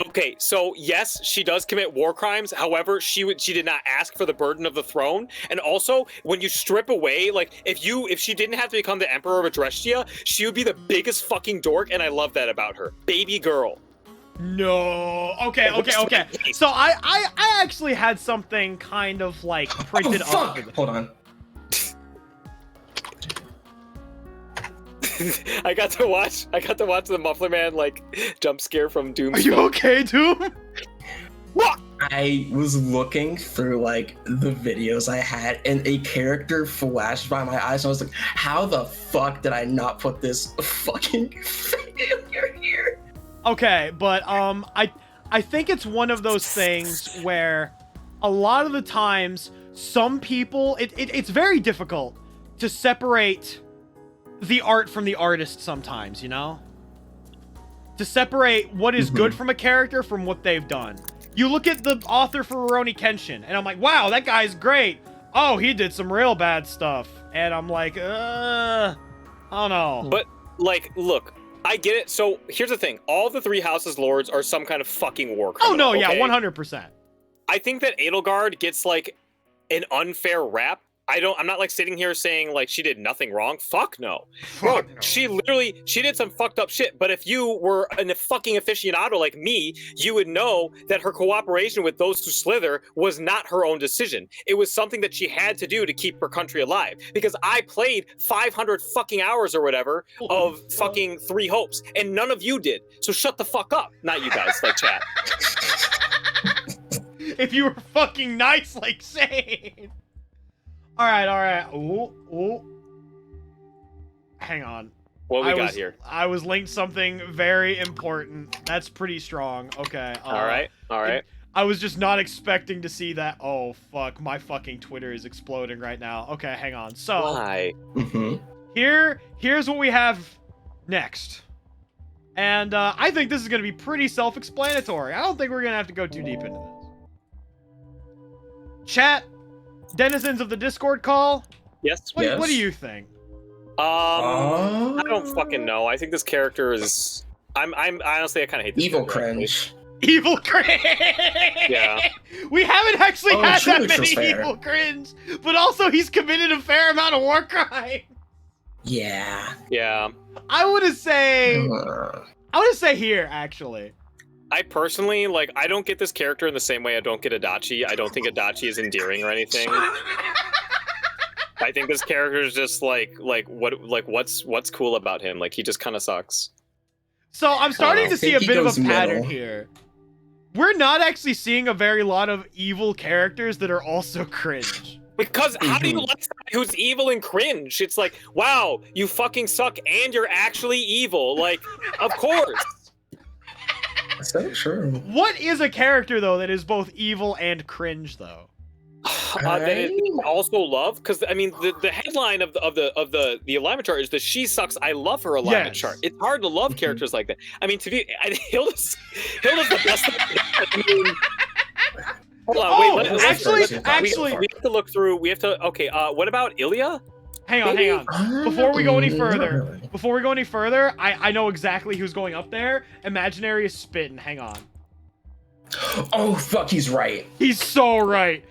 Okay, so yes, she does commit war crimes. However, she did not ask for the burden of the throne. And also, when you strip away, like, if she didn't have to become the Emperor of Adrestia, she would be the biggest fucking dork, and I love that about her. Baby girl. No. Okay. So I actually had something kind of like printed up. Hold on. I got to watch the Muffler Man like jump scare from Doom. Are you okay, Doom? What? I was looking through like the videos I had, and a character flashed by my eyes. And I was like, "How the fuck did I not put this fucking failure here?" Okay, but I think it's one of those things where a lot of the times some people it's very difficult to separate the art from the artist sometimes, you know? To separate what is good from a character from what they've done. You look at the author for Rurouni Kenshin, and I'm like, wow, that guy's great. Oh, he did some real bad stuff. And I'm like, I don't know. But, like, look, I get it. So, here's the thing. All the Three Houses Lords are some kind of fucking war criminal, Oh, no, yeah, okay? 100%. I think that Edelgard gets, like, an unfair rap. I'm not like sitting here saying like she did nothing wrong. Fuck no. Fuck Bro, no. she did some fucked up shit. But if you were a fucking aficionado like me, you would know that her cooperation with those who slither was not her own decision. It was something that she had to do to keep her country alive. Because I played 500 fucking hours or whatever of fucking Three Hopes, and none of you did. So shut the fuck up. Not you guys, like chat. If you were fucking nice like Shane. Alright. Ooh. Hang on. What we got here? I was linked something very important. That's pretty strong. Okay. All right. I was just not expecting to see that. Oh, fuck. My fucking Twitter is exploding right now. Okay, hang on. So, Why? here's what we have next. And I think this is going to be pretty self-explanatory. I don't think we're going to have to go too deep into this. Chat, denizens of the Discord call. Yes. What do you think? I don't fucking know. I think this character is. I'm honestly, I kind of hate this Evil character, cringe. Evil cringe. Yeah. We haven't actually had that which was many fair. evil cringe, but also he's committed a fair amount of war crime. Yeah. Yeah. I would say here actually. I personally like. I don't get this character in the same way I don't get Adachi. I don't think Adachi is endearing or anything. I think this character is just what's cool about him? Like he just kind of sucks. So I'm starting to see a think he bit of a goes pattern middle. here. We're not actually seeing a very lot of evil characters that are also cringe. Because how do you like somebody who's evil and cringe? It's like, wow, you fucking suck and you're actually evil. Like, of course. So true. What is a character though that is both evil and cringe though? That is also love, because I mean the headline of the alignment chart is that she sucks. I love her alignment chart. It's hard to love characters like that. I mean, Hilda's the best. I mean, hold on, wait. Actually, we have to look through. We have to. Okay. What about Ilia? Hang on. Before we go any further, I know exactly who's going up there. Imaginary is spitting. Hang on. Oh fuck, he's right. He's so right.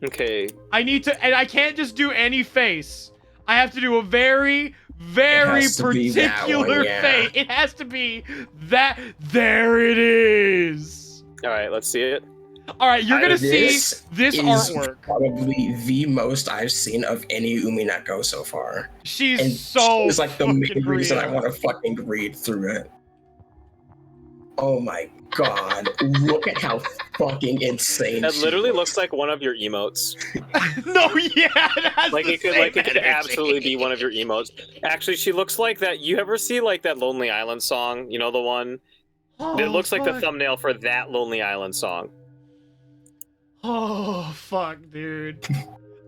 Okay. I need to, and I can't just do any face. I have to do a very, very particular face. It has to be that. There it is. All right. Let's see it. All right, you're gonna see this is artwork. Probably the most I've seen of any Umineko so far. She's so. It's like the main fucking reason I real. want to fucking read through it. Oh my god! Look at how fucking insane. That she literally looks like one of your emotes. No, yeah, it has Like the it could, same like it could energy. absolutely be one of your emotes. Actually, she looks like that. You ever see like that Lonely Island song? You know the one. It looks like the fuck. thumbnail for that Lonely Island song. Oh fuck, dude.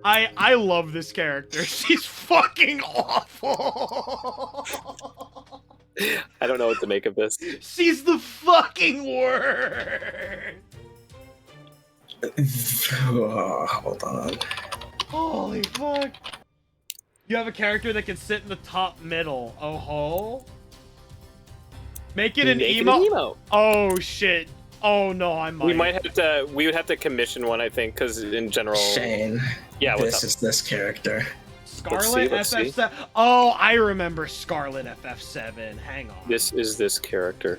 I love this character. She's fucking awful. I don't know what to make of this. She's the fucking worst. Hold on. Holy fuck. You have a character that can sit in the top middle. Oh ho. Make it an Make it emo. an emote. Oh shit. Oh no, I might. We would have to commission one, I think, because in general. Shane. Yeah, what's This up? is this character. Scarlet Let's see. FF7. Oh, I remember Scarlet FF7. Hang on. This is this character.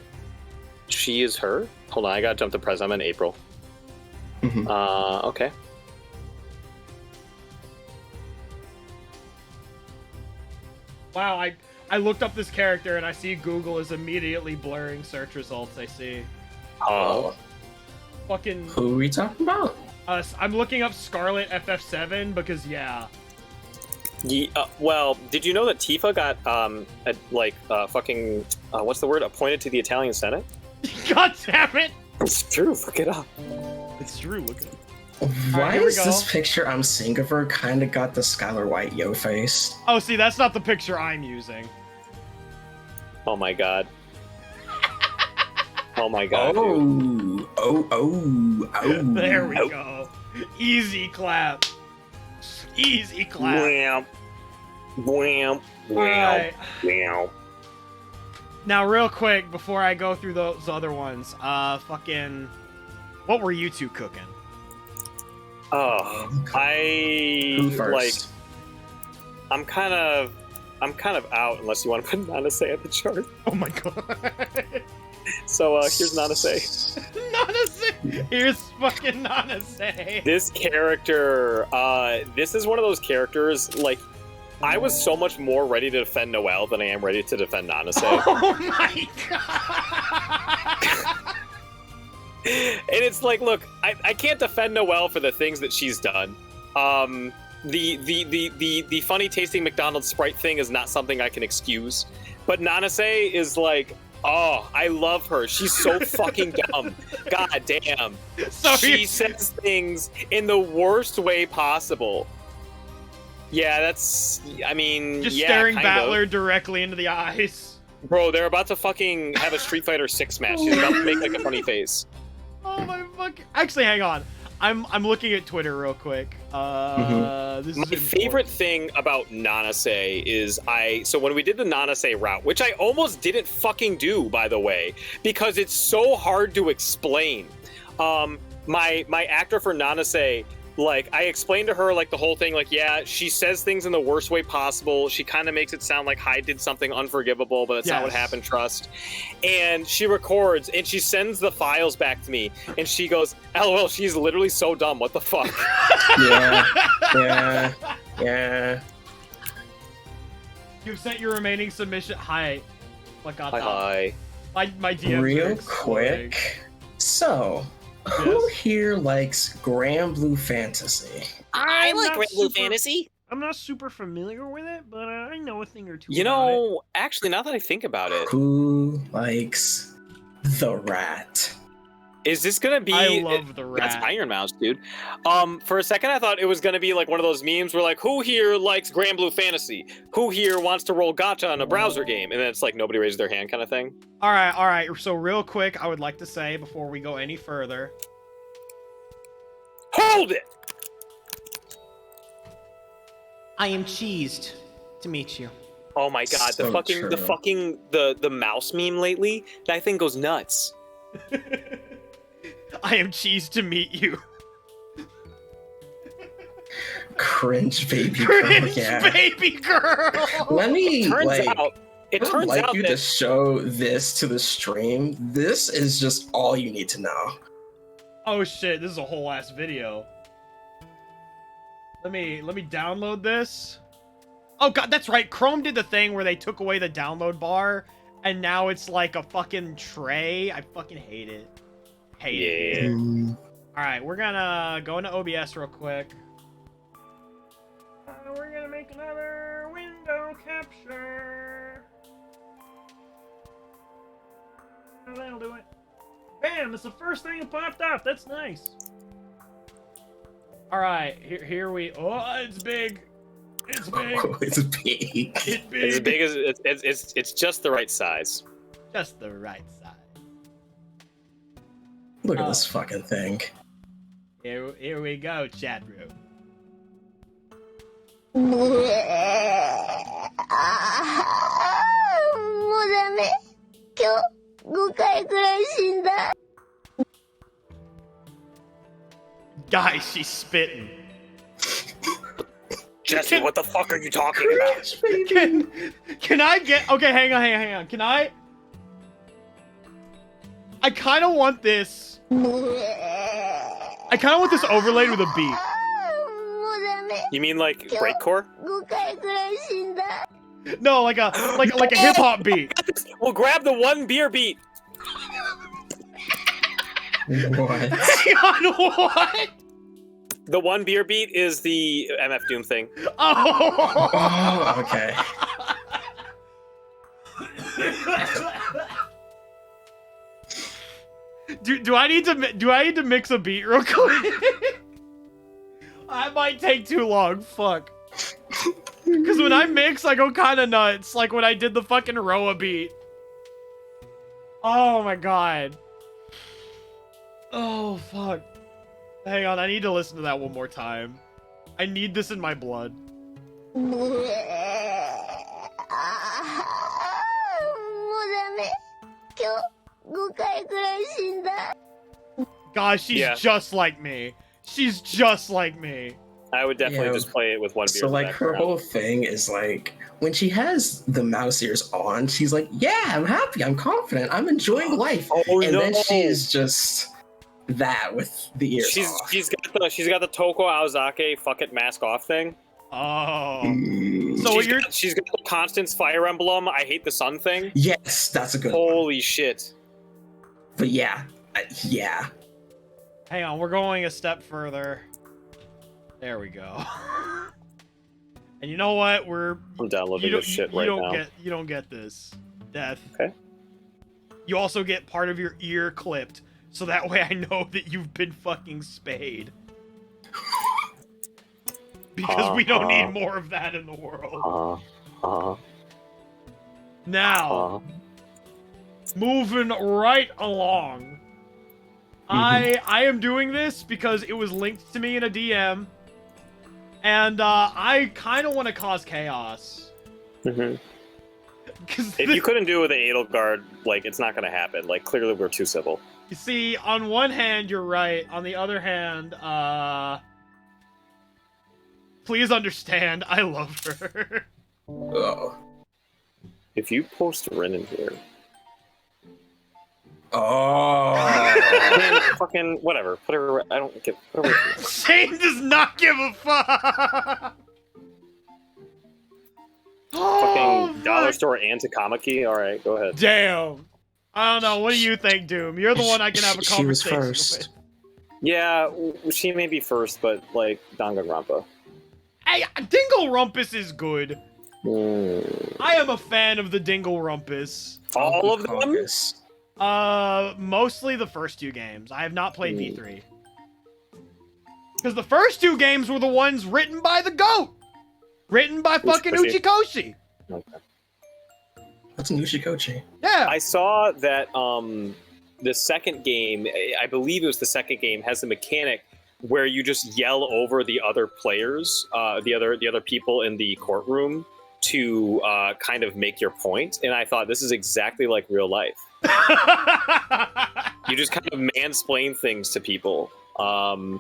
She is her. Hold on, I gotta jump to present. I'm in April. Mhm. Okay. Wow, I looked up this character and I see Google is immediately blurring search results. I see. Oh. Fucking. Who are we talking about? I'm looking up Scarlet FF7 because yeah. Well, did you know that Tifa got what's the word? Appointed to the Italian Senate? God damn it! It's true. Look it up. It's true. Look at it. Why here we is go. this picture I'm seeing of her kind of got the Skylar White yo face? Oh, see, that's not the picture I'm using. Oh my god. Oh my god. Dude. Oh. There we go. Easy clap. Easy clap. Wham. Wham. Alright. Wham. Now, real quick, before I go through those other ones, fucking, what were you two cooking? Oh, Who like, first? I'm kind of out unless you want to put Nanase at the chart. Oh my god. So here's Nanase. Nanase! Here's fucking Nanase. This character, this is one of those characters, like, I was so much more ready to defend Noel than I am ready to defend Nanase. Oh my god! And it's like, look, I can't defend Noel for the things that she's done. The funny tasting McDonald's Sprite thing is not something I can excuse. But Nanase is like, oh, I love her. She's so fucking dumb. God damn. She says things in the worst way possible. Yeah, that's, I mean, Just yeah, staring kind Battler of. directly into the eyes. Bro, they're about to fucking have a Street Fighter 6 match. She's about to make like a funny face. Oh my fucking... Actually, hang on. I'm looking at Twitter real quick. This My is favorite important. thing about Nanase is so when we did the Nanase route, which I almost didn't fucking do, by the way, because it's so hard to explain. My actor for Nanase, like, I explained to her, like, the whole thing, like, yeah, she says things in the worst way possible. She kind of makes it sound like Hyde did something unforgivable, but that's not what Yes. happened, trust. And she records, and she sends the files back to me, and she goes, LOL, she's literally so dumb, what the fuck? Yeah. You've sent your remaining submission. Hi. What got that? Hi. My DMs are Real exploding. quick. So, who Yes. here likes Granblue Fantasy? I I'm like not Granblue super- Fantasy. I'm not super familiar with it, but I know a thing or two. You about it. know, actually, now that I think about it, Who likes the rat? is this gonna be? I love the That's rat. Iron Mouse, dude. For a second, I thought it was gonna be like one of those memes where like, who here likes Granblue Fantasy? Who here wants to roll gacha on a browser game? And then it's like nobody raises their hand, kind of thing. All right. So real quick, I would like to say before we go any further, Hold it! I am cheesed to meet you. Oh my god, So the mouse meme lately, that thing goes nuts. I am cheesed to meet you. Cringe baby girl. Cringe Yeah. baby girl. Let me Turns like. out, it I would turns like out you that to show this to the stream. This is just all you need to know. Oh shit, this is a whole ass video. Let me download this. Oh god, that's right. Chrome did the thing where they took away the download bar and now it's like a fucking tray. I fucking hate it. Hate it. yeah. All right, we're gonna go into OBS real quick. We're gonna make another window capture. Oh, that'll do it. Bam! It's the first thing that popped up. That's nice. All right, here we. Oh, it's big. It's big. Oh, it's big. It's It's big. as big as it's just the right size. Just the right size. Look at Oh. this fucking thing. Here we go, chat room. もうダメ。今日5回くらい死んだ。 Guys, she's spitting. Jesse, what the fuck are you talking about? Can I get? Okay, hang on. Can I? I kind of want this. I kind of want this overlaid with a beat. もうダメ。 You mean like breakcore? 5回くらい死んだ。 No, like a hip hop beat. We'll grab the one beer beat. What? Hang on, what? The one beer beat is the MF Doom thing. Oh. Oh, okay. Do I need to mix a beat real quick? I might take too long. Fuck. Because when I mix, I go kind of nuts. Like when I did the fucking Roa beat. Oh my god. Oh fuck. Hang on, I need to listen to that one more time. I need this in my blood. もうダメ。今日5回くらい死んだ。 Gosh, she's Yeah. just like me. She's just like me. I would definitely just play it with one beer. So like her whole thing is like when she has the mouse ears on, she's like, "Yeah, I'm happy, I'm confident, I'm enjoying life." And then she's just that with the ears off. She's got the Toko Aozake fuck it mask off thing. Oh. So she's got the Constance Fire Emblem I hate the sun thing. Yes, that's a good one. Holy shit. But yeah. Hang on, we're going a step further. There we go. And you know what? I'm downloading this shit right now. You don't get this. Death. Okay. You also get part of your ear clipped, so that way I know that you've been fucking spayed. Because we don't need more of that in the world. Now, moving right along. I am doing this because it was linked to me in a DM. And I kind of want to cause chaos. If you couldn't do it with the Edelgard, like, it's not going to happen. Like, clearly we're too civil. You see, on one hand, you're right. On the other hand, please understand, I love her. Oh. If you post Rin in here... Oh. Fucking whatever. Put her. I don't give. Put her away. Shane does not give a fuck. Fucking dollar store and Takamaki. All right, go ahead. Damn. I don't know. What do you think, Doom? You're the one I can have a conversation with. She was first. Yeah, she may be first, but like Danganronpa. Hey, Dingle Rumpus is good. I am a fan of the Dingle Rumpus. All of them. Mostly the first two games. I have not played V3. Because the first two games were the ones written by the GOAT! Written by fucking Uchikoshi! Okay. That's an Uchikoshi. Yeah! I saw that, the second game, I believe it was the second game, has a mechanic where you just yell over the other players, the other people in the courtroom to, kind of make your point. And I thought, this is exactly like real life. You just kind of mansplain things to people, and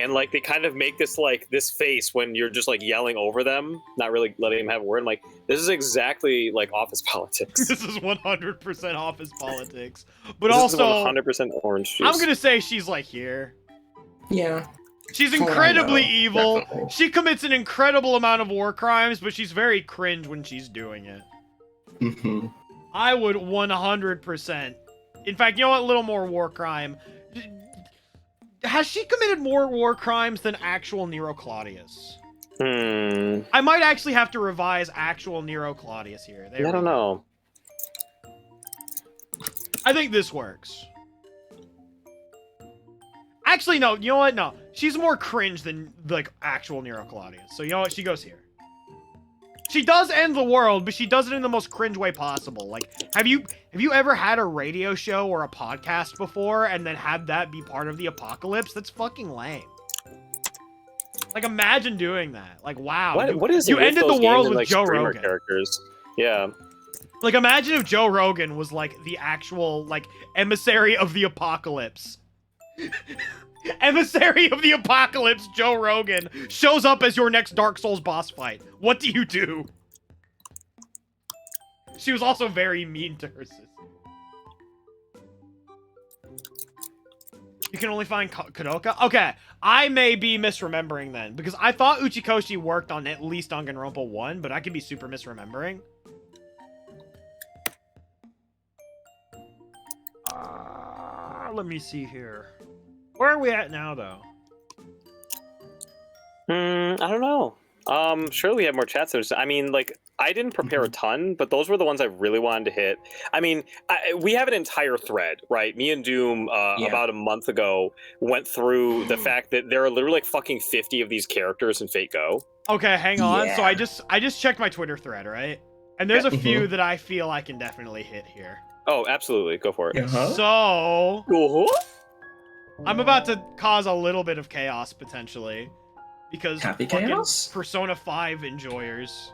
like they kind of make this face when you're just like yelling over them, not really letting them have a word. I'm like, this is exactly like office politics. This is 100% office politics, but this also is 100% orange juice. I'm gonna say she's like here. Yeah. She's incredibly evil. Definitely. She commits an incredible amount of war crimes, but she's very cringe when she's doing it. I would 100%. In fact, you know what? A little more war crime. Has she committed more war crimes than actual Nero Claudius? I might actually have to revise actual Nero Claudius here. I don't know. I think this works. Actually, no. You know what? No. She's more cringe than, like, actual Nero Claudius. So, you know what? She goes here. She does end the world, but she does it in the most cringe way possible. Like, have you ever had a radio show or a podcast before and then had that be part of the apocalypse? That's fucking lame. Like, imagine doing that. Like, wow. What is you ended the world with like, Joe streamer Rogan. Characters. Yeah. Like, imagine if Joe Rogan was, like, the actual, like, emissary of the apocalypse. Emissary of the apocalypse, Joe Rogan, shows up as your next Dark Souls boss fight. What do you do? She was also very mean to her sister. You can only find Kadoka? Okay, I may be misremembering then, because I thought Uchikoshi worked on at least Danganronpa 1, but I could be super misremembering. Let me see here. Where are we at now, though? I don't know. Surely we have more chats. I mean, like, I didn't prepare a ton, but those were the ones I really wanted to hit. I mean, we have an entire thread, right? Me and Doom, about a month ago, went through the fact that there are literally like fucking 50 of these characters in Fate Go. Okay, hang on. So I just checked my Twitter thread, right? And there's a few that I feel I can definitely hit here. Oh, absolutely. Go for it. So... I'm about to cause a little bit of chaos, potentially. Because chaos? Persona 5 enjoyers.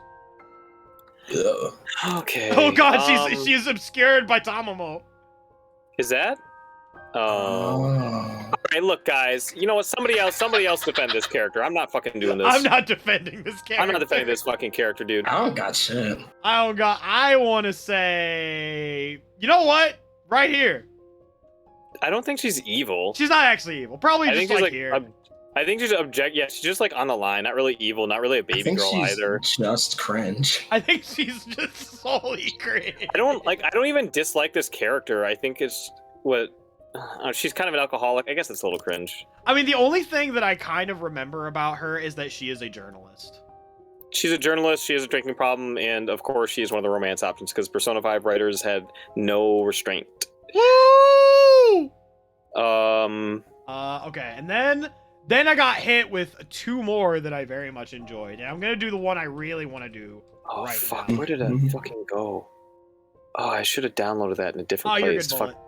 Okay. Oh god, she's obscured by Tamamo. Is that? Alright, look, guys. You know what? Somebody else defend this character. I'm not fucking doing this. I'm not defending this character. I'm not defending this fucking character, dude. I don't got shit. I want to say, you know what? Right here. I don't think she's evil. She's not actually evil. Probably I just think she's like here. I think she's yeah, she's just like on the line. Not really evil. Not really a baby girl either. Just cringe. I think she's just solely cringe. I don't even dislike this character. I think it's what. She's kind of an alcoholic. I guess it's a little cringe. I mean, the only thing that I kind of remember about her is that she is a journalist. She's a journalist. She has a drinking problem, and of course, she is one of the romance options because Persona 5 writers had no restraint. Woo! Okay, and then I got hit with 2 more that I very much enjoyed, and I'm gonna do the one I really want to do. Oh right fuck! now. Where did it fucking go? Oh, I should have downloaded that in a different Oh, you're place. good, Fuck. Bullet.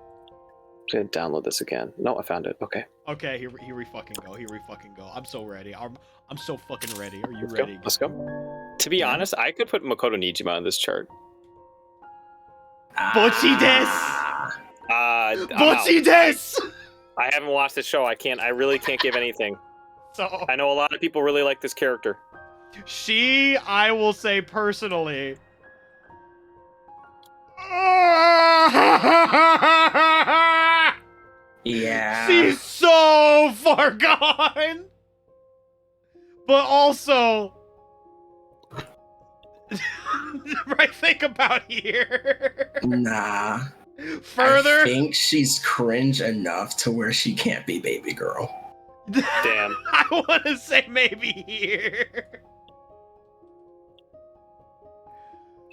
I'm gonna download this again. No, I found it. Okay. Okay, here we fucking go. Here we fucking go. I'm so ready. I'm so fucking ready. Are you Let's ready? go. Let's go. To be honest, I could put Makoto Nijima on this chart. Bocchi desu! I'm out. Bocchi desu! I haven't watched the show. I really can't give anything. So I know a lot of people really like this character. I will say personally. Yeah. She's so far gone. But also, right? Think about here. Nah. Further. I think she's cringe enough to where she can't be baby girl. Damn. I want to say maybe here.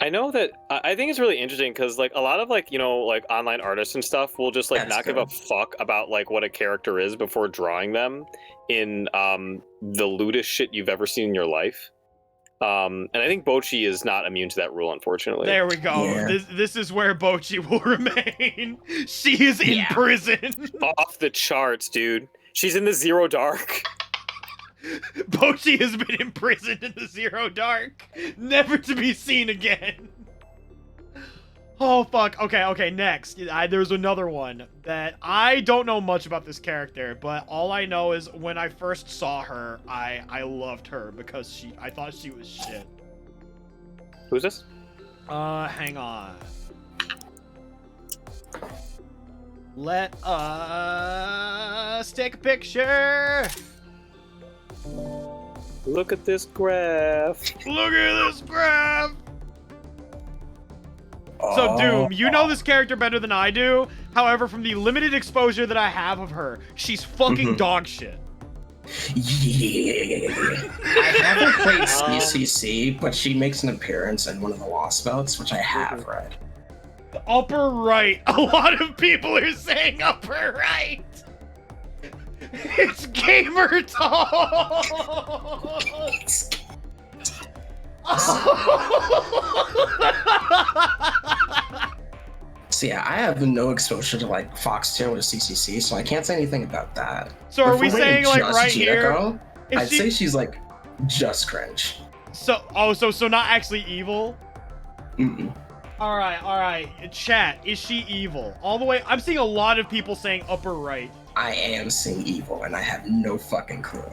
I know that I think it's really interesting because like a lot of like like online artists and stuff will just like That's not give a fuck about like what a character is before drawing them in the lewdest shit you've ever seen in your life. And I think Bocchi is not immune to that rule, unfortunately. There we go. Yeah. This is where Bocchi will remain. She is in prison. Off the charts, dude. She's in the Zero Dark. Bocchi has been imprisoned in the Zero Dark, never to be seen again. Oh fuck. Okay, next. There's another one that I don't know much about this character, but all I know is when I first saw her, I loved her because I thought she was shit. Who's this? Hang on. Let us take a picture. Look at this graph. Look at this graph. So, Doom, you know this character better than I do. However, from the limited exposure that I have of her, she's fucking dog shit. Yeah. I haven't played CCC, but she makes an appearance in one of the Lost Belts, which I have read. Upper right. A lot of people are saying upper right. It's gamer talk. So yeah, I have no exposure to like Foxtail or CCC, so I can't say anything about that. So But are if we we're saying rating like just right here? Umineko, Is I'd she- say she's like just cringe. So not actually evil. Mm-mm. All right. Chat, is she evil? All the way. I'm seeing a lot of people saying upper right. I am seeing evil, and I have no fucking clue.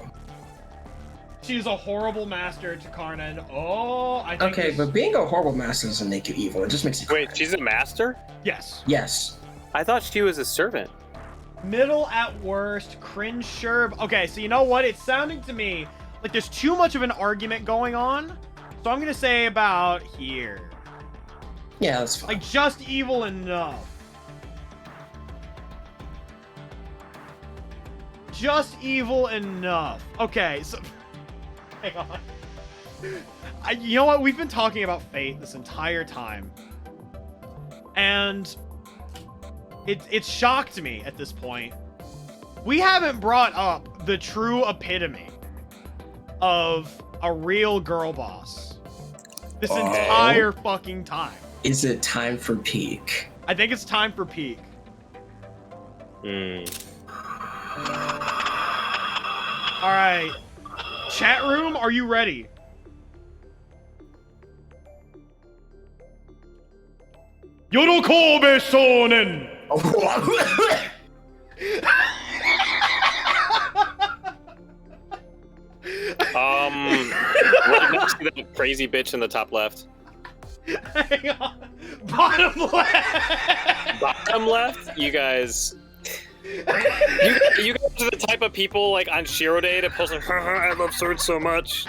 She's a horrible master to Karnan. Oh, I think. Okay, this- but being a horrible master doesn't make you evil. It just makes you Wait, cringe. she's a master? Yes. Yes. I thought she was a servant. Middle at worst, cringe sure. Okay, so you know what? It's sounding to me like there's too much of an argument going on. So I'm gonna say about here. Yeah, that's fine. Like just evil enough. Just evil enough. Okay, so hang on. You know what? We've been talking about fate this entire time. And it shocked me at this point. We haven't brought up the true epitome of a real girl boss this entire fucking time. Is it time for peak? I think it's time for peak. All right. Chat room, are you ready? Yorokobe Shonen! crazy bitch in the top left. Hang on. Bottom left. Bottom left, you guys. You guys are the type of people like on Shiro Day to post like, I love swords so much.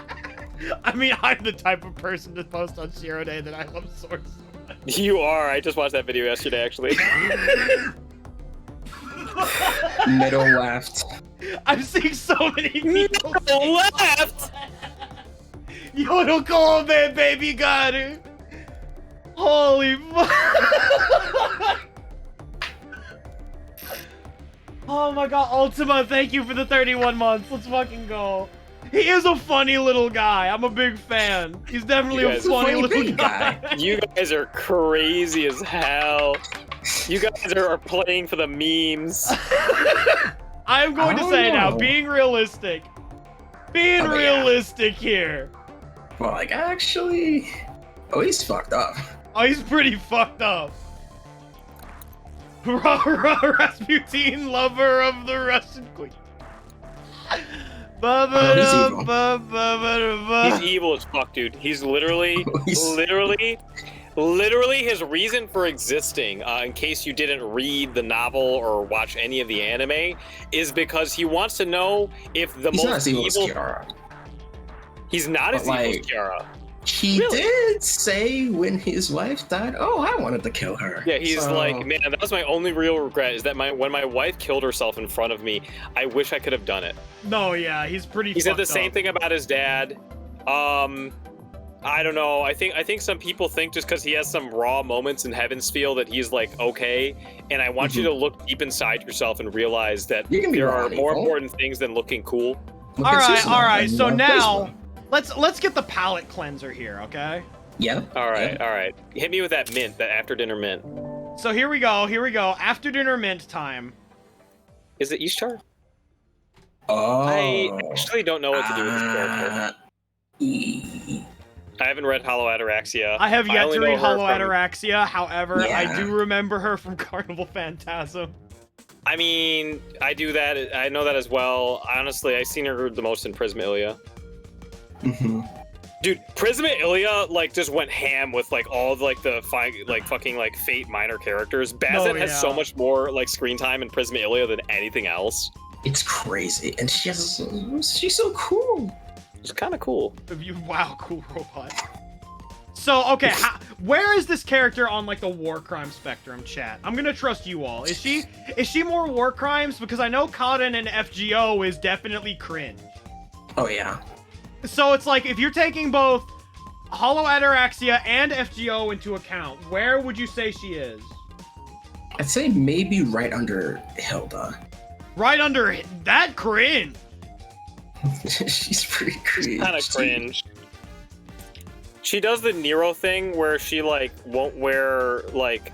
I mean, I'm the type of person to post on Shiro Day that I love swords so much. You are. I just watched that video yesterday, actually. Middle left. I'm seeing so many people. Middle left. Yodel Kobe, baby, got it. Holy fuck. Oh my god, Ultima, thank you for the 31 months. Let's fucking go. He is a funny little guy. I'm a big fan. He's definitely a funny little guy. You guys are crazy as hell. You guys are playing for the memes. I'm going to say now, being realistic. Being realistic here. Well, like, actually... Oh, he's fucked up. Oh, he's pretty fucked up. Rasputin, lover of the Russian queen. He's evil as fuck, dude. He's literally his reason for existing, in case you didn't read the novel or watch any of the anime, is because he wants to know if the He's most not as evil as evil... Kiara. He's not as evil as Kiara. He did say when his wife died, oh, I wanted to kill her. Yeah, he's like, man, that was my only real regret, is that when my wife killed herself in front of me, I wish I could have done it. No, yeah, he's pretty He said the fucked same up. thing about his dad. I don't know. I think some people think just because he has some raw moments in Heaven's Feel that he's like okay, and I want you to look deep inside yourself and realize that there are more important things than looking cool. All right. So now, let's get the palate cleanser here, okay? Yeah. All right. Hit me with that mint, that after dinner mint. So here we go. After dinner mint time. Is it Ishtar? Oh. I actually don't know what to do with this character. I haven't read Hollow Ataraxia. I have yet to read Hollow from... Ataraxia. However, I do remember her from Carnival Phantasm. I mean, I do that. I know that as well. Honestly, I've seen her the most in Prisma Ilia. Dude, Prisma Ilia like just went ham with like all the fucking like Fate minor characters. Bazin has so much more like screen time in Prisma Ilia than anything else. It's crazy, and she's so cool. It's kind of cool. Wow, cool robot. So, okay, where is this character on, like, the war crime spectrum, chat? I'm gonna trust you all. Is she more war crimes? Because I know Kaden and FGO is definitely cringe. Oh, yeah. So it's like, if you're taking both Hollow Ataraxia and FGO into account, where would you say she is? I'd say maybe right under Hilda. Right under that cringe. She's pretty cringe. Kind of cringe. She does the Nero thing where she like won't wear like,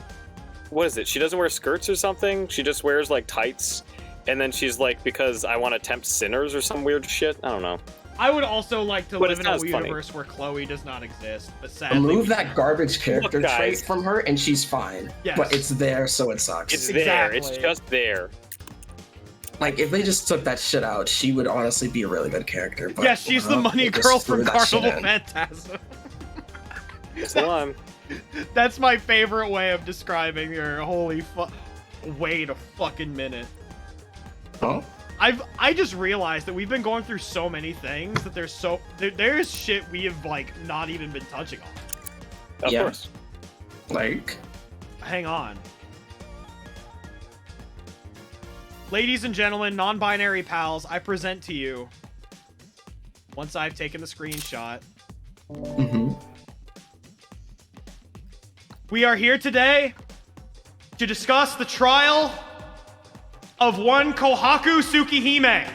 what is it? She doesn't wear skirts or something. She just wears like tights, and then she's like, because I want to tempt sinners or some weird shit. I don't know. I would also like to live in a universe where Chloe does not exist, but sadly, remove that garbage character trait from her, and she's fine. Yes. But it's there, so it sucks. It's there. It's just there. Like, if they just took that shit out, she would honestly be a really good character. But, yeah, she's the money girl from Carnival Phantasm. So on. That's my favorite way of describing her. Holy fuck. Wait a fucking minute. Huh? I just realized that we've been going through so many things that there's shit we have, like, not even been touching on. Of course. Like? Hang on. Ladies and gentlemen, non-binary pals, I present to you, once I've taken the screenshot, we are here today to discuss the trial of one Kohaku Tsukihime.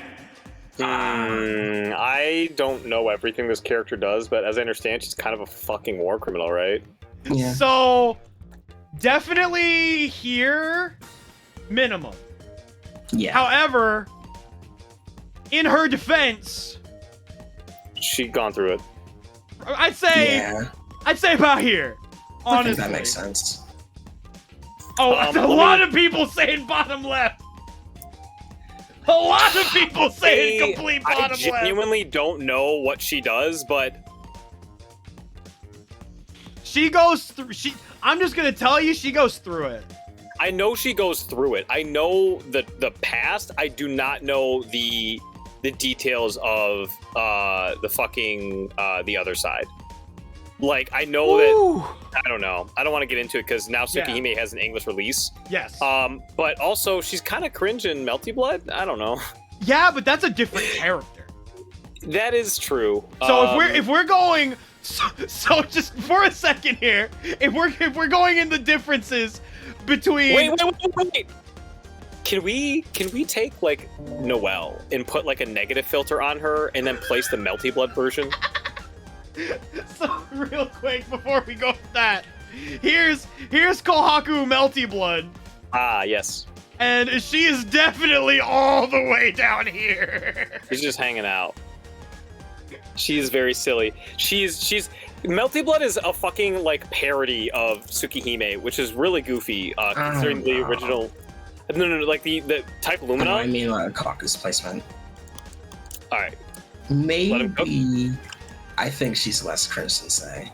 I don't know everything this character does, but as I understand, she's kind of a fucking war criminal, right? Yeah. So, definitely here, minimum. Yeah. However, in her defense, she'd gone through it. I'd say about here. Honestly, I think that makes sense. Oh, a lot of people saying bottom left. A lot of people saying complete bottom left. I genuinely don't know what she does, but she goes through. I'm just gonna tell you, she goes through it. I know she goes through it. I know the past. I do not know the details of the fucking the other side. Like, I know that, I don't know. I don't want to get into it because now Tsukihime has an English release. Yes. But also, she's kind of cringe in Melty Blood. I don't know. Yeah, but that's a different character. That is true. So if we're going, so just for a second here, if we're going in the differences between. Wait. Can we take like Noel and put like a negative filter on her and then place the Melty Blood version? So real quick before we go with that, here's Kohaku Melty Blood. Ah, yes. And she is definitely all the way down here. She's just hanging out. She's very silly. She's Melty Blood is a fucking like parody of Tsukihime, which is really goofy considering the original. No, like the type Lumina. I mean, Kohaku's placement. All right. Maybe. I think she's less cringe than Say.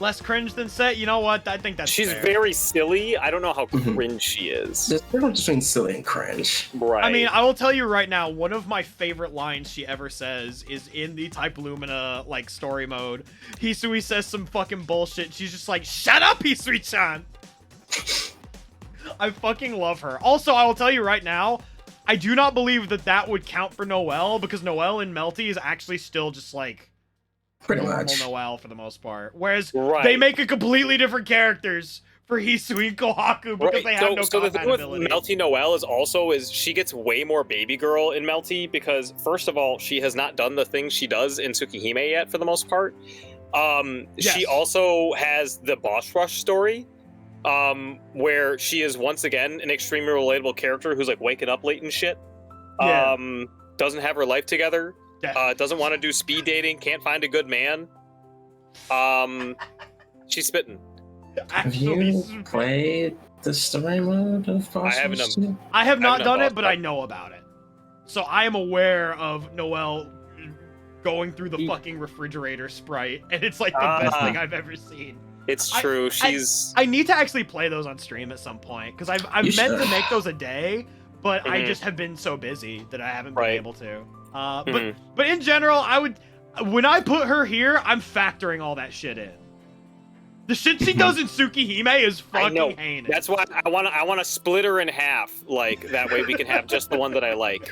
Less cringe than Say? You know what? I think that's She's fair. very silly. I don't know how cringe she is. There's a difference between silly and cringe. Right. I mean, I will tell you right now, one of my favorite lines she ever says is in the Type Lumina, like, story mode. Hisui says some fucking bullshit. She's just like, shut up, Hisui-chan! I fucking love her. Also, I will tell you right now, I do not believe that would count for Noel, because Noel in Melty is actually still just, like, Pretty normal much. Noel for the most part. Whereas Right. they make a completely different characters for Hisui and Kohaku because they have no so the thing with compatibility. Melty Noel is she gets way more baby girl in Melty because first of all she has not done the things she does in Tsukihime yet for the most part. Yes. She also has the boss rush story, where she is once again an extremely relatable character who's like waking up late and shit. Yeah. Doesn't have her life together. Yeah. Doesn't want to do speed dating. Can't find a good man. She's spitting. Have you played the story mode of Boss I haven't. Rush 2? I have not not done it, lost but that. I know about it. So I am aware of Noel going through the fucking refrigerator sprite, and it's like the best thing I've ever seen. It's true. She's. I need to actually play those on stream at some point, because I've You meant should. to make those a day, but I Mhm. just have been so busy that I haven't been Right. able to. Mhm. But in general, when I put her here, I'm factoring all that shit in. The shit she does in Tsukihime is I know. fucking heinous. That's why I want to split her in half. Like that way we can have just the one that I like.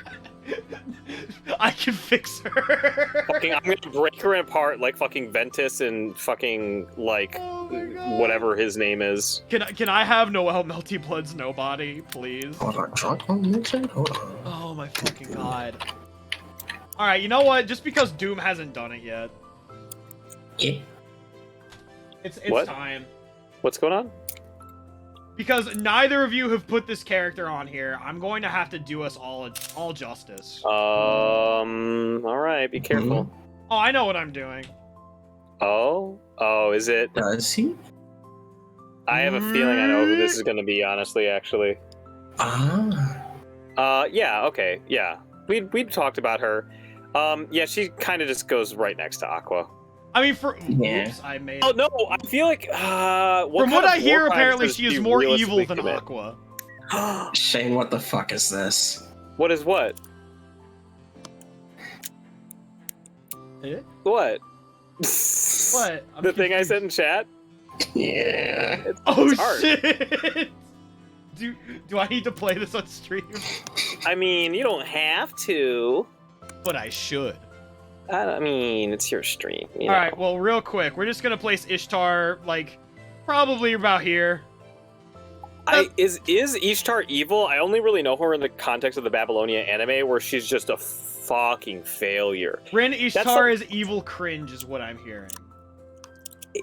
I can fix her. Fucking, I'm gonna break her apart like fucking Ventus and fucking like Oh my God. whatever his name is. Can I have Noel Melty Blood's nobody, please? Hold on, drunk on YouTube? Hold on. Oh my fucking god. Alright, you know what? Just because Doom hasn't done it yet. Yeah. It's What? time. What's going on? Because neither of you have put this character on here, I'm going to have to do us all justice. All right. Be careful. Oh, I know what I'm doing. Oh, is it? Does he? I have a feeling I know who this is gonna be. Honestly, actually. Yeah. Okay. Yeah. We talked about her. Yeah. She kind of just goes right next to Aqua. I mean, for Yeah. oops, I made. Oh no! I feel like From kind what of I hear, war crimes apparently does she is she more realistically evil than commit? Aqua. Shane, what the fuck is this? What is what? Eh? What? What? I'm The thing I confused. said in chat? Yeah. Oh It's art. shit! Do I need to play this on stream? I mean, you don't have to. But I should. I mean, it's your stream. You All know. right. Well, real quick, we're just gonna place Ishtar like probably about here. Is Ishtar evil? I only really know her in the context of the Babylonia anime, where she's just a fucking failure. Rin Ishtar is evil cringe, is what I'm hearing.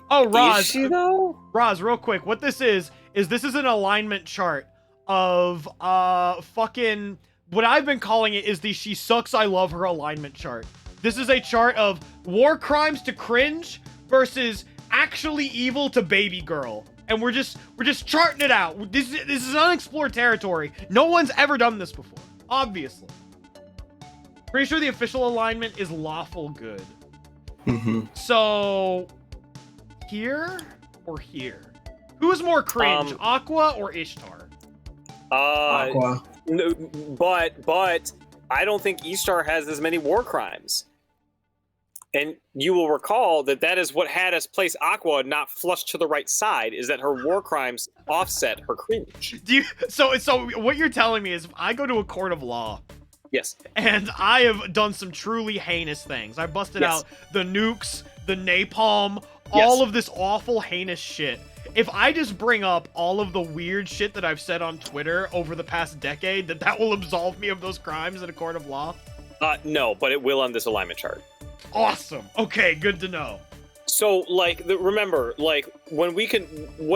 Oh, Roz. Is she though? Roz, real quick, what this is this is an alignment chart of fucking what I've been calling it is the she sucks I love her alignment chart. This is a chart of war crimes to cringe versus actually evil to baby girl. And we're just charting it out. This is unexplored territory. No one's ever done this before, obviously. Pretty sure the official alignment is lawful good. Mm-hmm. So here or here? Who's more cringe, Aqua or Ishtar? Aqua. No, but I don't think Ishtar has as many war crimes. And you will recall that is what had us place Aqua not flush to the right side, is that her war crimes offset her cringe. So what you're telling me is if I go to a court of law, Yes. and I have done some truly heinous things. I busted out the nukes, the napalm, all of this awful heinous shit. If I just bring up all of the weird shit that I've said on Twitter over the past decade, that will absolve me of those crimes in a court of law? No, but it will on this alignment chart. Awesome. Okay, good to know. So, like, remember, like, what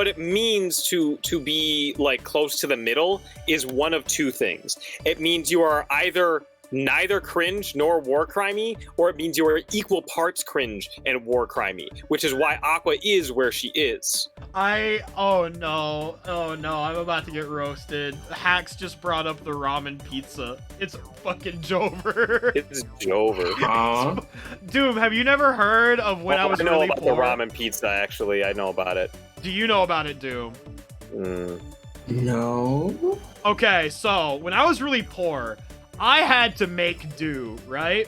it means to be, like, close to the middle is one of two things. It means you are either neither cringe nor war crimey, or it means you are equal parts cringe and war crimey, which is why Aqua is where she is. Oh no, I'm about to get roasted. Hacks just brought up the ramen pizza. It's fucking Jover. It's Jover. Doom, have you never heard of when I was really know about poor? the ramen pizza, actually. I know about it. Do you know about it, Doom? No. Okay, so when I was really poor, I had to make do, right?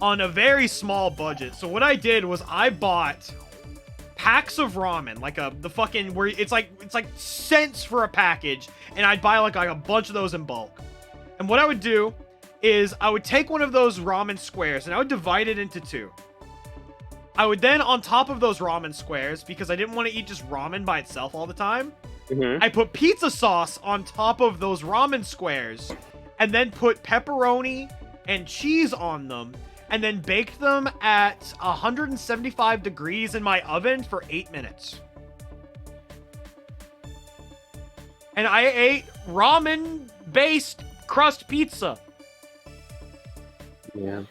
On a very small budget. So what I did was I bought packs of ramen, like the fucking where it's like cents for a package, and I'd buy like a bunch of those in bulk. And what I would do is I would take one of those ramen squares and I would divide it into two. I would then, on top of those ramen squares, because I didn't want to eat just ramen by itself all the time, I put pizza sauce on top of those ramen squares, and then put pepperoni and cheese on them, and then baked them at 175 degrees in my oven for 8 minutes. And I ate ramen-based crust pizza. Yeah.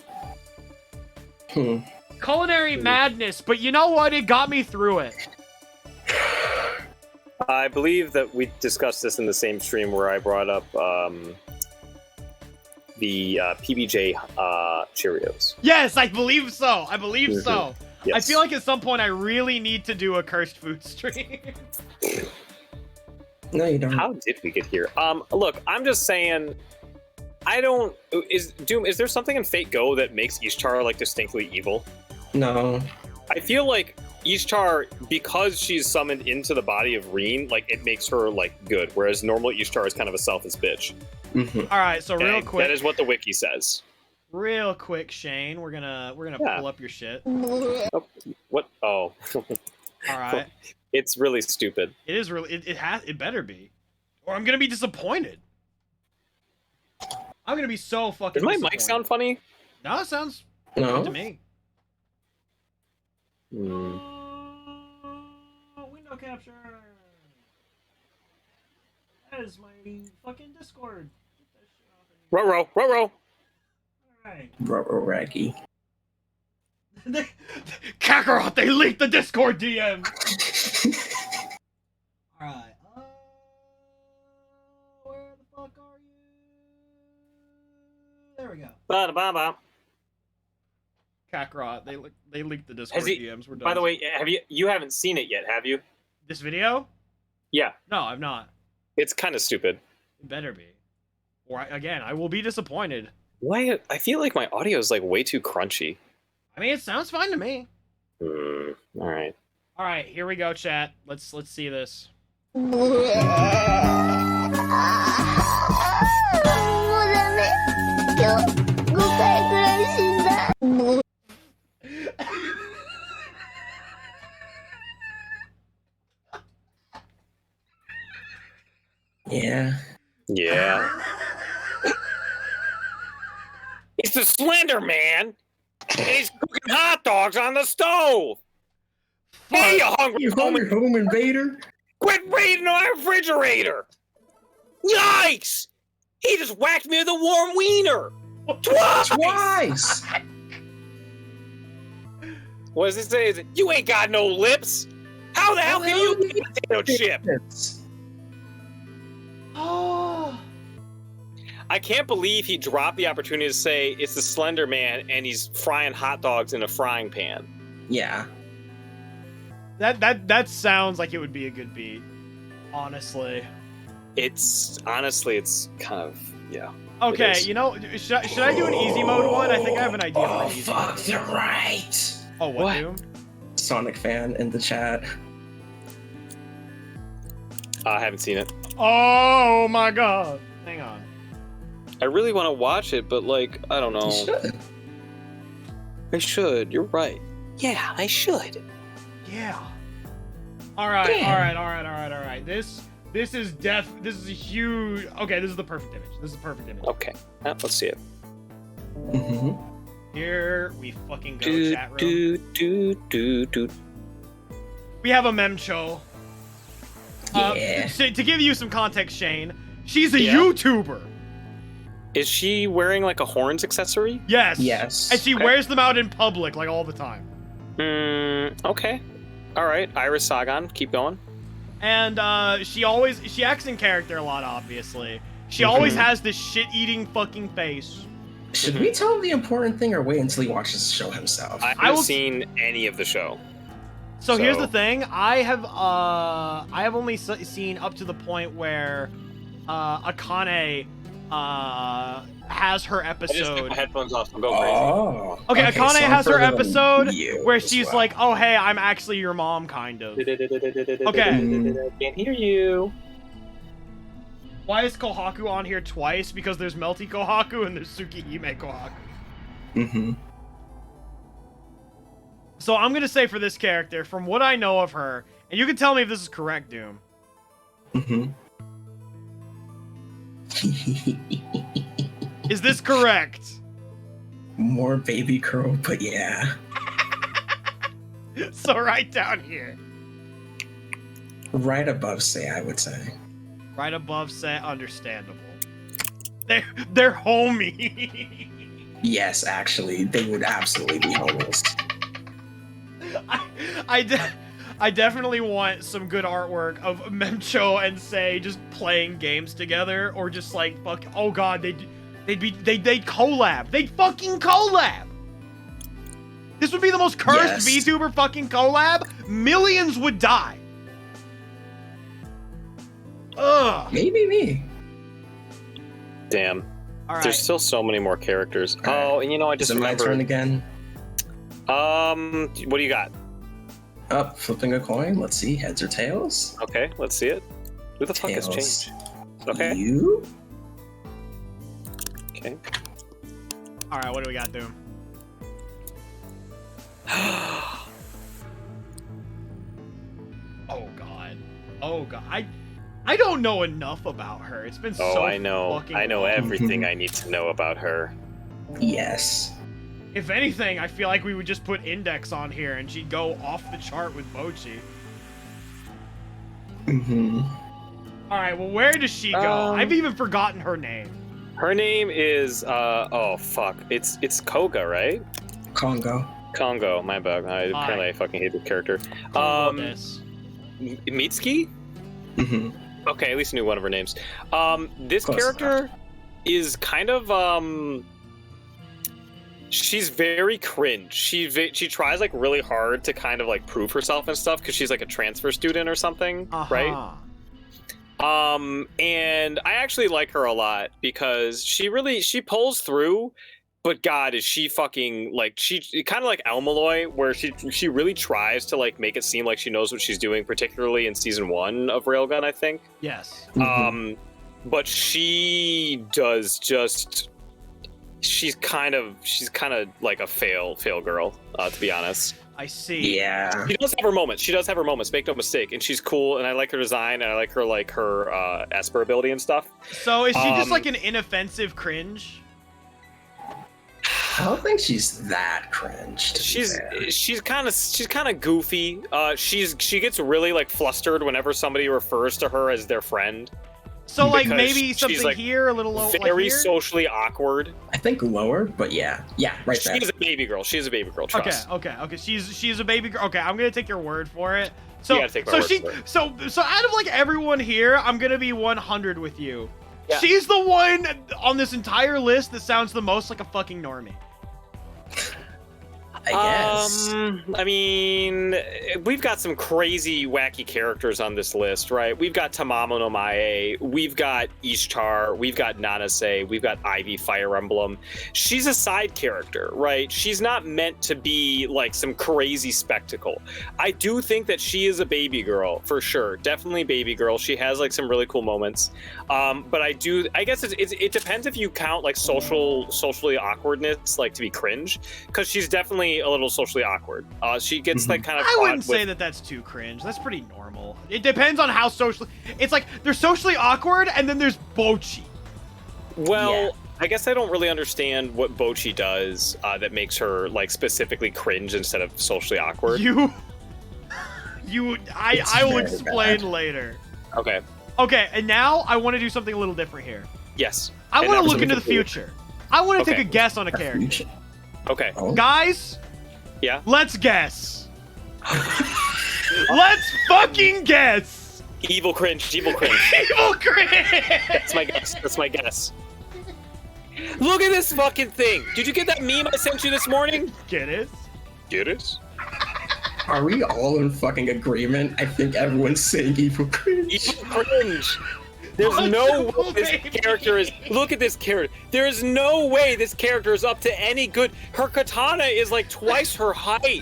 Culinary madness, but you know what? It got me through it. I believe that we discussed this in the same stream where I brought up the PBJ Cheerios. Yes, I believe so. So. Yes. I feel like at some point I really need to do a cursed food stream. No, you don't. How did we get here? Look, I'm just saying, is there something in Fate Go that makes Ishtar, like, distinctly evil? No. I feel like Ishtar, because she's summoned into the body of Reen, like, it makes her, like, good, whereas normal Ishtar is kind of a selfish bitch. All right, so real quick. That is what the wiki says. Real quick, Shane, we're gonna pull up your shit. Oh, what? Oh. All right. It's really stupid. It is really. It better be, or I'm gonna be disappointed. I'm gonna be so fucking. Does my disappointed. mic sound funny? No, it sounds No. good to me. Hmm. Window capture. That is my fucking Discord. Ruh-roh. Alright. Raggy. Kakarot, they leaked the Discord DM! Alright. Where the fuck are you? There we go. Ba-da-ba-ba. Kakarot, they leaked the Discord DMs. We're done. By the way, you haven't seen it yet, have you? This video? Yeah. No, I've not. It's kind of stupid. It better be. Or I will be disappointed. Why? I feel like my audio is like way too crunchy. I mean, it sounds fine to me. All right. All right, here we go, chat. Let's see this. Yeah. Yeah. It's the Slender Man, and he's cooking hot dogs on the stove. Hey, you hungry home invader? Quit raiding our refrigerator! Yikes! He just whacked me with a warm wiener! Twice! What does it say? Is it, you ain't got no lips! How the hell can you eat a potato chip? Oh. I can't believe he dropped the opportunity to say it's the Slender Man and he's frying hot dogs in a frying pan. Yeah. That sounds like it would be a good beat. Honestly. It's kind of, yeah. Okay, is. you know, should I do an easy mode one? I think I have an idea for Oh an easy fuck, mode. you're right. Oh, what, Doom? Sonic fan in the chat. I haven't seen it. Oh my god. Hang on. I really want to watch it, but like, I don't know. You should. I should. You're right. Yeah, I should. Yeah. Alright, Damn. alright. This is a huge. Okay, this is the perfect image. This is the perfect image. Okay. Let's see it. Mm-hmm. Here we fucking go, Do, chat room. do. We have a Memcho. Yeah. To give you some context, Shane, she's a Yeah. YouTuber. Is she wearing like a horns accessory? Yes. Yes. And she Okay. wears them out in public, like, all the time. Okay. All right. Iris Sagan, keep going. And she acts in character a lot, obviously. She always has this shit-eating fucking face. Should we tell him the important thing or wait until he watches the show himself? I I haven't will- seen any of the show. So here's So- the thing: I have only seen up to the point where Akane has her I just took episode. my headphones off and go crazy. Oh. Okay, Akane so I'm has her further than episode you where as she's well. like, "Oh hey, I'm actually your mom," kind of. Okay. Can't hear you. Why is Kohaku on here twice? Because there's Melty Kohaku and there's Tsukihime Kohaku. Mm-hmm. So I'm gonna say for this character, from what I know of her, and you can tell me if this is correct, Doom. Mm-hmm. Is this correct? More baby girl, but yeah. So right down here. Right above say, I would say. Right above say understandable. They're homie. Yes, actually, they would absolutely be homeless. I definitely want some good artwork of Memcho and Say just playing games together, or just like fuck. Oh god, they'd collab. They'd fucking collab. This would be the most cursed Yes. VTuber fucking collab. Millions would die. Ugh. Maybe me. Damn. All right. There's still so many more characters. All right. Oh, and you know, I just Is it my turn remembered. again? What do you got? Up, flipping a coin. Let's see, heads or tails? Okay, let's see it. Who the fuck has Tails. changed? Okay. You? Okay. All right. What do we got, Doom? Oh god. Oh god. I don't know enough about her. It's been Oh, so I know. fucking I know long. everything I need to know about her. Yes. If anything, I feel like we would just put Index on here and she'd go off the chart with Bocchi. Mm-hmm. All right, well, where does she go? I've even forgotten her name. Her name is oh fuck. It's Koga, right? Congo. Congo, my bad. Apparently I fucking hate this character. This. Mitsuki? Mm-hmm. Okay, at least I knew one of her names. This Close character is kind of she's very cringe. She tries like really hard to kind of like prove herself and stuff because she's like a transfer student or something, right? And I actually like her a lot because she pulls through, but God, is she fucking like she kind of like Elmaloy, where she really tries to like make it seem like she knows what she's doing, particularly in season 1 of Railgun, I think. Yes. But she does just she's kind of like a fail girl, to be honest. I see. Yeah. She does have her moments, make no mistake, and she's cool, and I like her design, and I like her Esper ability and stuff. So is she just like an inoffensive cringe? I don't think she's that cringe. to be fair. She's kind of goofy. She gets really like flustered whenever somebody refers to her as their friend. So like Because maybe she's, something like, here, a little low. Very like here? socially awkward. I think lower, but yeah, right there. She's a baby girl. Trust. Okay. She's a baby girl. Okay, I'm gonna take your word for it. So You gotta take my word for it. so out of like everyone here, I'm gonna be 100 with you. Yeah. She's the one on this entire list that sounds the most like a fucking normie. I guess. I mean, we've got some crazy, wacky characters on this list, right? We've got Tamamo no Mae, we've got Ishtar, we've got Nanase, we've got Ivy Fire Emblem. She's a side character, right? She's not meant to be like some crazy spectacle. I do think that she is a baby girl, for sure. Definitely baby girl. She has like some really cool moments. But I guess it depends if you count like socially awkwardness like to be cringe, because she's definitely a little socially awkward. She gets like kind of. I wouldn't say that that's too cringe. That's pretty normal. It depends on how socially. It's like they're socially awkward, and then there's Bocchi. Well, Yeah. I guess I don't really understand what Bocchi does that makes her like specifically cringe instead of socially awkward. It's I will very explain bad. later. Okay. Okay, and now I want to do something a little different here. Yes. I And want that to was look into the something cool. future. I want to Okay. take a guess on a character. Okay. Oh. Guys, Yeah. let's guess. Let's fucking guess. Evil cringe. Evil cringe. Evil cringe. That's my guess. That's my guess. Look at this fucking thing. Did you get that meme I sent you this morning? Get it? Get it? Are we all in fucking agreement? I think everyone's saying evil cringe. Evil cringe. There's no way this Baby. character is. Look at this character. There is no way this character is up to any good. Her katana is like twice her height.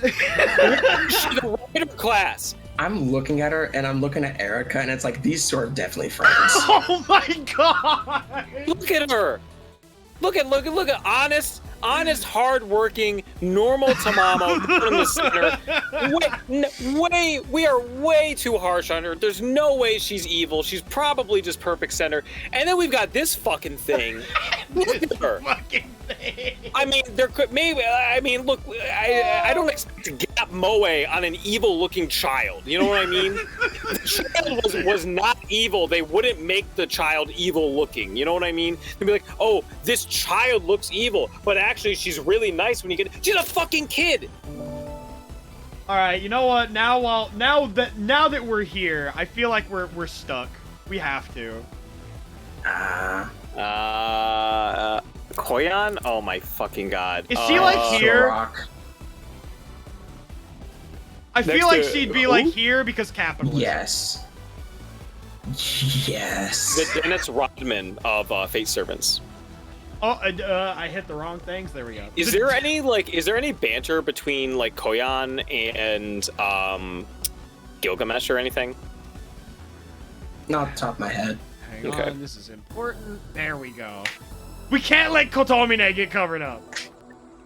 She's a writer class. I'm looking at her and I'm looking at Erica and it's like these two are definitely friends. Oh my god. Look at her. Look at honest, hardworking, normal Tamamo in the center. We are way too harsh on her. There's no way she's evil. She's probably just perfect center. And then we've got this fucking thing. Look at her. Fucking thing. I mean, there could maybe. I mean, look. I don't expect to gap Moe on an evil-looking child. You know what I mean? The child was not evil. They wouldn't make the child evil-looking. You know what I mean? They'd be like, "Oh, this child looks evil, but actually, she's really nice when you get. She's a fucking kid." All right, you know what? Now that we're here, I feel like we're stuck. We have to. Koyan? Oh my fucking god. Is she like here? Rock. I feel Next like to she'd be who? like here because capitalism. Yes. Yes. The Dennis Rodman of Fate Servants. Oh, I hit the wrong things. There we go. Is there any banter between like Koyan and Gilgamesh or anything? Not off the top of my head. Hang Okay. on, this is important. There we go. We can't let Kotomine get covered up.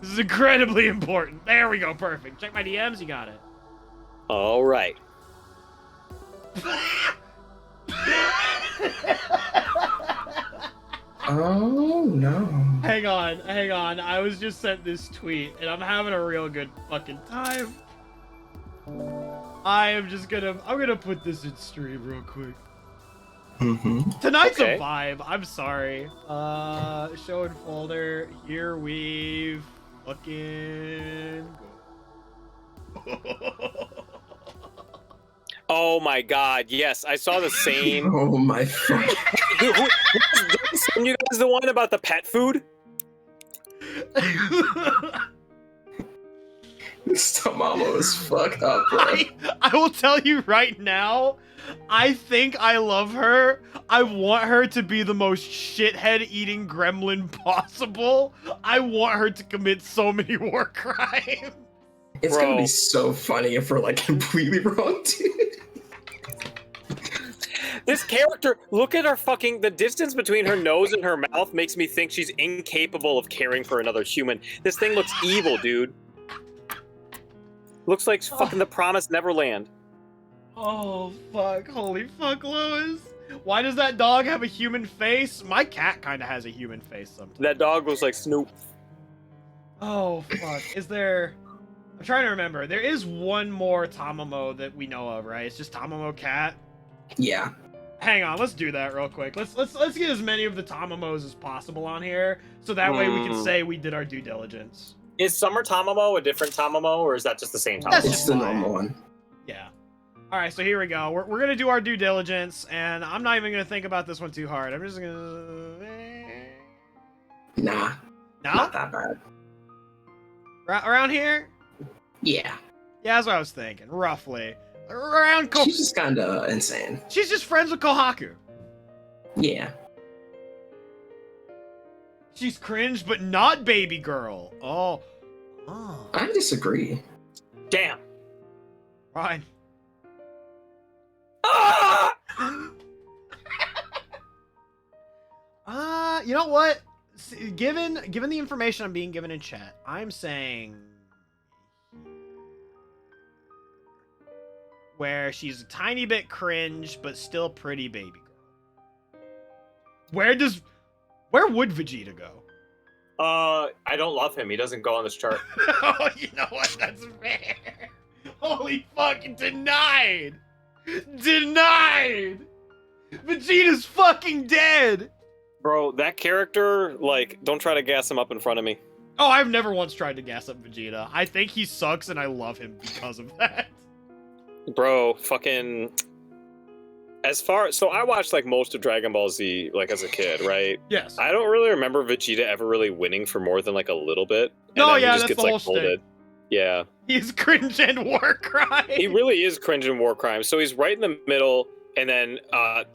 This is incredibly important. There we go, perfect. Check my DMs, you got it. All right. Oh no. Hang on. I was just sent this tweet, and I'm having a real good fucking time. I'm gonna put this in stream real quick. Mm-hmm. Tonight's Okay. a vibe. I'm sorry. Show and folder. Here we fucking go. Oh my god, yes, I saw the same. Oh my fuck. Did I send you guys the one about the pet food? This Tamamo is fucked up, bro. I will tell you right now, I think I love her. I want her to be the most shithead eating gremlin possible. I want her to commit so many war crimes. It's Bro. gonna be so funny if we're like completely wrong, dude. This character, look at her fucking, the distance between her nose and her mouth makes me think she's incapable of caring for another human. This thing looks evil, dude. Looks like fucking the Promised Neverland. Oh, fuck. Holy fuck, Lois. Why does that dog have a human face? My cat kind of has a human face sometimes. That dog looks like Snoop. Oh, fuck. Is there... I'm trying to remember. There is one more Tamamo that we know of, right? It's just Tamamo Cat. Yeah. Hang on, let's do that real quick. Let's get as many of the Tamamos as possible on here, so that way we can say we did our due diligence. Is Summer Tamamo a different Tamamo, or is that just the same Tamamo? That's It's just the fine. normal one. Yeah. All right, so here we go. We're gonna do our due diligence, and I'm not even gonna think about this one too hard. I'm just gonna. Nah. No. Not that bad. Around here. Yeah. Yeah, that's what I was thinking. Roughly. Around She's just kind of insane. She's just friends with Kohaku. Yeah. She's cringe, but not baby girl. Oh. I disagree. Damn. Fine. Ah! You know what? Given the information I'm being given in chat, I'm saying where she's a tiny bit cringe, but still pretty baby girl. Where would Vegeta go? I don't love him. He doesn't go on this chart. Oh, you know what? That's fair. Holy fucking denied! Denied! Vegeta's fucking dead! Bro, that character, like, don't try to gas him up in front of me. Oh, I've never once tried to gas up Vegeta. I think he sucks and I love him because of that. Bro, fucking... So I watched, like, most of Dragon Ball Z, like, as a kid, right? Yes. I don't really remember Vegeta ever really winning for more than, like, a little bit. And No, then yeah, he just that's gets, the like, whole folded. Yeah. He's cringe and war crime. He really is cringe and war crime. So he's right in the middle, and then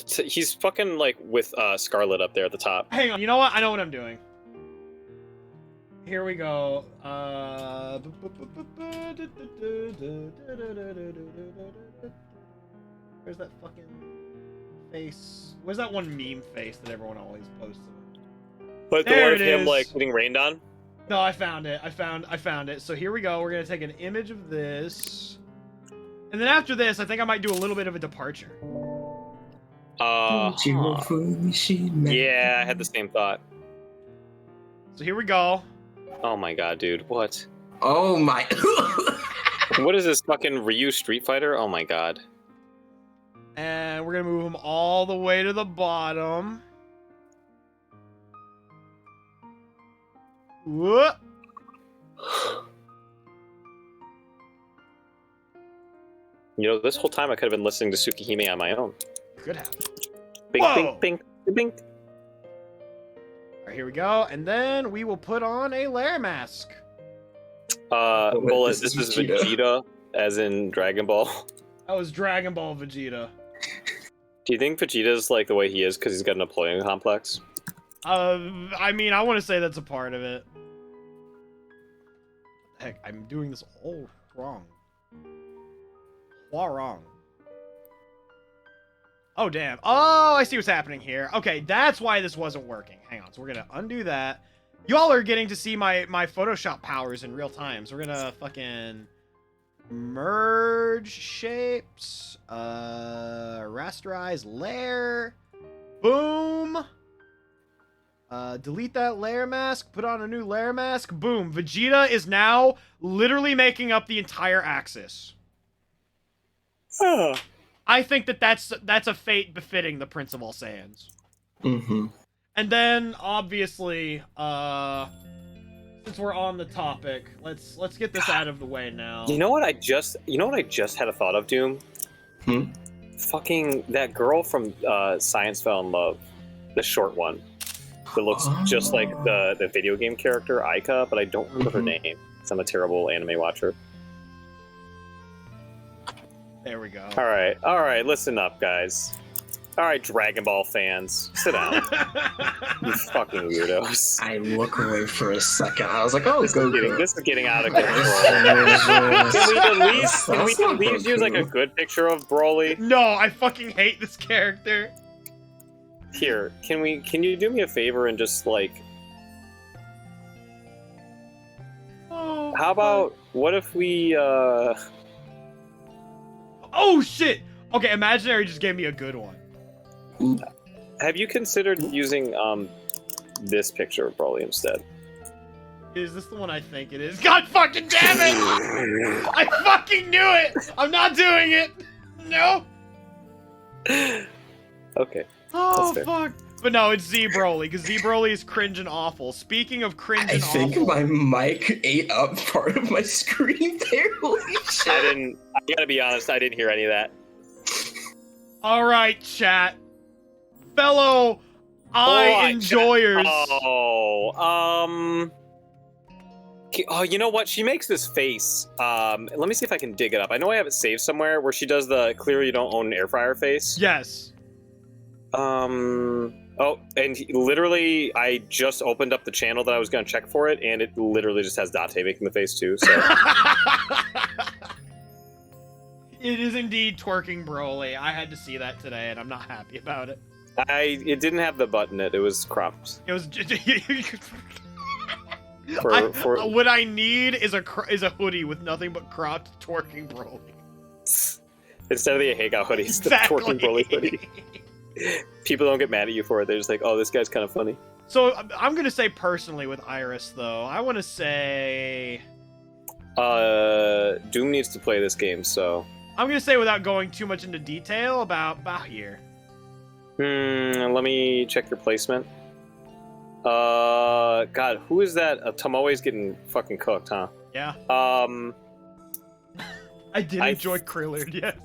he's fucking, like, with Scarlet up there at the top. Hang on, you know what? I know what I'm doing. Here we go. Where's that fucking face? Where's that one meme face that everyone always posts? But the There one of it him, is. like, getting rained on? No, I found it. I found it. So here we go. We're gonna take an image of this, and then after this, I think I might do a little bit of a departure. Yeah, I had the same thought. So here we go. Oh my god, dude, what? Oh my. What is this fucking Ryu Street Fighter? Oh my god. And we're gonna move him all the way to the bottom. Whoop. You know, this whole time I could have been listening to Tsukihime on my own. Could have. Bing, Whoa! bing, bing, bing. Alright, here we go. And then we will put on a lair mask. Bullet, this is Vegeta, as in Dragon Ball. That was Dragon Ball Vegeta. Do you think Vegeta's like the way he is because he's got a Napoleon complex? I mean, I want to say that's a part of it. Heck, I'm doing this all wrong. All wrong. Oh, damn. Oh, I see what's happening here. Okay, that's why this wasn't working. Hang on, so we're gonna undo that. Y'all are getting to see my Photoshop powers in real time. So we're gonna fucking merge shapes, rasterize layer, boom. Delete that layer mask, put on a new layer mask, boom. Vegeta is now literally making up the entire axis. I think that's a fate befitting the Prince of All Saiyans. Mm-hmm. And then, obviously, since we're on the topic, let's get this out of the way now. You know what I just had a thought of, Doom? Fucking that girl from Science Fell in Love, the short one, that looks just like the video game character Aika, but I don't remember her name because I'm a terrible anime watcher. There we go. All right, listen up, guys. All right, Dragon Ball fans, sit down. You fucking weirdos. I look away for a second. I was like, oh, Goku. This is getting out of control. Can we at least use like a good picture of Broly? No, I fucking hate this character. Here, can you do me a favor and just like, Oh, how about, what if we, Oh, shit! Okay, Imaginary just gave me a good one. have you considered using, this picture of Broly instead? Is this the one I think it is? God fucking damn it! I fucking knew it! I'm not doing it! No! Okay. Oh, That's fair. fuck. But no, it's Z Broly, because Z Broly is cringe and awful. Speaking of cringe I and think awful... my mic ate up part of my screen there. Holy shit. I gotta be honest, I didn't hear any of that. Alright, chat. Fellow eye enjoyers. Oh, you know what? She makes this face. Let me see if I can dig it up. I know I have it saved somewhere where she does the clearly you don't own an air fryer face. Yes. Oh, and literally, I just opened up the channel that I was going to check for it, and it literally just has Date making the face too. So It is indeed twerking Broly. I had to see that today, and I'm not happy about it. it didn't have the button. It was cropped. It was just... For what I need is a hoodie with nothing but cropped twerking Broly. instead of the Ahega hoodie, it's the Exactly. twerking Broly hoodie. People don't get mad at you for it. They're just like, oh, this guy's kind of funny. So I'm gonna say personally with Iris though, I want to say Doom needs to play this game, so I'm gonna say without going too much into detail about here. let me check your placement. God, who is that? Tomoe's getting fucking cooked, huh? Yeah. I did enjoy Krillard, yes.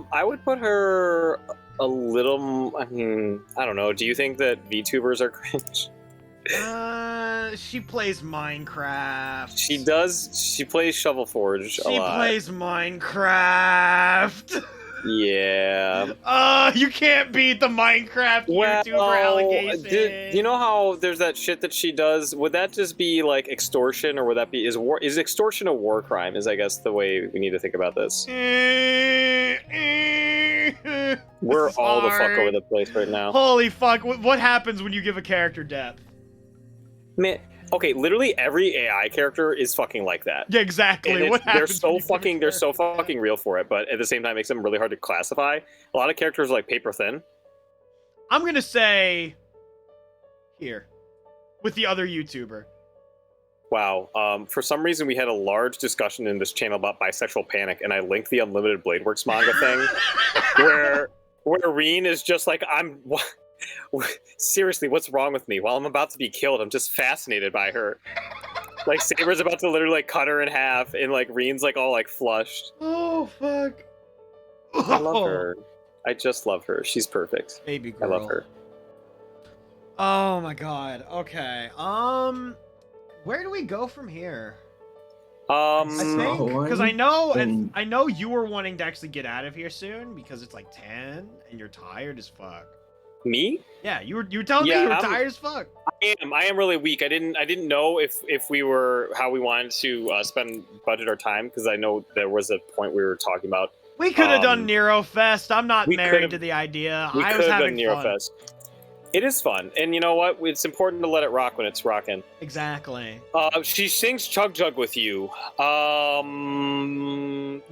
I would put her a little. I mean, I don't know. Do you think that VTubers are cringe? She plays Minecraft. She does. She plays Shovel Forge a lot. She plays Minecraft. Yeah. You can't beat the Minecraft YouTuber allegation. You know how there's that shit that she does? Would that just be like extortion, or would that be is extortion a war crime? Is I guess the way we need to think about this. We're all the fuck over the place right now. Holy fuck! What happens when you give a character depth? Man, okay, literally every AI character is fucking like that. Yeah, exactly. What happens? They're so fucking real for it, but at the same time, it makes them really hard to classify. A lot of characters are like paper thin. I'm gonna say here with the other YouTuber. Wow. For some reason, we had a large discussion in this channel about bisexual panic, and I linked the Unlimited Bladeworks manga thing, where Reen is just like, seriously, what's wrong with me? While I'm about to be killed, I'm just fascinated by her. Like, Saber's about to literally like cut her in half, and like Reen's like all like flushed. Oh fuck! I love her. I just love her. She's perfect. Baby girl. I love her. Oh my god. Okay. Where do we go from here? I think because I know and I know you were wanting to actually get out of here soon because it's like 10 and you're tired as fuck. Me? Yeah, you were telling me you were tired as fuck. I am really weak. I didn't know if we were how we wanted to budget our time, because I know there was a point we were talking about. We could have done Nero Fest. I'm not married to the idea. I was having Nero fun. Fest. It is fun, and you know what? It's important to let it rock when it's rocking. Exactly. She sings Chug Jug with you.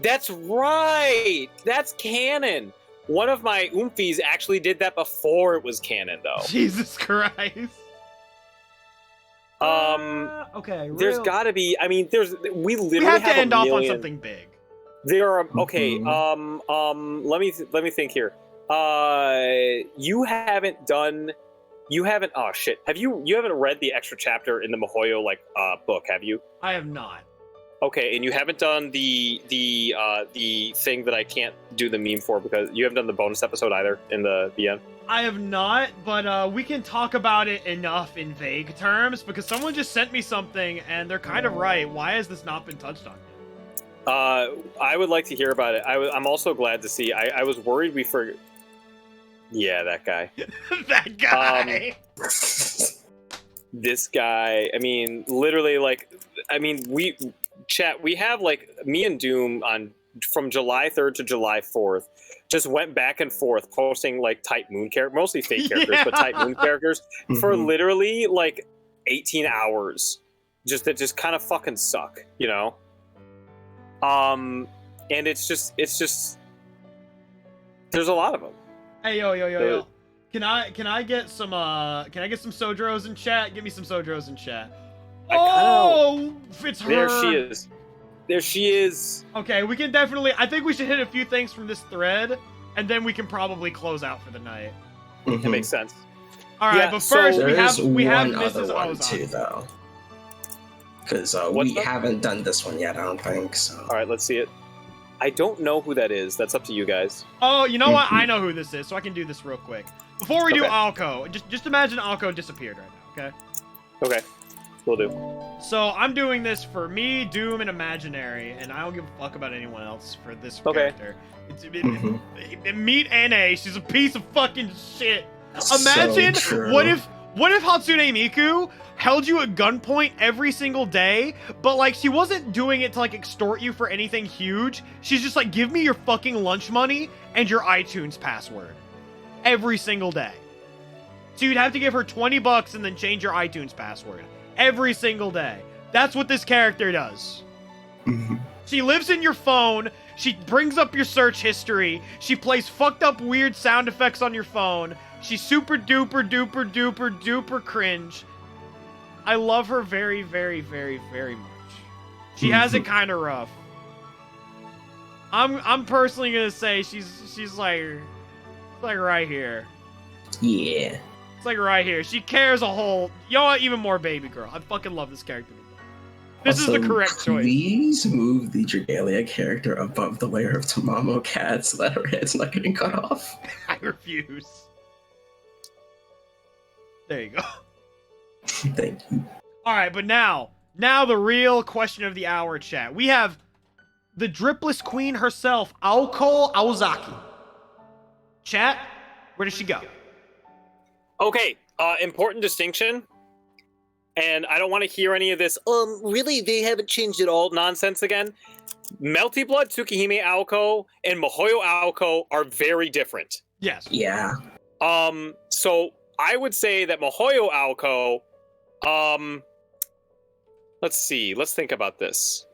That's right. That's canon. One of my oomfies actually did that before it was canon, though. Jesus Christ. Okay. There's got to be. I mean, we literally we have to end off on million. Something big. There are okay. Let me think here. You haven't. Oh shit! You haven't read the extra chapter in the Mihoyo book, have you? I have not. Okay, and you haven't done the thing that I can't do the meme for, because you haven't done the bonus episode either in the end. I have not, but we can talk about it enough in vague terms, because someone just sent me something and they're kind of right. Why has this not been touched on yet? I would like to hear about it. I'm also glad to see. I was worried we forgot. Yeah, that guy. That guy. This guy. I mean, literally, we have me and Doom from July 3rd to July 4th just went back and forth posting type moon characters, mostly fake characters, but type moon characters for literally 18 hours. That just kind of fucking suck, you know? And it's just there's a lot of them. Hey yo. Can I get some Sojros in chat? Give me some Sojros in chat. It's her. There she is. Okay, we can definitely. I think we should hit a few things from this thread, and then we can probably close out for the night. That makes sense. All right, but first we have one Mrs. other one Ozon. too, though, because we haven't done this one yet. I don't think so. All right, let's see it. I don't know who that is. That's up to you guys. Oh, you know what? I know who this is, so I can do this real quick. Before we do Alco, just imagine Alco disappeared right now. Okay. Okay, we'll do. So I'm doing this for me, Doom, and Imaginary, and I don't give a fuck about anyone else for this character. Meet NA. She's a piece of fucking shit. Imagine So what if Hatsune Miku held you at gunpoint every single day, but like she wasn't doing it to like extort you for anything huge. She's just like, give me your fucking lunch money and your iTunes password every single day. So you'd have to give her $20 and then change your iTunes password every single day. That's what this character does. She lives in your phone. She brings up your search history. She plays fucked up weird sound effects on your phone. She's super duper duper duper duper cringe. I love her very, very, very, very much. She has it kind of rough. I'm personally gonna say she's like right here. Yeah. It's like right here. She cares a whole. You know what? Even more baby girl. I fucking love this character. This is the correct choice. Please move the Dragalia character above the layer of Tamamo cat so that her head's not getting cut off. I refuse. There you go. Thank you. All right, but now the real question of the hour, chat. We have the dripless queen herself, Aoko Aozaki. Chat, where does she go? Okay, important distinction. And I don't want to hear any of this, really, they haven't changed it all nonsense again. Melty Blood Tsukihime Aoko and Mihoyo Aoko are very different. Yes. Yeah. So I would say that Mihoyo Aoko, let's see, let's think about this.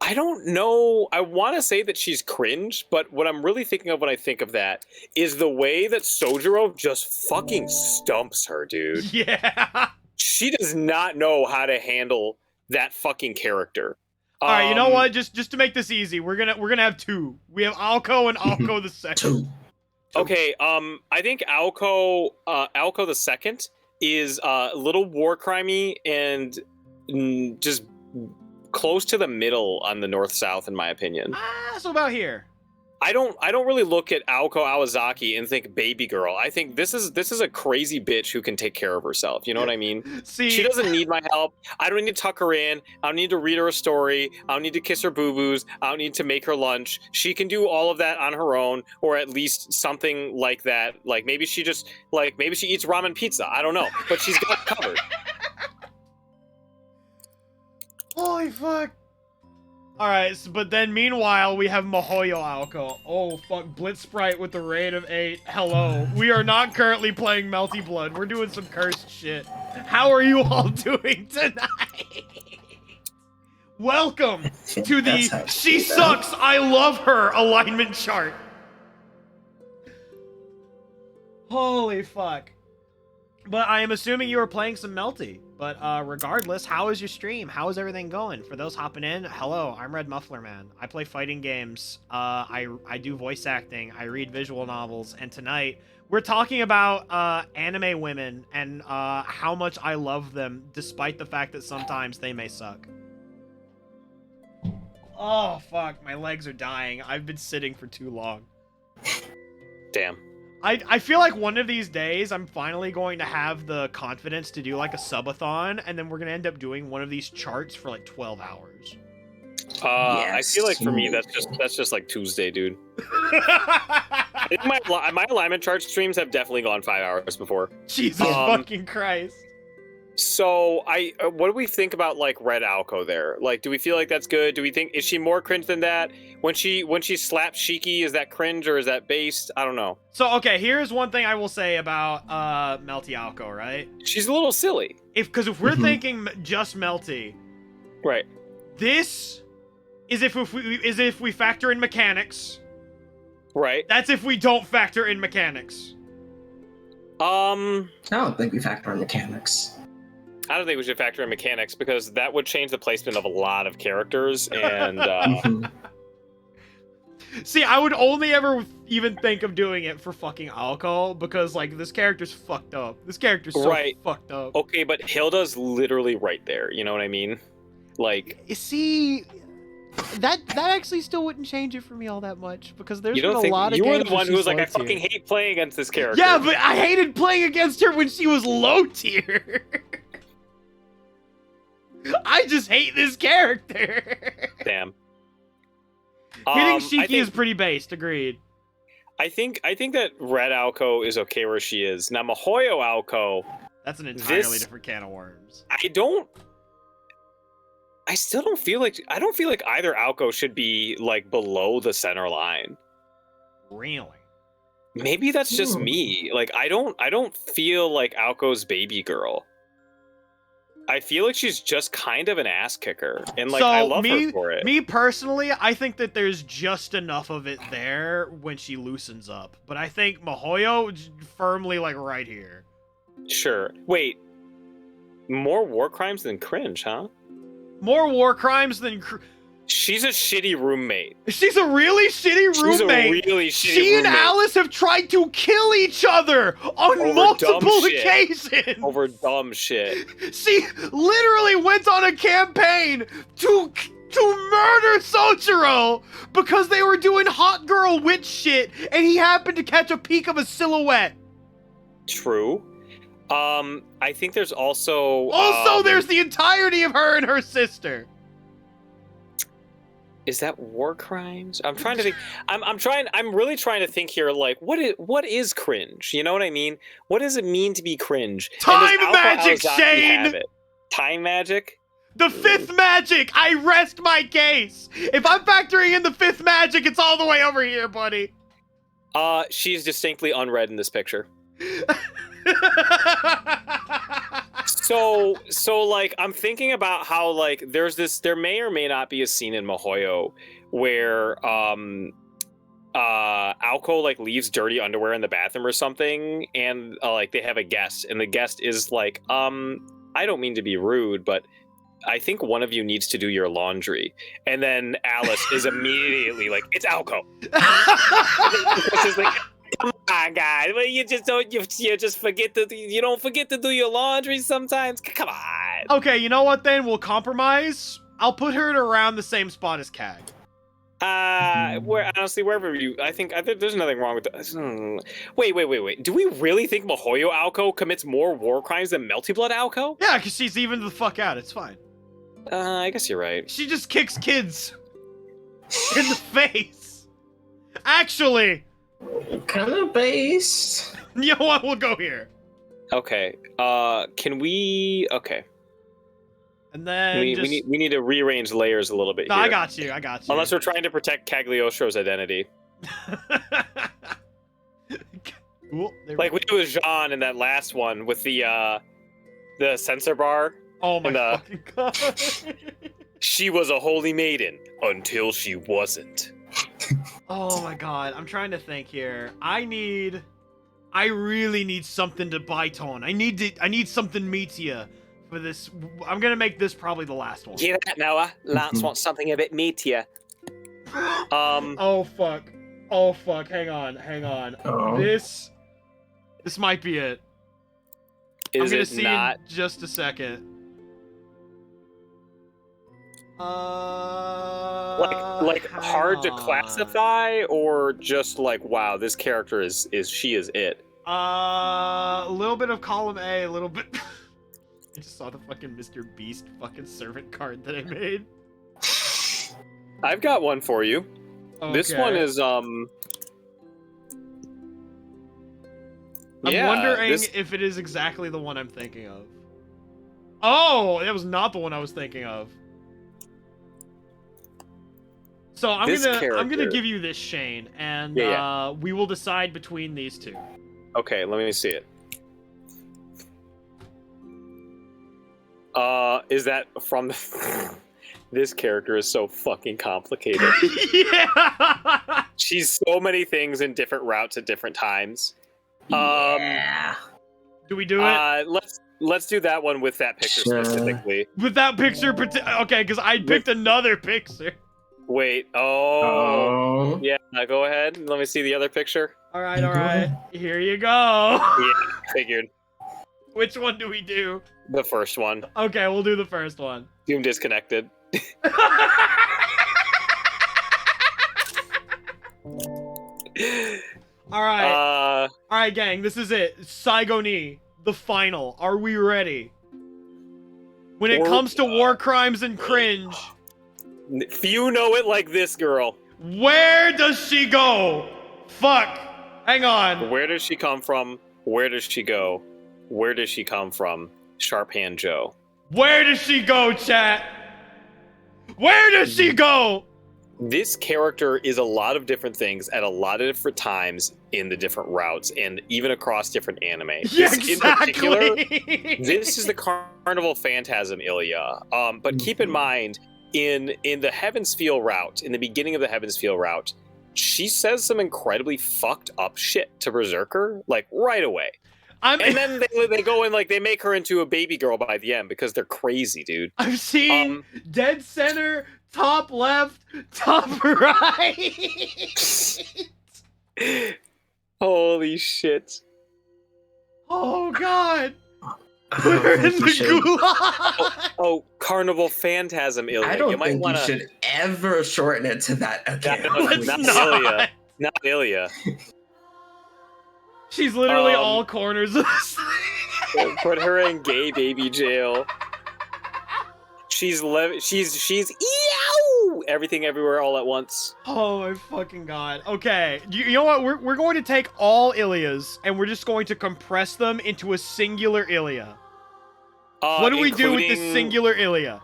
I don't know. I want to say that she's cringe, but what I'm really thinking of when I think of that is the way that Sojiro just fucking stumps her, dude. Yeah. She does not know how to handle that fucking character. All right, you know what? Just to make this easy, we're gonna have two. We have Aoko and Aoko the second. Two. Okay, I think Aoko the second is a little war crimey and just close to the middle on the north-south, in my opinion. So about here. I don't really look at Aoko Aozaki and think baby girl. I think this is a crazy bitch who can take care of herself. You know what I mean? See, she doesn't need my help. I don't need to tuck her in. I don't need to read her a story. I don't need to kiss her boo-boos. I don't need to make her lunch. She can do all of that on her own, or at least something like that. Like maybe she eats ramen pizza. I don't know, but she's got it covered. Holy fuck. Alright, but then meanwhile, we have Mihoyo Aoko. Oh, fuck. Blitz Sprite with the rate of 8. Hello. We are not currently playing Melty Blood. We're doing some cursed shit. How are you all doing tonight? Welcome to the She Sucks, I Love Her alignment chart. Holy fuck. But I am assuming you are playing some Melty. But regardless, how is your stream? How is everything going? For those hopping in, hello, I'm Red Muffler Man. I play fighting games. I do voice acting. I read visual novels. And tonight, we're talking about anime women and how much I love them, despite the fact that sometimes they may suck. Oh, fuck. My legs are dying. I've been sitting for too long. Damn. I feel like one of these days I'm finally going to have the confidence to do like a subathon, and then we're gonna end up doing one of these charts for like 12 hours. Yes. I feel like for me that's just like Tuesday, dude. I think my alignment chart streams have definitely gone 5 hours before. Jesus fucking Christ. So what do we think about like Red Aoko there? Like, do we feel like that's good? Do we think is she more cringe than that? When she slaps Shiki, is that cringe or is that based? I don't know. So okay, here's one thing I will say about Melty Aoko, right? She's a little silly. Because if we're thinking just Melty, right? This is if we factor in mechanics. Right. That's if we don't factor in mechanics. I don't think we factor in mechanics. I don't think we should factor in mechanics because that would change the placement of a lot of characters and See, I would only ever even think of doing it for fucking Aoko because like this character's fucked up. This character's so fucked up. Okay, but Hilda's literally right there, you know what I mean? Like you see, That actually still wouldn't change it for me all that much because there's You been don't a think lot of you were games the where one who was she's like, I low tier. fucking hate playing against this character. Yeah, but I hated playing against her when she was low tier. I just hate this character. Damn. Hitting I Shiki think- is pretty based, agreed. I think that Red Alco is okay where she is. Now Mihoyo Alco, That's an entirely This- different can of worms. I still don't feel like either Alco should be like below the center line. Really? Maybe that's just me. Like I don't feel like Alco's baby girl. I feel like she's just kind of an ass kicker, and like I love her for it. Me personally, I think that there's just enough of it there when she loosens up. But I think Mihoyo firmly like right here. Sure. Wait. More war crimes than cringe, huh? More war crimes than She's a shitty roommate. she's a really shitty roommate. She's a really shitty She and roommate. Alice have tried to kill each other on Over multiple dumb shit. occasions. Over dumb shit. She literally went on a campaign to murder Soichiro because they were doing hot girl witch shit and he happened to catch a peek of a silhouette. True. I think there's also There's the entirety of her and her sister. Is that war crimes? I'm trying to think. I'm really trying to think here. Like, what is cringe? You know what I mean? What does it mean to be cringe? And does Time Alpha magic, Aozaki Shane! have it? Time magic? The fifth magic! I rest my case! If I'm factoring in the fifth magic, it's all the way over here, buddy. She's distinctly unread in this picture. So like I'm thinking about how like there may or may not be a scene in Mihoyo where Alco like leaves dirty underwear in the bathroom or something, and like they have a guest, and the guest is like, I don't mean to be rude, but I think one of you needs to do your laundry. And then Alice is immediately like, it's Alco. It's like, come on, guys. Well, you just don't forget to do your laundry sometimes. Come on. Okay, you know what then? We'll compromise. I'll put her at around the same spot as Cag. Wherever I think there's nothing wrong with that. Wait. Do we really think Mihoyo Alco commits more war crimes than Melty Blood Alco? Yeah, because she's even the fuck out. It's fine. I guess you're right. She just kicks kids in the face. Actually, Kind of based. you know what? We'll go here. Okay. Can we? Okay. And then We need to rearrange layers a little bit No, here. I got you. Unless we're trying to protect Cagliostro's identity. Cool. There Like we we do with Jean in that last one with the sensor bar. Oh my and, fucking god. She was a holy maiden until she wasn't. Oh my god. I'm trying to think here. I really need something to bite on. I need something meatier for this. I'm gonna make this probably the last one. Hear that, Noah? Lance wants something a bit meatier. Oh fuck. Hang on. Oh. This might be it. I'm Is gonna it see not? in just a second. Like hang hard to on. classify, or just like, wow, this character is it. A little bit of column A, a little bit. I just saw the fucking Mr. Beast fucking servant card that I made. I've got one for you. This one Okay. is I'm wondering if it is exactly the one I'm thinking of. Oh, that was not the one I was thinking of. So I'm This gonna character- give you this, Shane, and Yeah. we will decide between these two. Okay, let me see it. Is that from the... This character is so fucking complicated. Yeah. She's so many things in different routes at different times. Yeah. Do we do it Let's do that one with that picture Sure. specifically. with that picture? Okay, because I picked another picture. Wait. Oh. Yeah. Go ahead. Let me see the other picture. All right. Here you go. Figured. Which one do we do? The first one. Okay, we'll do the first one. Doom disconnected. All right, gang. This is it. Saigoni, the final. Are we ready? When it comes to war crimes and cringe, Few know it like this girl. where does she go? Fuck. Hang on. Where does she come from? Where does she go? Where does she come from? Sharp Hand Joe. Where does she go, chat? Where does she go? This character is a lot of different things at a lot of different times in the different routes and even across different anime. Yeah, This, in particular, exactly. this is the Carnival Phantasm Ilia. But keep in mind, in the Heaven's Feel route, in the beginning of the Heaven's Feel route, she says some incredibly fucked up shit to Berserker, like right away. And then they go and like they make her into a baby girl by the end because they're crazy, dude. I'm seeing dead center, top left, top right. Holy shit. Oh god. We're in the gulag. Oh, Carnival Phantasm Ilia. I don't you might think wanna... you should ever shorten it to that again. Not Ilia. Not Ilia. She's literally all corners of this. Put her in gay baby jail. She's eow! Everything everywhere all at once. Oh my fucking god. Okay, you know what? We're going to take all Ilias and we're just going to compress them into a singular Ilia. What do we do with this singular Ilia?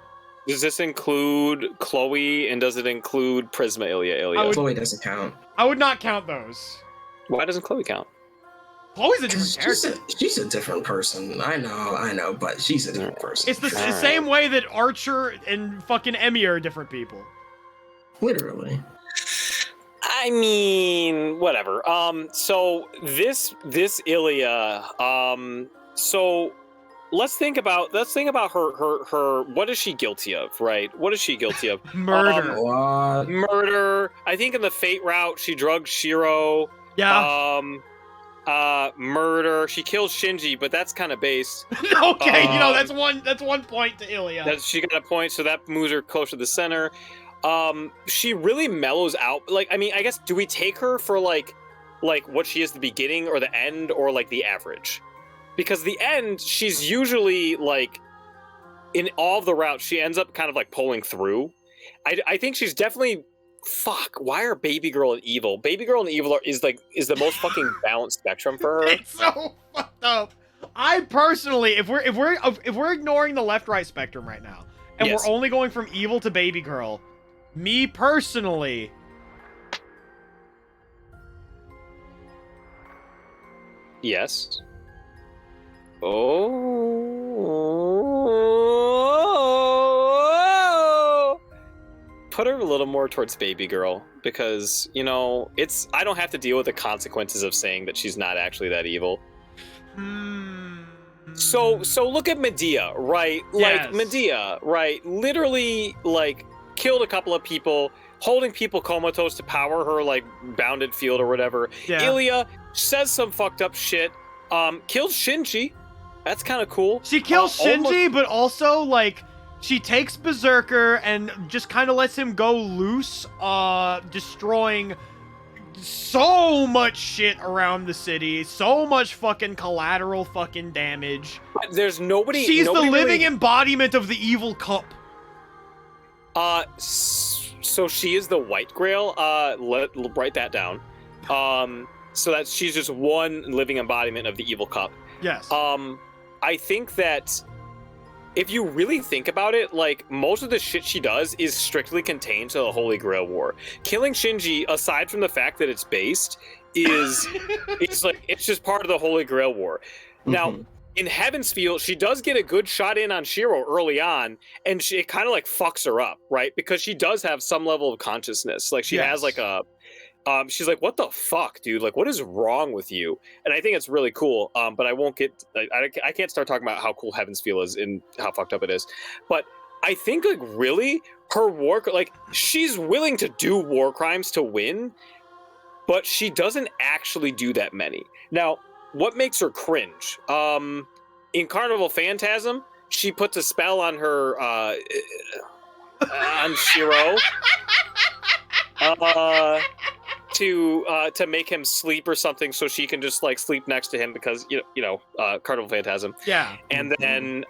Does this include Chloe and does it include Prisma Ilia? Chloe doesn't count. I would not count those. Why doesn't Chloe count? Chloe's a different character. She's a different person. I know, but she's a different person. It's the same way that Archer and fucking Emmy are different people. Literally. I mean, whatever. So this Ilia, so let's think about her. What is she guilty of, right? What is she guilty of? Murder. Murder. I think in the Fate route, she drugged Shiro. Yeah. Murder. She kills Shinji, but that's kind of base. Okay, that's one point to Ilia. She got a point, so that moves her closer to the center. She really mellows out. Like, I mean, I guess, do we take her for like what she is at the beginning or the end or like the average? Because the end, she's usually like in all of the routes, she ends up kind of like pulling through. I think she's definitely. Fuck, why are Baby Girl and Evil? Baby Girl and Evil is the most fucking balanced spectrum for her. It's so fucked up. I personally, if we're ignoring the left-right spectrum right now, and we're only going from Evil to Baby Girl, me personally, yes. Put her a little more towards Baby Girl because, I don't have to deal with the consequences of saying that she's not actually that evil. So look at Medea, right? Yes. Like Medea, right? Literally like killed a couple of people, holding people comatose to power her like bounded field or whatever. Yeah. Ilia says some fucked up shit. Kills Shinji. That's kind of cool. She kills Shinji, but also like she takes Berserker and just kind of lets him go loose, destroying so much shit around the city, so much fucking collateral fucking damage. There's nobody. She's nobody the living really... embodiment of the evil cup. So she is the White Grail. Write that down. So that she's just one living embodiment of the evil cup. Yes. I think that if you really think about it, like most of the shit she does is strictly contained to the Holy Grail War. Killing Shinji, aside from the fact that it's based, is it's just part of the Holy Grail War. Now, in Heaven's Feel, she does get a good shot in on Shiro early on, and it kind of like fucks her up, right? Because she does have some level of consciousness. Like she has like a she's like, what the fuck, dude? Like, what is wrong with you? And I think it's really cool. But I won't get, I can't start talking about how cool Heaven's Feel is and how fucked up it is. But I think like really her like she's willing to do war crimes to win, but she doesn't actually do that many. Now, what makes her cringe? In Carnival Phantasm, she puts a spell on her, on Shiro. to make him sleep or something, so she can just like sleep next to him because Carnival Phantasm. Yeah. And then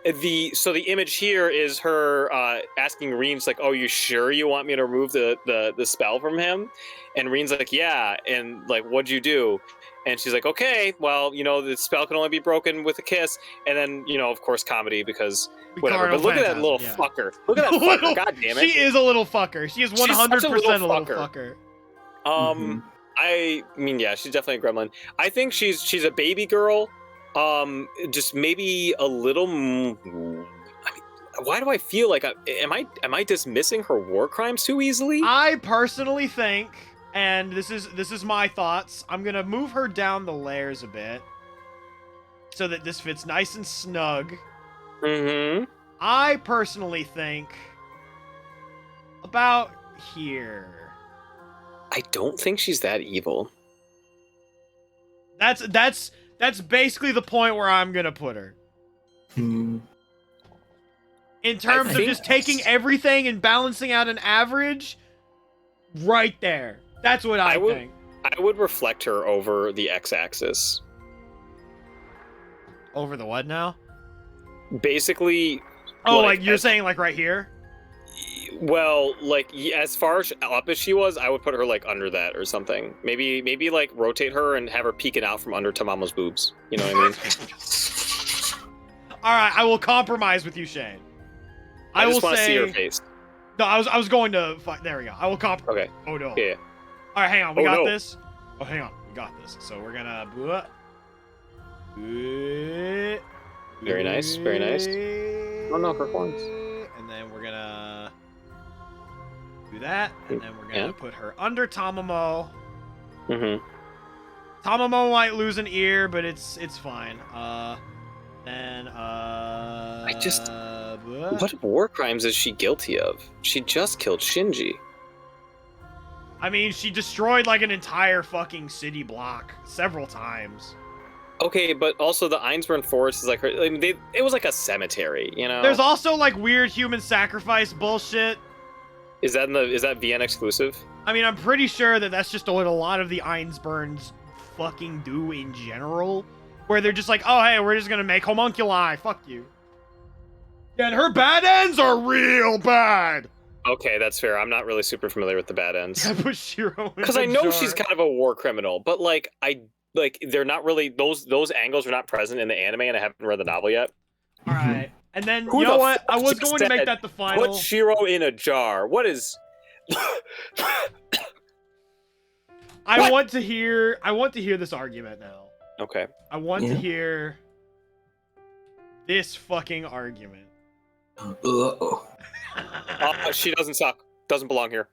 the image here is her asking Reen's like, "Oh, you sure you want me to remove the spell from him?" And Reen's like, "Yeah." And like, "What'd you do?" And she's like, "Okay, well, the spell can only be broken with a kiss." And then of course comedy because whatever. But look at that little fucker. Look at that fucker. God damn it. She is a little fucker. She is 100% a little fucker. I mean, yeah, she's definitely a gremlin. I think she's a baby girl. Just maybe a little. Why do I feel like am I dismissing her war crimes too easily? I personally think, and this is my thoughts, I'm gonna move her down the layers a bit so that this fits nice and snug. Mm-hmm. I personally think about here. I don't think she's that evil. That's basically the point where I'm gonna put her. In terms of just taking everything and balancing out an average, right there. That's what I think. I would reflect her over the x-axis. Over the what now? Basically. Oh, like you're saying like right here? Well, like as far up as she was, I would put her like under that or something. Maybe like rotate her and have her peeking out from under Tamamo's boobs. You know what I mean? All right, I will compromise with you, Shane. I will just want to say, see her face. No, I was going to. There we go. I will compromise. Okay. Oh no. Yeah. All right, hang on. We got this. Oh, hang on. We got this. So we're gonna. Very nice. Very nice. Oh no, her horns. And then we're gonna do that, and then we're gonna put her under Tamamo. Mm-hmm. Tamamo might lose an ear, but it's fine. What war crimes is she guilty of? She just killed Shinji. I mean, she destroyed like an entire fucking city block several times. Okay, but also the Einsborn Forest is like her. I mean, it was like a cemetery, There's also like weird human sacrifice bullshit. Is that VN exclusive? I mean, I'm pretty sure that that's just what a lot of the Einsborns fucking do in general, where they're just like, oh hey, we're just gonna make homunculi. Fuck you. Yeah, and her bad ends are real bad. Okay, that's fair. I'm not really super familiar with the bad ends. I put Shiro in because I know she's kind of a war criminal, but they're not really those angles are not present in the anime, and I haven't read the novel yet. All right, and then you know what? I was going to make that the final. Put Shiro in a jar. What is? I want to hear this argument now. Okay. I want to hear this fucking argument. She doesn't suck. Doesn't belong here.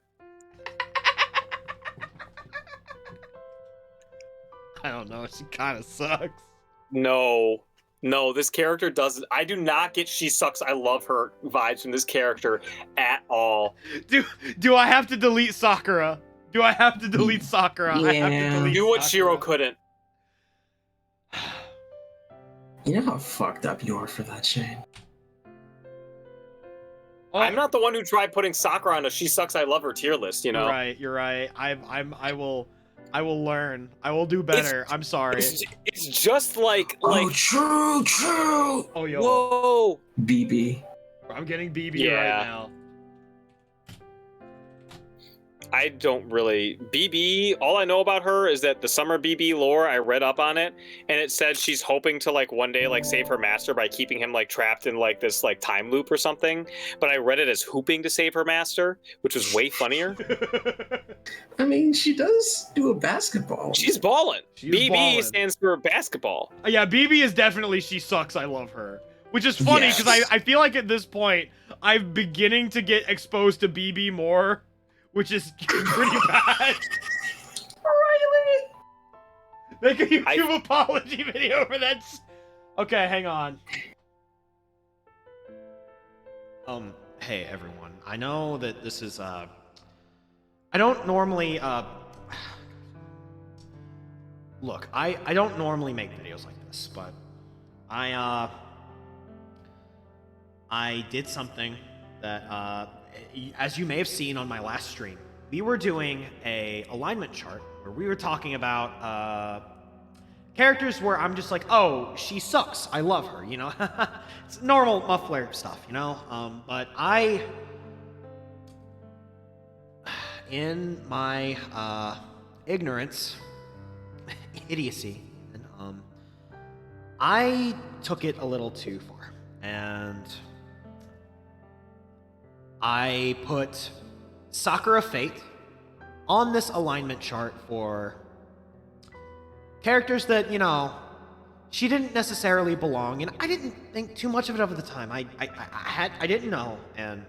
I don't know. She kind of sucks. No, this character doesn't. I do not get she sucks. I love her vibes from this character at all. Do I have to delete Sakura? Do I have to delete Sakura? Yeah. I have to delete Do what Sakura. Shiro couldn't. You know how fucked up you are for that, Shane. Oh, I'm not the one who tried putting Sakura on a she sucks. I love her tier list. You know. You're right. I will learn. I will do better. I'm sorry. It's just like. Oh, true. Oh, yo. Whoa. BB. I'm getting BB right now. I don't really BB. All I know about her is that the summer BB lore, I read up on it, and it said she's hoping to like one day like save her master by keeping him like trapped in like this like time loop or something. But I read it as hooping to save her master, which was way funnier. I mean, she does do a basketball. She's ballin'. BB ballin'. stands for basketball. Yeah, BB is definitely she sucks. I love her. Which is funny because I feel like at this point I'm beginning to get exposed to BB more. Which is pretty bad. Really? Make a YouTube apology video for that. Okay, hang on. Hey everyone. I know that this is I don't normally look, I don't normally make videos like this, but I did something that as you may have seen on my last stream, we were doing a alignment chart where we were talking about characters where I'm just like, oh, she sucks. I love her, you know? It's normal muffler stuff, you know? But in my ignorance, idiocy, and I took it a little too far. And I put Sakura Fate on this alignment chart for characters that, you know, she didn't necessarily belong, and I didn't think too much of it over the time. I didn't know, and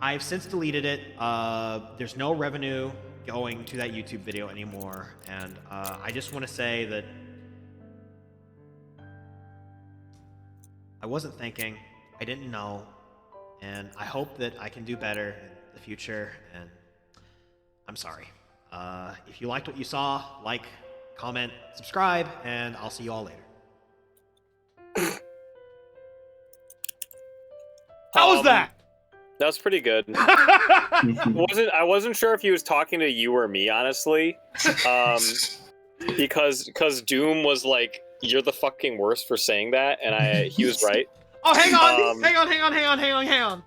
I've since deleted it. There's no revenue going to that YouTube video anymore, and I just want to say that I wasn't thinking, I didn't know, and I hope that I can do better in the future, and I'm sorry. If you liked what you saw, like, comment, subscribe, and I'll see you all later. How was that? That was pretty good. I wasn't sure if he was talking to you or me, honestly. Because Doom was like, "You're the fucking worst for saying that," and he was right. Oh, hang on.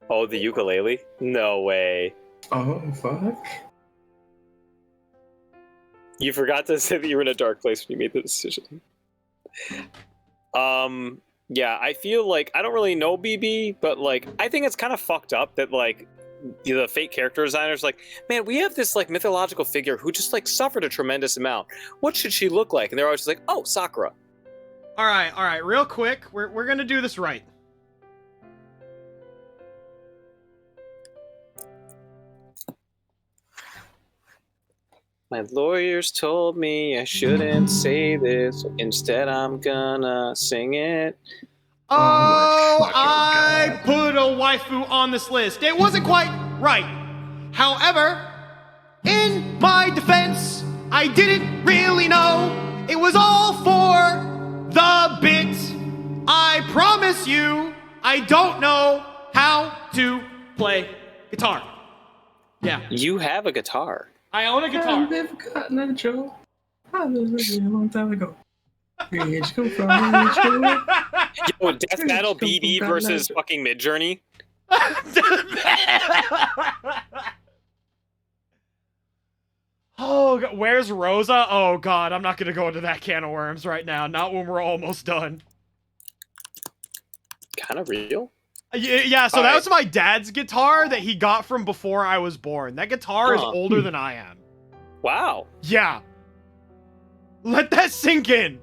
Oh, the ukulele? No way. Oh, fuck. You forgot to say that you were in a dark place when you made the decision. Yeah, I feel like, I don't really know BB, but like, I think it's kind of fucked up that like, the fake character designer's like, man, we have this like mythological figure who just like suffered a tremendous amount. What should she look like? And they're always just like, oh, Sakura. All right, real quick, we're gonna do this right. My lawyers told me I shouldn't say this. Instead, I'm gonna sing it. Oh, I put a waifu on this list. It wasn't quite right. However, in my defense, I didn't really know. It was all for the bit. I promise you, I don't know how to play guitar. Yeah. You have a guitar. I own a guitar. I've never gotten a joke. I was a long time ago. Where'd you come from? Yo, Death Battle BB versus fucking Midjourney. Oh, where's Rosa? Oh god, I'm not gonna go into that can of worms right now. Not when we're almost done. Kind of real. Yeah, so that was my dad's guitar that he got from before I was born. That guitar is older than I am. Wow. Yeah. Let that sink in.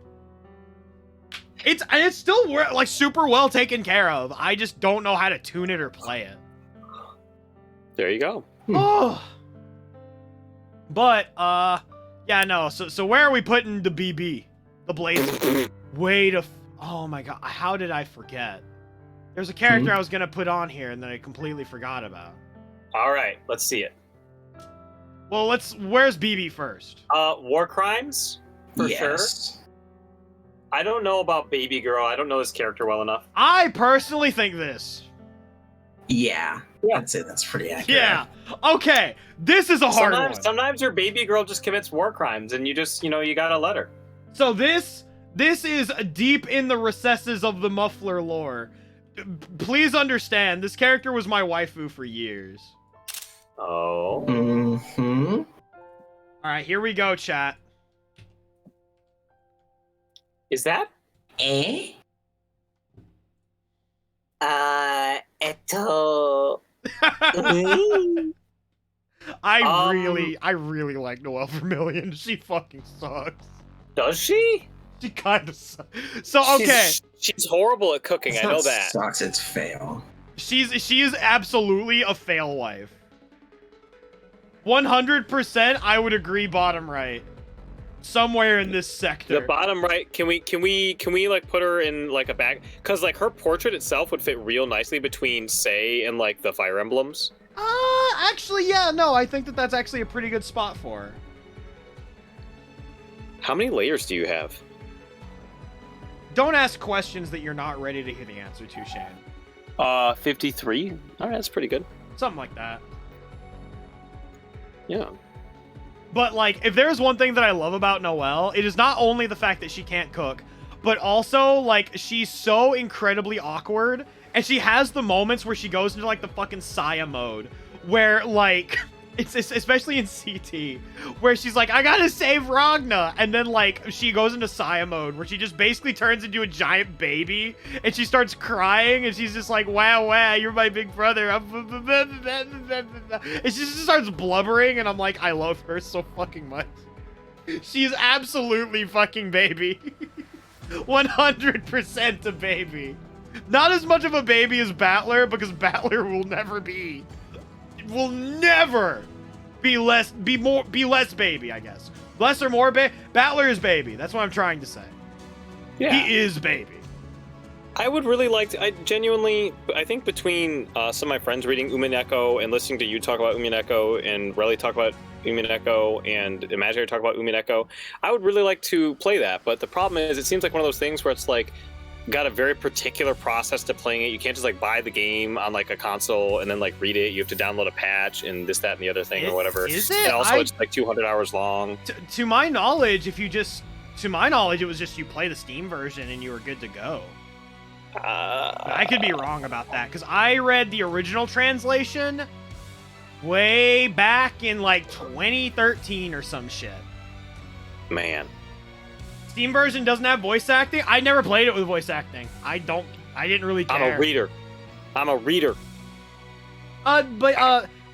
It's still like super well taken care of. I just don't know how to tune it or play it. There you go. Oh. But yeah, no. So where are we putting the BB? The Blazer. Oh my god. How did I forget? There's a character I was gonna put on here and then I completely forgot about. All right, let's see it. Well, where's BB first? War Crimes, for sure. I don't know about Baby Girl. I don't know this character well enough. I personally think this. Yeah. I'd say that's pretty accurate. Yeah. Okay. This is a hard one. Sometimes your Baby Girl just commits war crimes and you just, you gotta let her. So this is deep in the recesses of the Muffler lore. Please understand, this character was my waifu for years. Oh. Mm-hmm. Alright, here we go, chat. Is that? I really like Noel Vermillion. She fucking sucks. Does she? She kind of sucks. So, okay. She's horrible at cooking, I know that. Sucks, it's fail. She is absolutely a fail wife. 100% I would agree bottom right. Somewhere in this sector. The bottom right, can we like put her in like a bag? Cause like her portrait itself would fit real nicely between Sei and like the Fire Emblems. Actually, yeah, no, I think that's actually a pretty good spot for her. How many layers do you have? Don't ask questions that you're not ready to hear the answer to, Shane. 53. All right, that's pretty good. Something like that. Yeah. But, like, if there's one thing that I love about Noel, it is not only the fact that she can't cook, but also, like, she's so incredibly awkward, and she has the moments where she goes into, like, the fucking Saya mode, where, like, it's especially in CT, where she's like, I gotta save Ragna, and then, like, she goes into Saya mode, where she just basically turns into a giant baby, and she starts crying, and she's just like, wow, you're my big brother, and she just starts blubbering, and I'm like, I love her so fucking much. She's absolutely fucking baby. 100% a baby. Not as much of a baby as Battler, because Battler will never be less baby, I guess. Less or more Battler is baby. That's what I'm trying to say. Yeah. He is baby. I would really like to, I think between some of my friends reading Umineko and listening to you talk about Umineko and Relly talk about Umineko and Imaginary talk about Umineko, I would really like to play that. But the problem is, it seems like one of those things where it's like, got a very particular process to playing it. You can't just like buy the game on like a console and then like read it. You have to download a patch and this, that, and the other thing or whatever. Is it? And also, it's like 200 hours long. To my knowledge, it was just you play the Steam version and you were good to go. I could be wrong about that, because I read the original translation way back in like 2013 or some shit. Man. Steam version doesn't have voice acting. I never played it with voice acting. I didn't really care. I'm a reader.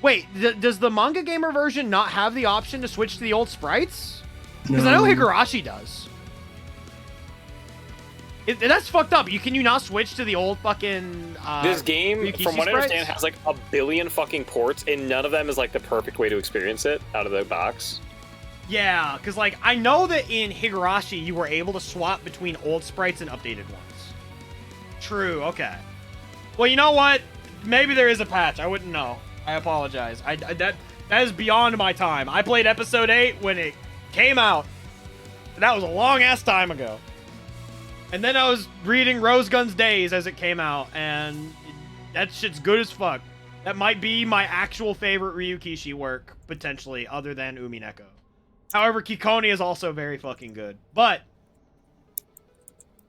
Wait, does the Manga Gamer version not have the option to switch to the old sprites? Because I know Higurashi does. That's fucked up. Can you not switch to the old fucking this game, Ryukishi from what I sprites? understand, has like a billion fucking ports, and none of them is like the perfect way to experience it out of the box. Yeah, because, like, I know that in Higurashi, you were able to swap between old sprites and updated ones. True, okay. Well, you know what? Maybe there is a patch. I wouldn't know. I apologize. That is beyond my time. I played Episode 8 when it came out. That was a long-ass time ago. And then I was reading Rose Gun's Days as it came out, and that shit's good as fuck. That might be my actual favorite Ryukishi work, potentially, other than Umineko. However, Kikoni is also very fucking good. But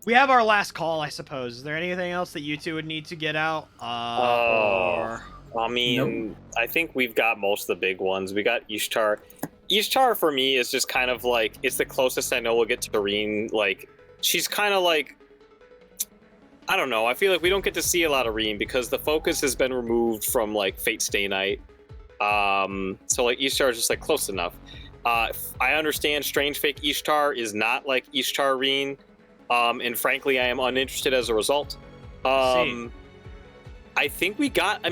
we have our last call, I suppose. Is there anything else that you two would need to get out? I mean, nope. I think we've got most of the big ones. We got Ishtar. Ishtar, for me, is just kind of like, it's the closest I know we'll get to Reen. Like, she's kind of like, I don't know. I feel like we don't get to see a lot of Reen because the focus has been removed from, like, Fate Stay Night. So, like, Ishtar is just, like, close enough. I understand Strange Fake Ishtar is not like Ishtar Reen, and frankly, I am uninterested as a result. I think we got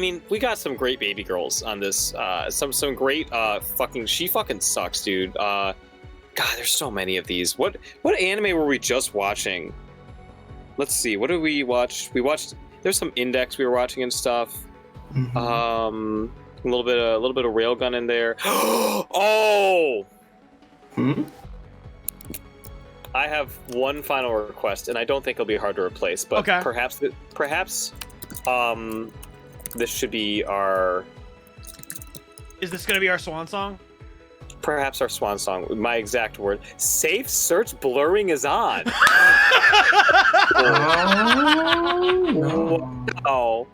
some great baby girls on this. Some great she fucking sucks, dude. God, there's so many of these. What anime were we just watching? Let's see. What did we watch? There's some Index we were watching and stuff. Mm-hmm. A little bit of Railgun in there. Oh! I have one final request, and I don't think it'll be hard to replace. But okay. perhaps this should be our. Is this going to be our swan song? Perhaps our swan song. My exact word: safe search blurring is on. Wow.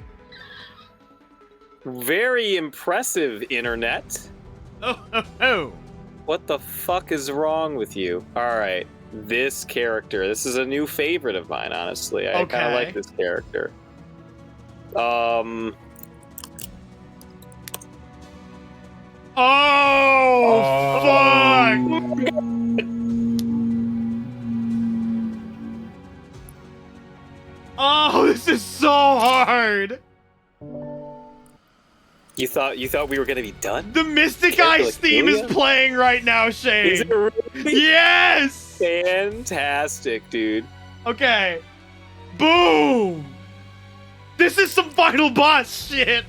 Very impressive, internet. Oh. What the fuck is wrong with you? All right, this character. This is a new favorite of mine, honestly. I kind of like this character. Oh, fuck! Oh, this is so hard. You thought we were gonna be done? The Mystic Eyes theme is playing right now, Shane. Is it really? Yes! Fantastic, dude. Okay. Boom! This is some final boss shit.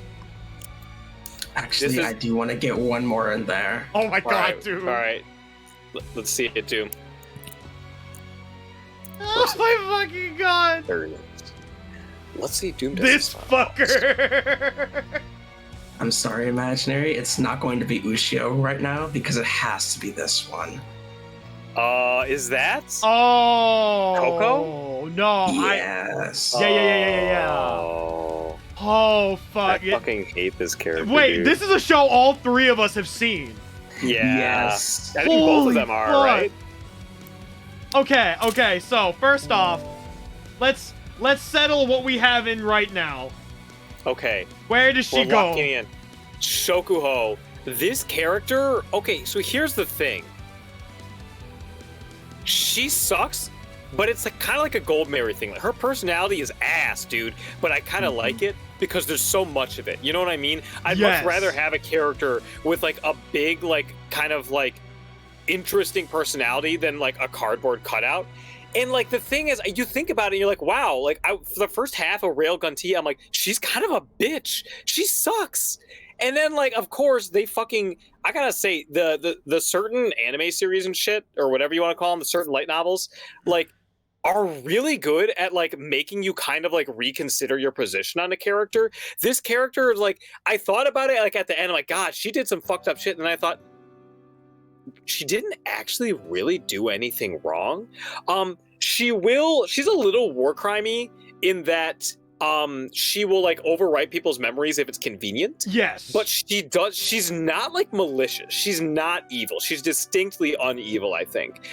Actually, I do want to get one more in there. Oh my god, dude. All right. Let's see it, too. Oh my fucking god. Let's see Doom does This fucker. I'm sorry, Imaginary. It's not going to be Ushio right now because it has to be this one. Is that? Oh. Coco? No. Yes. Yeah. Oh, fuck. I fucking hate this character. Wait, dude. this is a show all three of us have seen. Yeah. Yes. I think both of Holy them are, fuck. right? Okay, so first off, let's settle what we have in right now. Okay. Where does she We're go? locking in. Shokuho. This character, okay, so here's the thing. She sucks, but it's like kind of like a Goldmary thing. Like her personality is ass, dude, but I kind of like it because there's so much of it. You know what I mean? I'd much rather have a character with like a big, like kind of like interesting personality than like a cardboard cutout. And like the thing is, you think about it and you're like, wow, like for the first half of Railgun T, I'm like, she's kind of a bitch. She sucks. And then like, of course, they fucking, I gotta say, the certain anime series and shit, or whatever you want to call them, the certain light novels, like are really good at like making you kind of like reconsider your position on a character. This character, like, I thought about it like at the end, I'm like, God, she did some fucked up shit. And then I thought, she didn't actually really do anything wrong. She's a little war crimey in that she will like overwrite people's memories if it's convenient. Yes. But she's not like malicious. She's not evil. She's distinctly unevil, I think.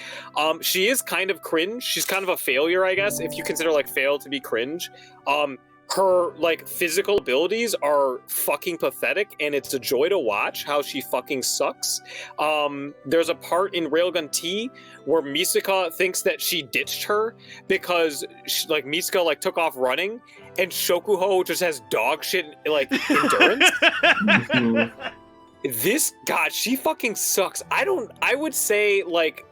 She is kind of cringe. She's kind of a failure, I guess, if you consider like fail to be cringe. Her like physical abilities are fucking pathetic, and it's a joy to watch how she fucking sucks. There's a part in Railgun T where Misaka thinks that she ditched her because Misaka like took off running, and Shokuho just has dog shit like endurance. She fucking sucks. I would say like,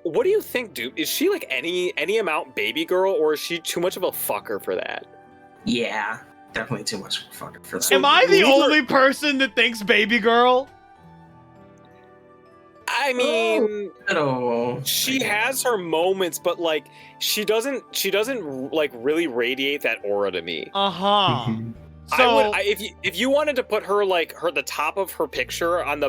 what do you think, dude? Is she like any amount baby girl, or is she too much of a fucker for that? Yeah, definitely too much of a fucker for that. Am I the only person that thinks baby girl? I mean, she has her moments, but like she doesn't like really radiate that aura to me. So if you wanted to put her like the top of her picture on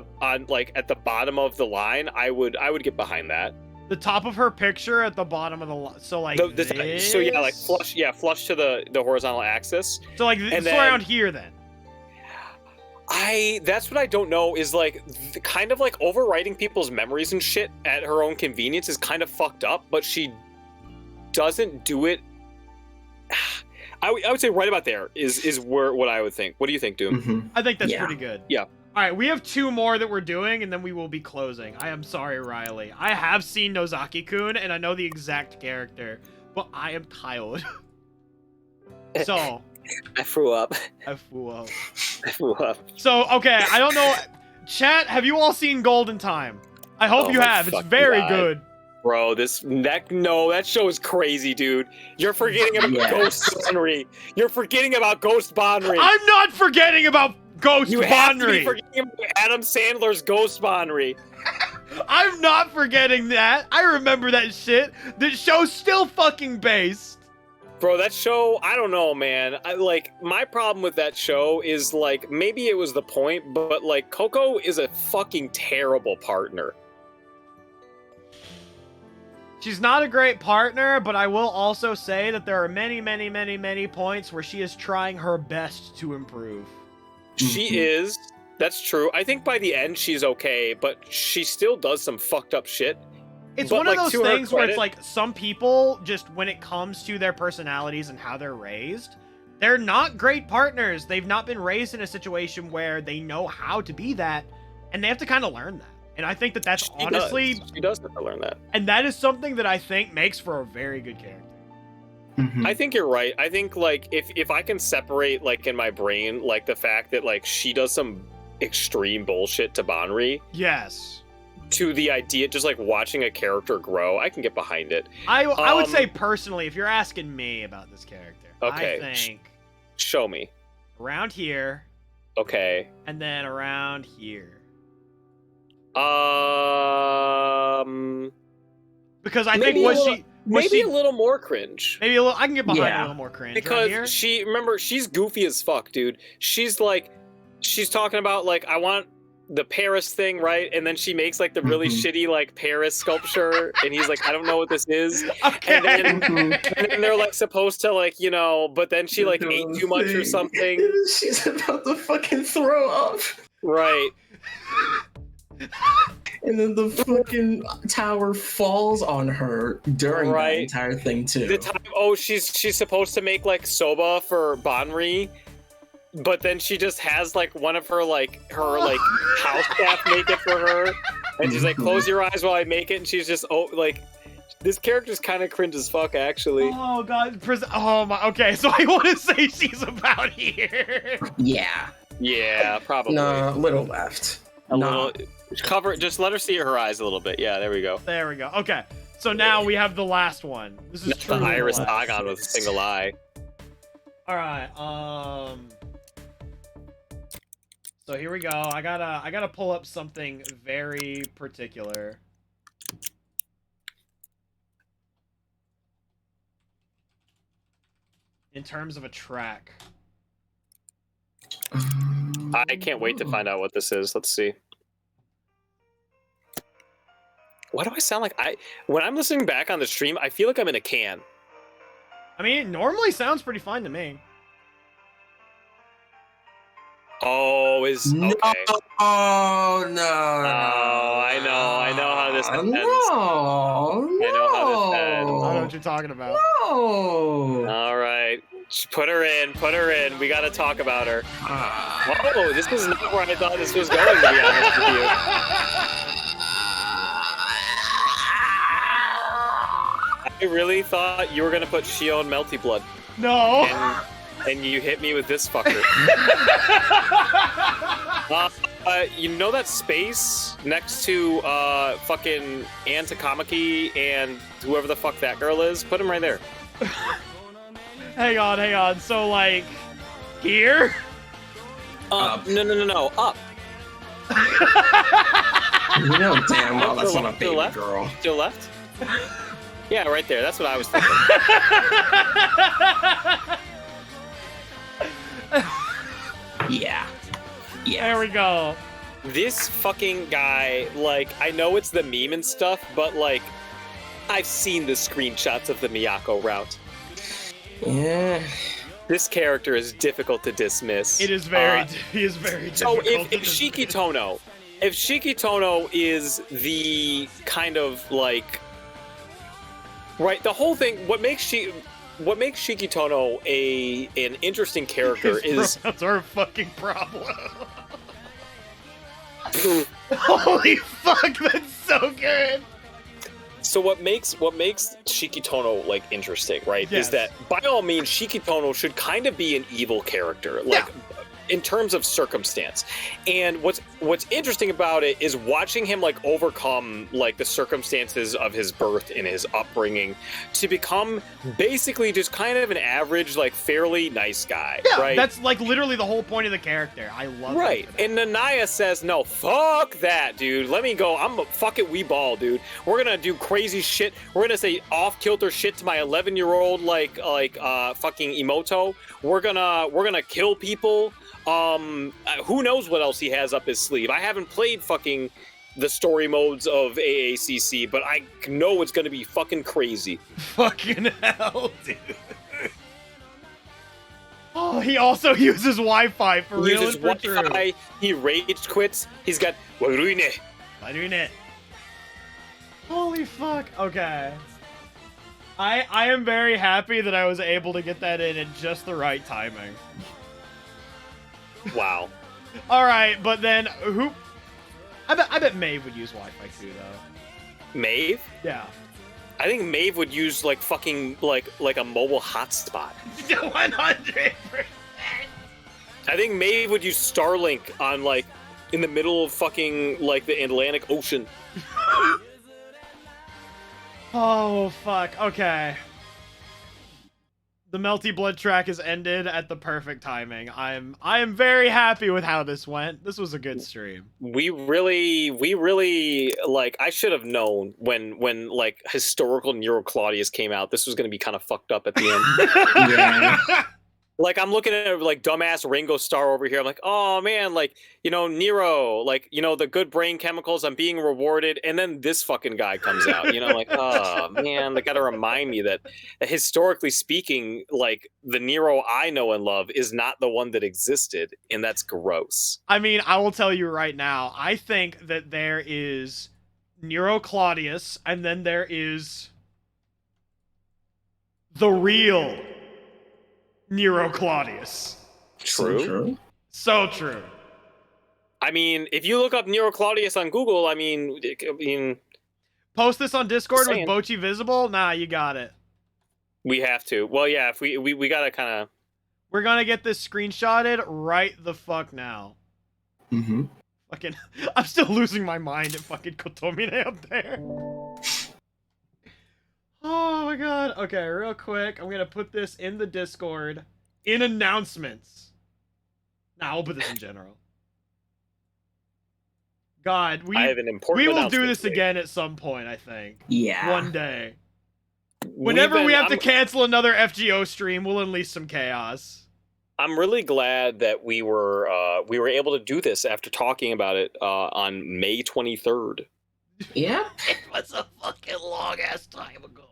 like at the bottom of the line, I would get behind that. The top of her picture at the bottom of the line. So like this? So yeah, like flush to the horizontal axis. So like it's around here then. That's what I don't know is like kind of like overwriting people's memories and shit at her own convenience is kind of fucked up, but she doesn't do it. I would say right about there is what I would think. What do you think, Doom? I think that's pretty good. Yeah. All right, we have two more that we're doing, and then we will be closing. I am sorry, Riley. I have seen Nozaki-kun, and I know the exact character, but I am tired. So... I threw up. So, okay, I don't know. Chat, have you all seen Golden Time? I hope you have. It's very good. Bro, that show is crazy, dude. You're forgetting about Ghost Bonry. You're forgetting about Ghost Bonry. I'm not forgetting about Ghost You Bonry. have to be forgetting about Adam Sandler's Ghost Bonry. I'm not forgetting that. I remember that shit. The show's still fucking based. Bro, that show, I don't know, man. My problem with that show is, like, maybe it was the point, but, like, Coco is a fucking terrible partner. She's not a great partner, but I will also say that there are many, many, many, many points where she is trying her best to improve. She is. That's true. I think by the end, she's okay, but she still does some fucked up shit. It's one of those things where it's like some people, just when it comes to their personalities and how they're raised, they're not great partners. They've not been raised in a situation where they know how to be that, and they have to kind of learn that. And I think that's she honestly... She does have to learn that. And that is something that I think makes for a very good character. I think you're right. I think, like, if I can separate, like, in my brain, like, the fact that, like, she does some extreme bullshit to Bonry... Yes. To the idea, just like watching a character grow, I can get behind it. I would say personally, if you're asking me about this character, okay, I think show me around here. Okay. And then around here. Because I think maybe a little more cringe. Maybe a little. I can get behind Yeah. a little more cringe. Because right here. remember, she's goofy as fuck, dude. She's talking about like, I want the Paris thing, right? And then she makes like the really shitty like Paris sculpture, and he's like, I don't know what this is. Okay. And then they're like supposed to like, but then she like ate too much or something. She's about to fucking throw up. Right. And then the fucking tower falls on her during that entire thing too. The time, she's supposed to make like soba for Banri, but then she just has like one of her house staff make it for her, and she's like, close your eyes while I make it, and she's just this character's kind of cringe as fuck, actually. Oh god, oh my. Okay, so I want to say she's about here. Yeah, probably. No, little left. A little. Just let her see her eyes a little bit. Yeah, there we go. There we go. Okay, so now we have the last one. This is Not the Iris Agon with a single eye. All right. So here we go. I gotta pull up something very particular. In terms of a track. I can't wait to find out what this is. Let's see. Why do I sound like when I'm listening back on the stream, I feel like I'm in a can. I mean, it normally sounds pretty fine to me. Oh, okay. Oh no! Oh, I know how this ends. No, I know how this ends. I don't know what you're talking about. No. All right, put her in. We gotta talk about her. Oh, this is not where I thought this was going, to be honest with you. I really thought you were gonna put Shion Melty Blood. No. And you hit me with this fucker. You know that space next to fucking Ann Takamaki and whoever the fuck that girl is? Put him right there. Hang on. So like here? No. Up. You know damn well that's To not a the baby left? girl. To the left? Yeah, right there. That's what I was thinking. Yeah. There we go. This fucking guy, like, I know it's the meme and stuff, but like, I've seen the screenshots of the Miyako route. Yeah. This character is difficult to dismiss. It is very. He is very. So difficult if Shiki Tono is the kind of like, right, the whole thing. What makes Shiki Tono an interesting character is that's our fucking problem. Holy fuck, that's so good. So what makes Shiki Tono like interesting, right? Yes. Is that by all means Shiki Tono should kind of be an evil character, like in terms of circumstance. And what's interesting about it is watching him like overcome like the circumstances of his birth and his upbringing to become basically just kind of an average, like fairly nice guy. Yeah, right? that's like literally the whole point of the character. I love it. Right. And Nanaya says, no, fuck that, dude. Let me go. Fuck it, we ball, dude. We're gonna do crazy shit. We're gonna say off-kilter shit to my 11-year-old like fucking Emoto. We're gonna kill people. Who knows what else he has up his sleeve? I haven't played fucking the story modes of AACC, but I know it's gonna be fucking crazy. Fucking hell, dude. Oh, he also uses Wi-Fi for real. Uses Wi-Fi. He rage quits. He's got Waruine. Holy fuck. Okay. I am very happy that I was able to get that in at just the right timing. Wow. All right, but then who? I bet Maeve would use Wi-Fi too, though. Maeve? Yeah. I think Maeve would use like fucking like a mobile hotspot. 100%. I think Maeve would use Starlink on like in the middle of fucking like the Atlantic Ocean. Oh fuck. Okay. The Melty Blood track has ended at the perfect timing. I am very happy with how this went. This was a good stream. We really like. I should have known when like historical Nero Claudius came out. This was going to be kind of fucked up at the end. Yeah. Like I'm looking at like dumbass Ringo Starr over here. I'm like, oh man, like Nero, like the good brain chemicals. I'm being rewarded, and then this fucking guy comes out. Like oh man, they got to remind me that historically speaking, like the Nero I know and love is not the one that existed, and that's gross. I mean, I will tell you right now. I think that there is Nero Claudius, and then there is the real Nero Claudius. True. So true. I mean, if you look up Nero Claudius on Google, I mean, post this on Discord with saying. Bocchi visible. Nah, you got it. We have to. Well, yeah, if we gotta kind of. We're gonna get this screenshotted right the fuck now. Mm-hmm. Fucking, I'm still losing my mind at fucking Kotomine up there. Oh my god. Okay, real quick. I'm gonna put this in the Discord in announcements. Nah, I'll put this in general. God, I have an important. we will do announcement this today. again at some point, I think. Yeah. One day. Whenever we have to cancel another FGO stream, we'll unleash some chaos. I'm really glad that we were able to do this after talking about it on May 23rd. Yeah. It was a fucking long ass time ago.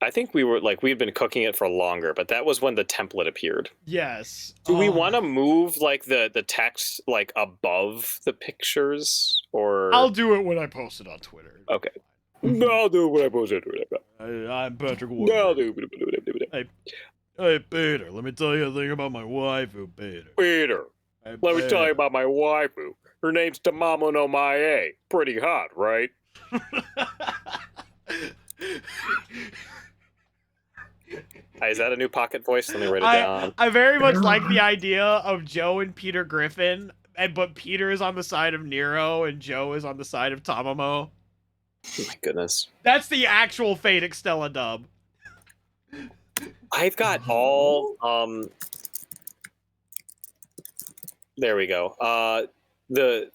I think we've been cooking it for longer, but that was when the template appeared. Yes. Do we want to move like the text like above the pictures, or I'll do it when I post it on Twitter. Okay. I'll do it when I post it. I'm Patrick Ward. I'll do it. Hey, Peter, let me tell you a thing about my waifu, Peter. Peter, Hey, let me tell you about my waifu. Her name's Tamamo no Maeve. Pretty hot, right? Is that a new pocket voice? Let me write it down. I very much like the idea of Joe and Peter Griffin, but Peter is on the side of Nero and Joe is on the side of Tamamo. Oh my goodness. That's the actual Fate Extella dub. I've got all there we go.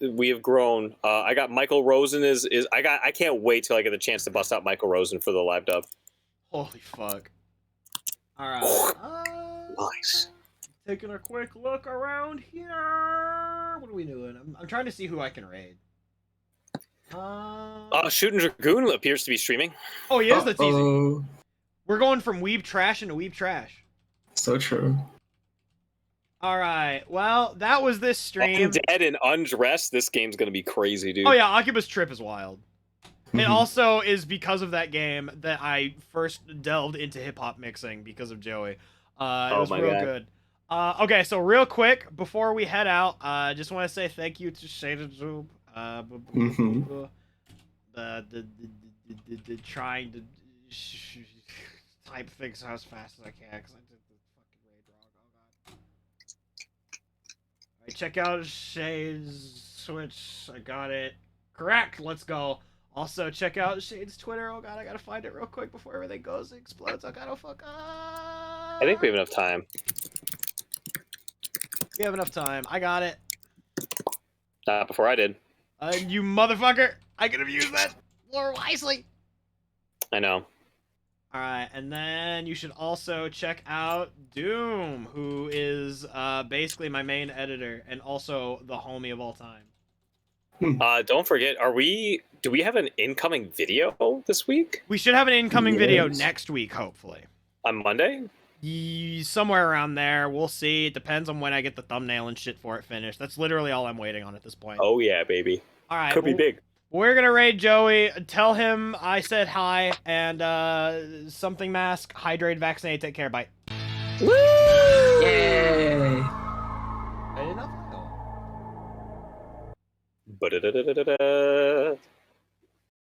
We have grown. I got Michael Rosen I can't wait till I get the chance to bust out Michael Rosen for the live dub. Holy fuck. Alright. Nice. Taking a quick look around here. What are we doing? I'm trying to see who I can raid. Shooting Dragoon appears to be streaming. Oh, he is? That's easy. Oh, We're going from Weeb Trash into Weeb Trash. so true. Alright, well, that was this stream. Undead and undressed. This game's gonna be crazy, dude. Oh yeah, Akiba's Trip is wild. It Mhm. also is because of that game that I first delved into hip-hop mixing because of Joey. It was my real God. good. Okay, so real quick, before we head out, I just want to say thank you to Shaded Zoom. Mhm. The trying to type things as fast as I can because I did the fucking raid wrong. Oh god. Alright, check out Shade's Switch. I got it. Correct. Let's go. Also, check out Shade's Twitter. Oh god, I gotta find it real quick before everything goes and explodes. Oh god, oh fuck. I think we have enough time. We have enough time. I got it. Not before I did. You motherfucker. I could have used that more wisely. I know. Alright, and then you should also check out Doom, who is basically my main editor and also the homie of all time. Don't forget, do we have an incoming video this week? We should have an incoming video Yes. next week, hopefully. On Monday? Somewhere around there. We'll see. It depends on when I get the thumbnail and shit for it finished. That's literally all I'm waiting on at this point. Oh yeah, baby. Alright. Could be big. We're gonna raid Joey. Tell him I said hi and something mask, hydrate, vaccinate, take care, bye. Yay! Enough? Ba-da-da-da-da-da.